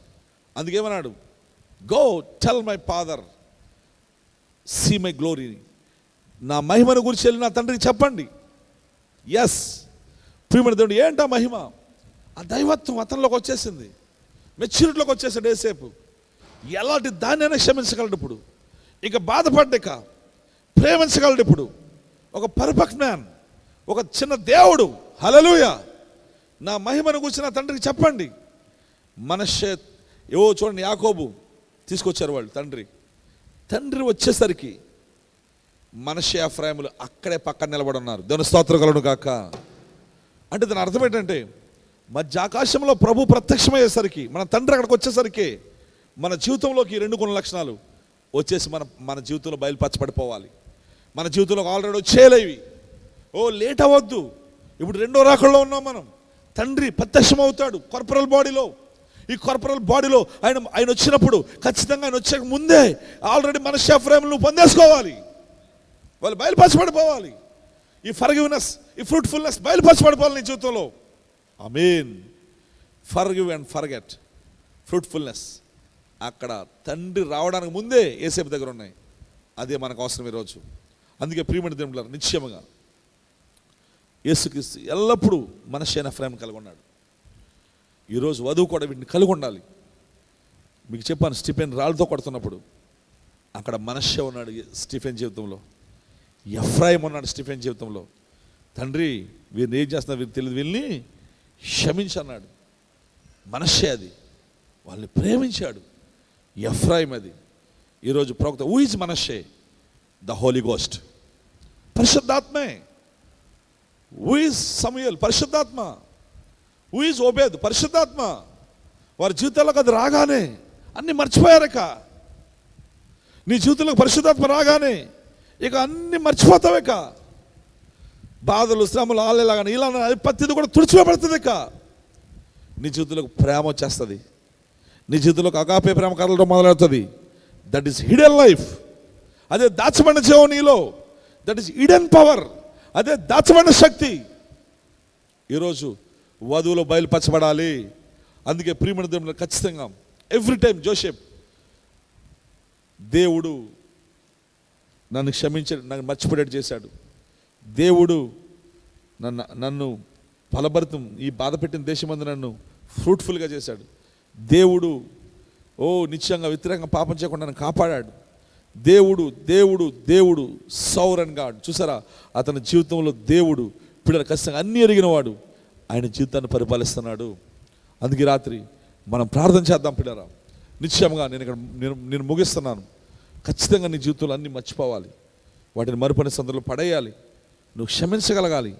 అందుకేమన్నాడు, go tell my father see my glory. నా మహిమను గురించి వెళ్ళి నా తండ్రికి చెప్పండి. ఎస్ ప్రియమైన దేవుడు, ఏంటా మహిమ? ఆ దైవత్వం అతనిలోకి వచ్చేసింది, మెచ్యూరిటీలోకి వచ్చేసాడు యేసేపు. ఎలాంటి దాన్నైనా క్షమించగలడు ఇప్పుడు, ఇక బాధపడ్డాక ప్రేమించగలడు ఇప్పుడు. ఒక పర్ఫెక్ట్ మ్యాన్, ఒక చిన్న దేవుడు. హల్లెలూయా. నా మహిమను గురించి నా తండ్రికి చెప్పండి. మనశ్శే ఏవో చూడండి, యాకోబు తీసుకొచ్చారు వాళ్ళు తండ్రి వచ్చేసరికి మనశ్శే ఎఫ్రాయిములు అక్కడే పక్కన నిలబడి ఉన్నారు. దేవుని స్తోత్రం కలుగును గాక. అంటే దాని అర్థం ఏంటంటే, మధ్య ఆకాశంలో ప్రభు ప్రత్యక్షమయ్యేసరికి, మన తండ్రి అక్కడికి వచ్చేసరికి మన జీవితంలోకి 2 గుణలక్షణాలు వచ్చేసి మన జీవితంలో బయలుపరచబడిపోవాలి. మన జీవితంలో ఆల్రెడీ వచ్చేలేవి. ఓ లేట్ అవ్వద్దు. ఇప్పుడు 2వ రాకడలో ఉన్నాం మనం. తండ్రి ప్రత్యక్షమవుతాడు కార్పొరల్ బాడీలో. ఈ కార్పొరల్ బాడీలో ఆయన వచ్చినప్పుడు ఖచ్చితంగా ఆయన వచ్చే ముందే ఆల్రెడీ మనశ్శాఫ్రాయిములు నువ్వు పొందేసుకోవాలి. వాళ్ళు బయలుపరచబడిపోవాలి. ఈ ఫర్గివ్నెస్, ఈ ఫ్రూట్ఫుల్నెస్ బయలుపరచబడిపోవాలి నీ జీవితంలో. ఆమేన్. ఫర్గివ్ అండ్ ఫర్గెట్, ఫ్రూట్ఫుల్నెస్ అక్కడ తండ్రి రావడానికి ముందే యేసేపు దగ్గర ఉన్నాయి. అదే మనకు అవసరం ఈరోజు. అందుకే ప్రియమైన దేవుడు నిశ్చయముగా యేసుక్రీస్తు ఎల్లప్పుడూ మనస్సు అయిన ఎఫ్రాయిం కలిగి ఉన్నాడు. ఈరోజు వధువు కూడా వీటిని కలిగి ఉండాలి. మీకు చెప్పాను, స్టీఫెన్ రాళ్ళతో కొడుతున్నప్పుడు అక్కడ మనస్సే ఉన్నాడు స్టీఫెన్ జీవితంలో, ఎఫ్రాయిం ఉన్నాడు స్టీఫెన్ జీవితంలో. తండ్రి వీరిని ఏం చేస్తున్నా వీరికి తెలియదు, వీళ్ళని క్షమించన్నాడు. మనస్సే అది, వాళ్ళని ప్రేమించాడు. ఎఫ్రాయిం అది. ఈరోజు ప్రవక్త who is Manasseh? The Holy Ghost, పరిశుద్ధాత్మే. Who is Samuel? పరిశుద్ధాత్మ. Who is Obed? పరిశుద్ధాత్మ. వారి జీవితాలకు అది రాగానే అన్నీ మర్చిపోయారక. నీ జీవితంలో పరిశుద్ధాత్మ రాగానే ఇక అన్నీ మర్చిపోతావేక. బాధలు, శ్రమలు, ఆలేలాగానే ఇలా ప్రతిది కూడా తుడిచివేయబడుతుంది. ఇక నీ జీవితంలోకి ప్రేమ వచ్చేస్తుంది. నీ జీవితంలోకి అగాపే ప్రేమ కలగడం మొదలవుతుంది. That is hidden life. అదే దాచబడిన జీవం నీలో. That is hidden power. అదే దాచబడిన శక్తి. ఈరోజు వధువులో బయలుపరచబడాలి. అందుకే ప్రియమైన దేవుడు ఖచ్చితంగా ఎవ్రీ టైం జోసెఫ్, దేవుడు నన్ను క్షమించాడు, నన్ను మర్చిపోయేట్టు చేశాడు. దేవుడు నన్ను ఫలభరితం, ఈ బాధ పెట్టిన దేశమందు నన్ను ఫ్రూట్ఫుల్గా చేశాడు. దేవుడు నిత్యంగా వ్యతిరేకంగా పాపం చేయకుండా నన్ను కాపాడాడు. దేవుడు దేవుడు దేవుడు సౌరన్ గాడ్. చూసారా, అతని జీవితంలో దేవుడు పిల్లలు ఖచ్చితంగా అన్నీ ఎరిగినవాడు, ఆయన జీవితాన్ని పరిపాలిస్తున్నాడు. అందుకే రాత్రి మనం ప్రార్థన చేద్దాం పిల్లరా. నిశ్చయంగా నేను ముగిస్తున్నాను. ఖచ్చితంగా నీ జీవితంలో అన్నీ మర్చిపోవాలి, వాటిని మరుపని సందర్భంలో పడేయాలి, నువ్వు క్షమించగలగాలి.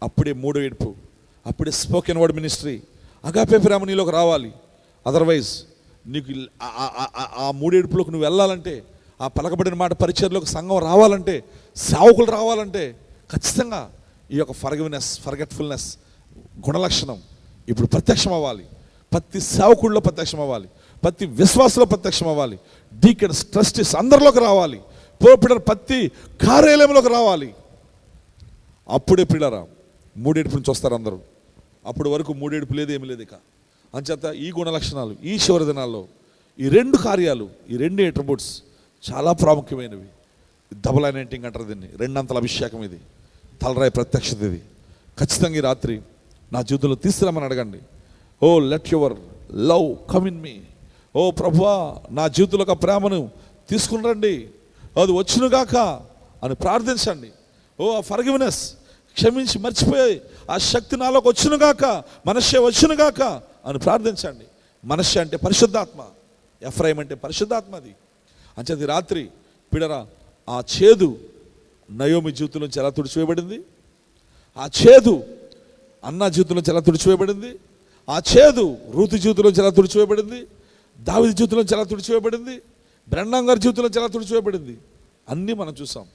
అప్పుడే మూడో ఏడుపు, అప్పుడే స్పోకెన్ వర్డ్ మినిస్ట్రీ, అగాపే ప్రేమ నీలోకి రావాలి. అదర్వైజ్ నీకు ఆ మూడేడుపులోకి నువ్వు వెళ్ళాలంటే, ఆ పలకబడిన మాట పరిచర్లోకి సంఘం రావాలంటే, సేవకులు రావాలంటే ఖచ్చితంగా ఈ యొక్క ఫర్గెట్ఫుల్నెస్ గుణలక్షణం ఇప్పుడు ప్రత్యక్షం అవ్వాలి. ప్రతి సేవకుల్లో ప్రత్యక్షం అవ్వాలి, ప్రతి విశ్వాసంలో ప్రత్యక్షం అవ్వాలి. డీకన్స్, ట్రస్టీస్ అందరిలోకి రావాలి. పిల్లలు ప్రతి కార్యాలయంలోకి రావాలి. అప్పుడే పిల్లరా మూడేడుపు నుంచి వస్తారు అందరూ. అప్పటి వరకు మూడేడుపు లేదు, ఏమి లేదు. ఇక అంచేత ఈ గుణలక్షణాలు ఈ చివరి దినాల్లో ఈ రెండు కార్యాలు, ఈ రెండు అట్రిబ్యూట్స్ చాలా ప్రాముఖ్యమైనవి. డబుల్ అనాయింటింగ్ అంటారు దీన్ని, రెండంతల అభిషేకం ఇది, తలరాయి ప్రత్యక్షత ఇది. ఖచ్చితంగా ఈ రాత్రి నా జీవితంలో తీసుకురామని అడగండి. O let your love come in me. ఓ ప్రభువా, నా జీవితంలో ఒక ప్రేమను తీసుకుని రండి, అది వచ్చునుగాక అని ప్రార్థించండి. ఓ ఆ ఫర్గివ్నెస్, క్షమించి మర్చిపోయి ఆ శక్తి నాలోకి వచ్చునుగాక, మనస్సే వచ్చునుగాక అని ప్రార్థించండి. మనస్సే అంటే పరిశుద్ధాత్మ, ఎఫ్రాయిం అంటే పరిశుద్ధాత్మ. అది అంచేది రాత్రి పిడరా ఆ చేదు నయోమి జీవితం నుంచి ఎలా తుడిచివేయబడింది, ఆ చేదు అన్న జీవితం నుంచి ఎలా తుడిచివేయబడింది, ఆ చేదు రూతు జీవితం నుంచి ఎలా తుడిచివేయబడింది, దావీదు జీవితం నుంచి ఎలా తుడిచివేయబడింది, బ్రెండాం గారి జీవితం నుంచి ఎలా తుడిచివేయబడింది, అన్నీ మనం చూసాం.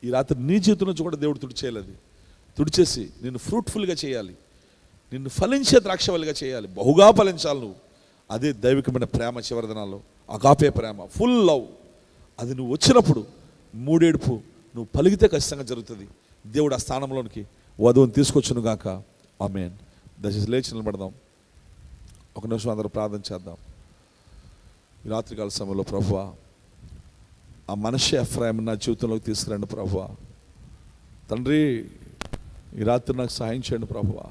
ఈ రాత్రి నీ జీవితం నుంచి కూడా దేవుడు తుడిచేయాలి. తుడిచేసి నిన్ను ఫ్రూట్ఫుల్గా చేయాలి, నిన్ను ఫలించే ద్రాక్షవల్లిగా చేయాలి, బహుగా ఫలించాలి నువ్వు. అదే దైవికమైన ప్రేమ చివరి దినాల్లో, అగాపే ప్రేమ, ఫుల్ లవ్. అది నువ్వు వచ్చినప్పుడు మూడేడుపు నువ్వు పలిగితే ఖచ్చితంగా జరుగుతుంది. దేవుడు ఆ స్థానంలోనికి వధువుని తీసుకొచ్చును గాక. ఆమేన్. దయచేసి లేచి నిలబడదాం, ఒక నిమిషం అందరూ ప్రార్థన చేద్దాం. ఈ రాత్రికాల సమయంలో ప్రభువా, ఆ మనస్సే ఎఫ్రాయిం నా జీవితంలోకి తీసుకురండి ప్రభువా. తండ్రి, ఈ రాత్రి నాకు సహాయం చేయండి ప్రభువా.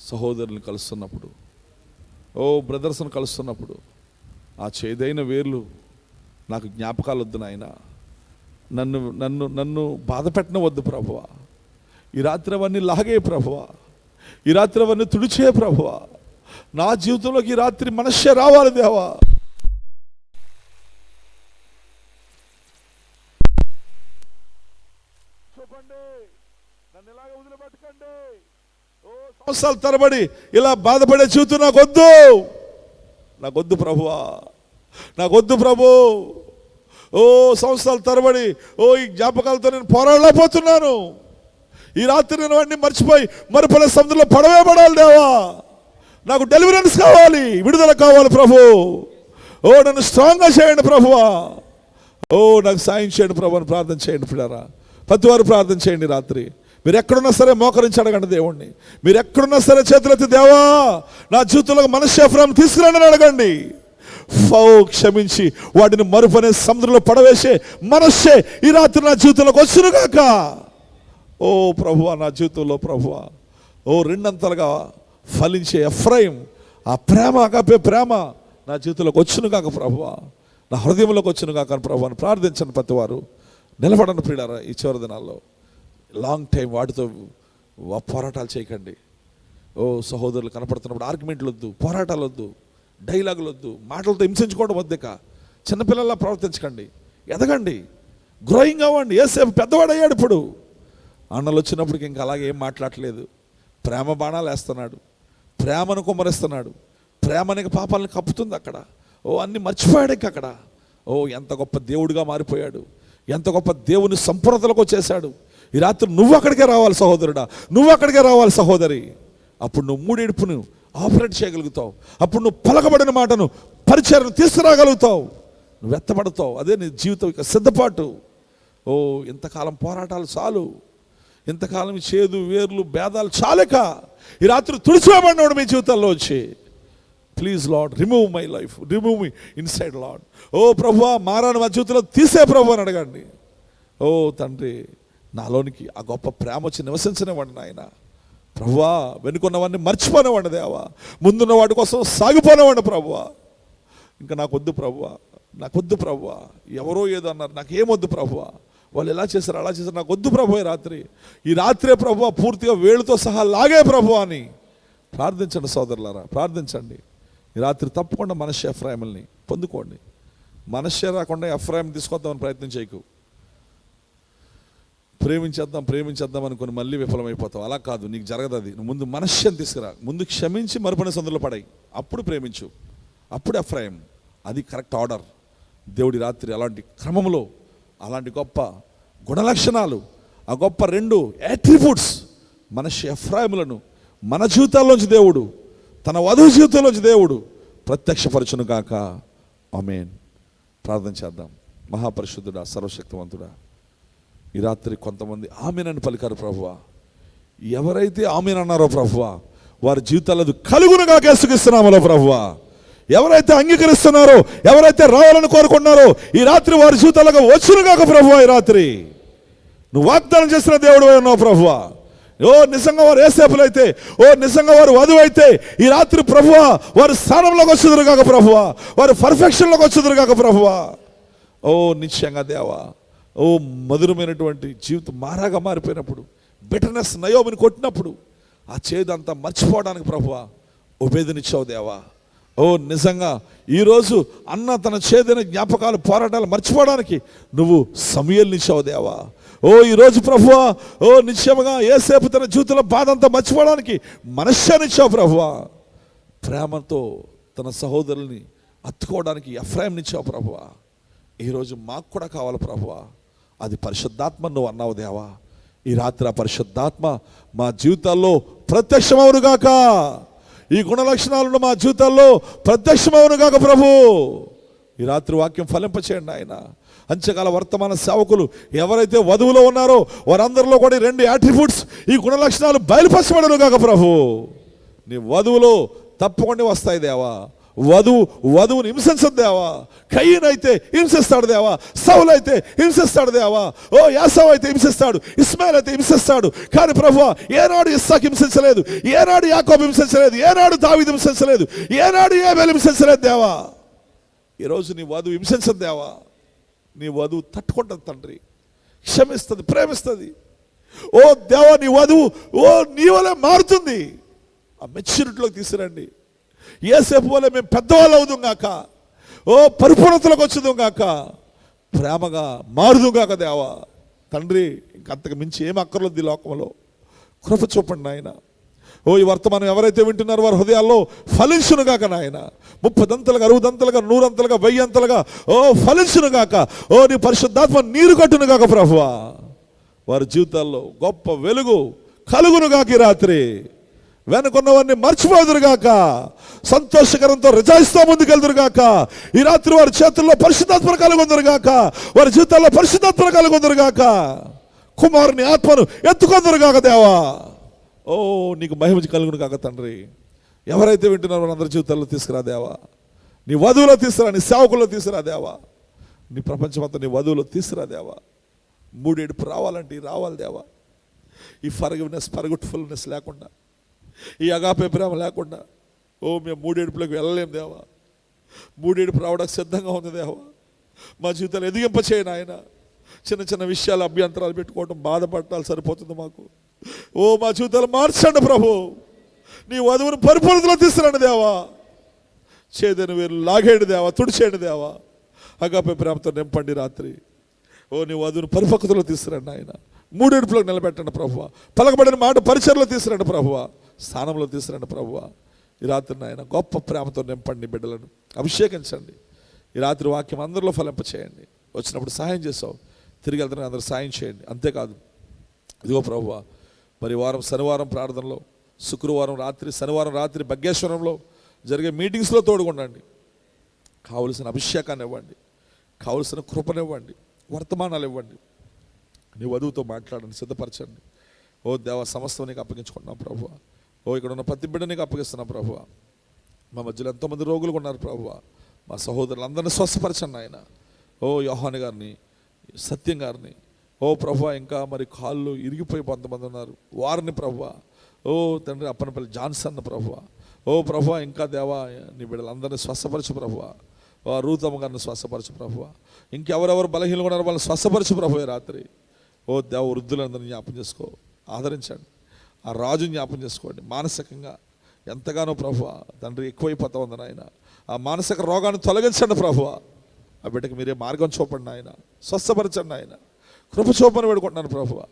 సహోదరులను కలుస్తున్నప్పుడు, ఓ బ్రదర్స్ని కలుస్తున్నప్పుడు ఆ చేదైన వేర్లు నాకు జ్ఞాపకాలు వద్దు నాయన. నన్ను నన్ను నన్ను బాధ పెట్టిన వద్దు ప్రభువా. ఈ రాత్రి అవన్నీ లాగే ప్రభువా, ఈ రాత్రి అవన్నీ తుడిచే ప్రభువా. నా జీవితంలోకి ఈ రాత్రి మనస్సే రావాలి దేవా. చెప్పండి, నన్ను ఇలాగ వదిలిపెట్టకండి. ఓ సంవత్సరాల తరబడి ఇలా బాధపడే జీవితం నాకొద్దు, నాకొద్దు ప్రభువా, నాకొద్దు ప్రభు. ఓ సంవత్సరాల తరబడి ఈ జ్ఞాపకాలతో నేను పోరాడలేకపోతున్నాను. ఈ రాత్రి నేను వాడిని మర్చిపోయి మరుపల సముద్రంలో పడవేయబడాలి దేవా. నాకు డెలివరెన్స్ కావాలి, విడుదల కావాలి ప్రభు. ఓ నన్ను స్ట్రాంగ్గా చేయండి ప్రభువా. ఓ నాకు సాయం చేయండి ప్రభు అని ప్రార్థన చేయండి పిల్లరా. ప్రతి వారు ప్రార్థన చేయండి. రాత్రి మీరు ఎక్కడున్నా సరే మోకరించి అడగండి దేవుణ్ణి. మీరు ఎక్కడున్నా సరే చేతులెత్తి దేవా, నా జీవితంలో మనస్సే ఎఫ్రాయిం తీసుకురండి అని అడగండి. క్షమించి వాటిని మరుపనే సముద్రంలో పడవేసే మనస్సే ఈ రాత్రి నా జీవితంలోకి వచ్చును గాక. ఓ ప్రభువా, నా జీవితంలో ప్రభువా, రెండంతలుగా ఫలించే ఎఫ్రాయిం, ఆ ప్రేమ, అగాపే ప్రేమ నా జీవితంలోకి వచ్చును గాక ప్రభువా, నా హృదయంలోకి వచ్చును గాక ప్రభువాని ప్రార్థించండి. ప్రతివారు నిలబడండి ప్రియులారా. ఈ చివరి దినాల్లో లాంగ్ టైం వాటితో పోరాటాలు చేయకండి. సహోదరులు కనపడుతున్నప్పుడు ఆర్గ్యుమెంట్లు వద్దు, పోరాటాలు వద్దు, డైలాగులు వద్దు, మాటలతో హింసించుకోవడం వద్దిక. చిన్నపిల్లల్లా ప్రవర్తించకండి, ఎదగండి, గ్రోయింగ్ అవ్వండి. యేసేపు పెద్దవాడయ్యాడు. ఇప్పుడు అన్నలు వచ్చినప్పటికి ఇంకా అలాగే ఏం మాట్లాడలేదు. ప్రేమ బాణాలు వేస్తున్నాడు, ప్రేమను కుమ్మరిస్తున్నాడు, ప్రేమనికి పాపాలను కప్పుతుంది అక్కడ. అన్నీ మర్చిపోయాడు ఇంక అక్కడ. ఎంత గొప్ప దేవుడిగా మారిపోయాడు, ఎంత గొప్ప దేవుని సంపూర్ణతలకు వచ్చేసాడు. ఈ రాత్రి నువ్వు అక్కడికే రావాలి సహోదరుడా, నువ్వు అక్కడికే రావాలి సహోదరి. అప్పుడు నువ్వు మూడేడుపును ఆపరేట్ చేయగలుగుతావు. అప్పుడు నువ్వు పలకబడిన మాటను పరిచయం తీసుకురాగలుగుతావు. నువ్వు ఎత్తబడతావు. అదే నీ జీవితం ఇక సిద్ధపాటు. ఇంతకాలం పోరాటాలు చాలు, ఇంతకాలం చేదు వేర్లు భేదాలు చాలేక ఈ రాత్రి తుడిచివేయబడినాడు మీ జీవితాల్లో వచ్చి. Please lord, remove my life, remove me inside lord. ప్రభువా, మారాను మా జీవితంలో తీసే ప్రభు అని అడగండి. తండ్రి, నాలోనికి ఆ గొప్ప ప్రేమ వచ్చి నివసించనివ్వండి నాయన. ప్రభువా, వెనుకున్నవాడిని మర్చిపోనివ్వండి దేవా, ముందున్న వాటి కోసం సాగిపోనివ్వండి ప్రభువా. ఇంకా నాకొద్దు ప్రభువా, నాకొద్దు ప్రభువా. ఎవరో ఏదో అన్నారు, నాకేమొద్దు ప్రభువా. వాళ్ళు ఎలా చేశారు, అలా చేశారు, నాకు వద్దు ప్రభు. ఈ రాత్రే ప్రభువా పూర్తిగా వేళ్ళతో సహా లాగే ప్రభు అని ప్రార్థించండి సోదరులారా, ప్రార్థించండి. ఈ రాత్రి తప్పకుండా మనశ్శే ఎఫ్రాయిముల్ని పొందుకోండి. మనశ్శే రాకుండా ఎఫ్రాయిం తీసుకొద్దామని ప్రయత్నం చేయకు. ప్రేమించేద్దాం అనుకుని మళ్ళీ విఫలమైపోతావు. అలా కాదు, నీకు జరగదు అది. నువ్వు ముందు మనశ్శని తీసుకురా, ముందు క్షమించి మరుపనే సందులో పడాయి, అప్పుడు ప్రేమించు, అప్పుడు ఎఫ్రాయిం. అది కరెక్ట్ ఆర్డర్. దేవుడి రాత్రి అలాంటి క్రమంలో అలాంటి గొప్ప గుణలక్షణాలు, ఆ గొప్ప 2 యాట్రిబ్యూట్స్ మనశ్శే ఎఫ్రాయిములను మన జీవితాల్లోంచి దేవుడు, తన వధువు జీవితంలోంచి దేవుడు ప్రత్యక్షపరచును గాక. ఆమేన్. ప్రార్థన చేద్దాం. మహాపరిశుద్ధుడా, సర్వశక్తివంతుడా, ఈ రాత్రి కొంతమంది ఆమేనని పలికారు ప్రభువా. ఎవరైతే ఆమేన్ అన్నారో ప్రభువా, వారి జీవితాల్లో కలుగునుగా యేసుక్రీస్తునామములో ప్రభువా. ఎవరైతే అంగీకరిస్తున్నారో, ఎవరైతే రావాలని కోరుకున్నారో, ఈ రాత్రి వారి జీవితాలకు వచ్చునుగాక ప్రభువా. ఈ రాత్రి నువ్వు వాగ్దానం చేసిన దేవుడు ఉన్నావు ప్రభువా. నిజంగా వారు యేసేపులు అయితే, నిజంగా వారు వధువు అయితే, ఈ రాత్రి ప్రభువా వారి స్థానంలోకి వచ్చుదురు కాక ప్రభువా, వారి పర్ఫెక్షన్లోకి వచ్చుదురు కాక ప్రభువా. నిశ్చయంగా దేవా, మధురమైనటువంటి జీవితం మారాగా మారిపోయినప్పుడు, బిటర్నెస్ నయోమిని కొట్టినప్పుడు ఆ చేదంతా మర్చిపోవడానికి ప్రభువా ఉబేదునిచ్చావు దేవా. నిజంగా ఈరోజు అన్న తన చేదైన జ్ఞాపకాలు, పోరాటాలు మర్చిపోవడానికి నువ్వు సమూయేలునిచ్చావు దేవా. ఈరోజు ప్రభువా, నిశ్చయముగా యేసేపు తన జీవితంలో బాధ అంతా మర్చిపోవడానికి మనశ్శానిచ్చావు ప్రభువా. ప్రేమతో తన సహోదరుల్ని అత్తుకోవడానికి ఎఫ్రాయింనిచ్చావు ప్రభువా. ఈరోజు మాకు కూడా కావాలి ప్రభువా. అది పరిశుద్ధాత్మ నువ్వు అన్నావు దేవా. ఈ రాత్రి ఆ పరిశుద్ధాత్మ మా జీవితాల్లో ప్రత్యక్షమవునుగాక. ఈ గుణలక్షణాలను మా జీవితాల్లో ప్రత్యక్షమవునుగాక ప్రభు. ఈ రాత్రి వాక్యం ఫలింపచేయండి ఆయన. అంత్యకాల వర్తమాన సేవకులు ఎవరైతే వధువులో ఉన్నారో వారందరిలో కూడా 2 యాట్రిబ్యూట్స్, ఈ గుణలక్షణాలు బయలుపరచబడునుగాక ప్రభు. నీ వధువులో తప్పకుండా వస్తాయి దేవా. వధువుని హింసించదు దేవా. కయీన్ అయితే హింసిస్తాడు దేవా, సౌలు అయితే హింసిస్తాడు దేవా, యాసావు అయితే హింసిస్తాడు, ఇస్మాయిల్ అయితే హింసిస్తాడు. కానీ ప్రభువా, ఏనాడు ఇస్సాకు హింసించలేదు, ఏనాడు యాకోబు హింసించలేదు, ఏనాడు దావీదు హింసించలేదు, ఏనాడు ఏబేలు హింసించలేదు దేవా. ఈరోజు నీ వధువు హింసించదు దేవా. నీ వధువు తట్టుకుంటుంది తండ్రి, క్షమిస్తుంది, ప్రేమిస్తుంది. దేవా, నీ వధువు నీ వలే మారుతుంది. ఆ మెచ్యూరిటీలోకి తీసుకురండి. యేసేపు వల్ల మేము పెద్దవాళ్ళు అవుదాం గాక, పరిపూర్ణతలోకి వచ్చుదాం గాక, ప్రేమగా మారుదాం గాక దేవా. తండ్రి, ఇంకంతకు మించి ఏం అక్కర్లేదు ఈ లోకంలో. కృప చూపండి నాయన. ఈ వర్తమానం ఎవరైతే వింటున్నారో వారి హృదయాల్లో ఫలించును గాక నాయన. 30 దంతలుగా, 60 దంతలుగా, 100 అంతలుగా, 1000 అంతలుగా ఫలించును గాక. నీ పరిశుద్ధాత్మ నీరు కట్టును గాక ప్రభువా. వారి జీవితాల్లో గొప్ప వెలుగు కలుగును గాక. ఈ రాత్రి వెనుకున్నవారిని మర్చిపోదురుగాక, సంతోషకరంతో రిజాయిస్తో ముందుకెళ్దురుగాక. ఈ రాత్రి వారి చేతుల్లో పరిశుద్ధాత్మ కలుగుందరుగాక, వారి జీవితాల్లో పరిశుద్ధాత్మ కలుగుందరుగాక. కుమారుని ఆత్మను ఎత్తుకొందరుగాక దేవా. నీకు మహిమ కలుగును కాక తండ్రి. ఎవరైతే వింటున్నారో వారందరి జీవితాల్లో తీసుకురా దేవా. నీ వధువులో తీసుకురా, నీ సేవకుల్లో తీసుకురా దేవా. నీ ప్రపంచమంతా నీ వధువులో తీసుకురా దేవా. 3 ఏడుపు రావాలంటే రావాలి దేవా. ఈ ఫర్గివ్నెస్, ఫర్గెట్ఫుల్నెస్ లేకుండా, ఈ అగాపే ప్రేమ లేకుండా మేము 3 ఏడుపులకు వెళ్ళలేం దేవా. 3 ఏడుపు రావడానికి సిద్ధంగా ఉంది దేవా. మా జీవితాలు ఎదిగింపచేయను ఆయన. చిన్న చిన్న విషయాలు అభ్యంతరాలు పెట్టుకోవడం, బాధపడాలి సరిపోతుంది మాకు. మా జీవితాలు మార్చండి ప్రభు. నీ వధువును పరిపూర్ణతలో తీసుకురండి దేవా. చేదైన వేరు లాగేయండి దేవా, తుడిచేయండి దేవా. అగాపే ప్రేమతో నింపండి రాత్రి. నీ వధువును పరిపక్వతలో తీసుకురండి ఆయన. 3 ఏడుపులకు నిలబెట్టండి ప్రభువా. పలకబడిన మాట పరిచయలో తీసుకురండి ప్రభువా. స్థానంలో తీసుకురండి ప్రభువా. ఈ రాత్రి నాయన గొప్ప ప్రేమతో నింపండి బిడ్డలను, అభిషేకించండి. ఈ రాత్రి వాక్యం అందరిలో ఫలింపచేయండి. వచ్చినప్పుడు సహాయం చేసావు, తిరిగి వెళ్తున్న అందరూ సహాయం చేయండి. అంతేకాదు ఇదిగో ప్రభువా, మరి వారం శనివారం ప్రార్థనలో, శుక్రవారం రాత్రి, శనివారం రాత్రి బగ్గేశ్వరంలో జరిగే మీటింగ్స్లో తోడుకుండండి. కావలసిన అభిషేకాన్ని ఇవ్వండి, కావలసిన కృపనివ్వండి, వర్తమానాలు ఇవ్వండి. నీ వధువుతో మాట్లాడండి, సిద్ధపరచండి. దేవ సమస్తం నీకు అప్పగించుకుంటున్నాం ప్రభువా. ఇక్కడ ఉన్న ప్రతి బిడ్డ నీకు అప్పగిస్తున్నాం ప్రభువా. మా మధ్యలో ఎంతోమంది రోగులు ఉన్నారు ప్రభువా. మా సహోదరులందరినీ స్వస్థపరచండి ఆయన. యోహాను గారిని, సత్యం గారిని, ప్రభువా, ఇంకా మరి కాళ్ళు ఇరిగిపోయి కొంతమంది ఉన్నారు, వారిని ప్రభువా. తండ్రి అప్పనపల్లి జాన్సన్ ప్రభువా. ప్రభువా, ఇంకా దేవా నీ బిడ్డలందరినీ స్వస్థపరచు ప్రభువా. రూతమ్మ గారిని స్వస్థపరచు ప్రభువా. ఇంకెవరెవరు బలహీనలు ఉన్నారు వాళ్ళని స్వస్థపరచు ప్రభువే రాత్రి. దేవ వృద్ధులందరినీ జ్ఞాపం చేసుకో, ఆదరించండి. ఆ రాజు జ్ఞాపం చేసుకోండి. మానసికంగా ఎంతగానో ప్రభువా తండ్రి ఎక్కువైపోతా ఉంది నాయన. ఆ మానసిక రోగాన్ని తొలగించండి ప్రభువా. ఆ బిడ్డకి మీరే మార్గం చూపండి ఆయన, స్వస్థపరచండి ఆయన, కృప చూపని వేడుకుంటున్నాను ప్రభువా.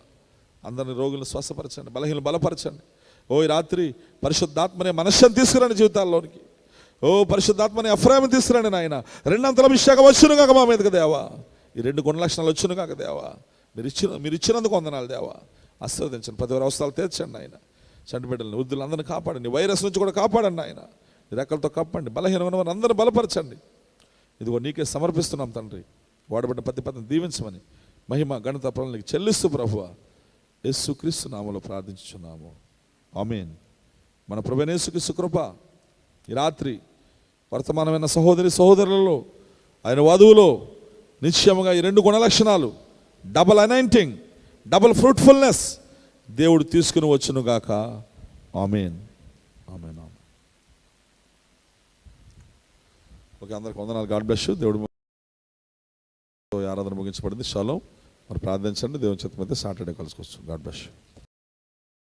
అందరిని రోగులను స్వస్థపరచండి, బలహీనలు బలపరచండి. ఈ రాత్రి పరిశుద్ధాత్మనే మనశ్శాంతి తీసుకురండి జీవితాల్లోనికి. పరిశుద్ధాత్మని ఎఫ్రాయిము తీసుకురండి నాయన. 2 అంతల అభిషేకం వచ్చును కాక మా మీదకి దేవా. ఈ 2 గుణ లక్షణాలు వచ్చును కాక దేవా. మీరు ఇచ్చినందుకు వందనాలు దేవా. ఆశీర్వదించండి, ప్రతి అవసరాలు తీర్చండి ఆయన. చంటి బిడ్డలను, వృద్ధులందరినీ కాపాడండి, వైరస్ నుంచి కూడా కాపాడండి ఆయన. రెక్కలతో కప్పండి, బలహీనమైన వారిని అందరినీ బలపరచండి. ఇదిగో నీకే సమర్పిస్తున్నాం తండ్రి. వాడబడిన ప్రతి పదం దీవించమని మహిమ ఘనత ప్రభువునికి చెల్లిస్తూ ప్రభువా యేసుక్రీస్తు నామములో ప్రార్థించుచున్నాము. ఆమేన్. మన ప్రభువైన యేసుక్రీస్తు కృప ఈ రాత్రి వర్తమానమైన సహోదరి సహోదరులలో, ఆయన వధువులో నిశ్చయముగా ఈ 2 గుణ లక్షణాలు, డబల్ అనాయింటింగ్, డబల్ ఫ్రూట్ఫుల్నెస్ దేవుడు తీసుకుని వచ్చును గాక. ఆమేన్, ఆమేన్, ఆమేన్. ఓకే, అందరికి వందనాలు. God bless you. దేవుడు ఆరాధన ముగించబడింది. షాలోమ్. మరి ప్రార్థించండి. దేవుని చిత్తమైతే సాటర్డే కలుసుకోవచ్చు. God bless you.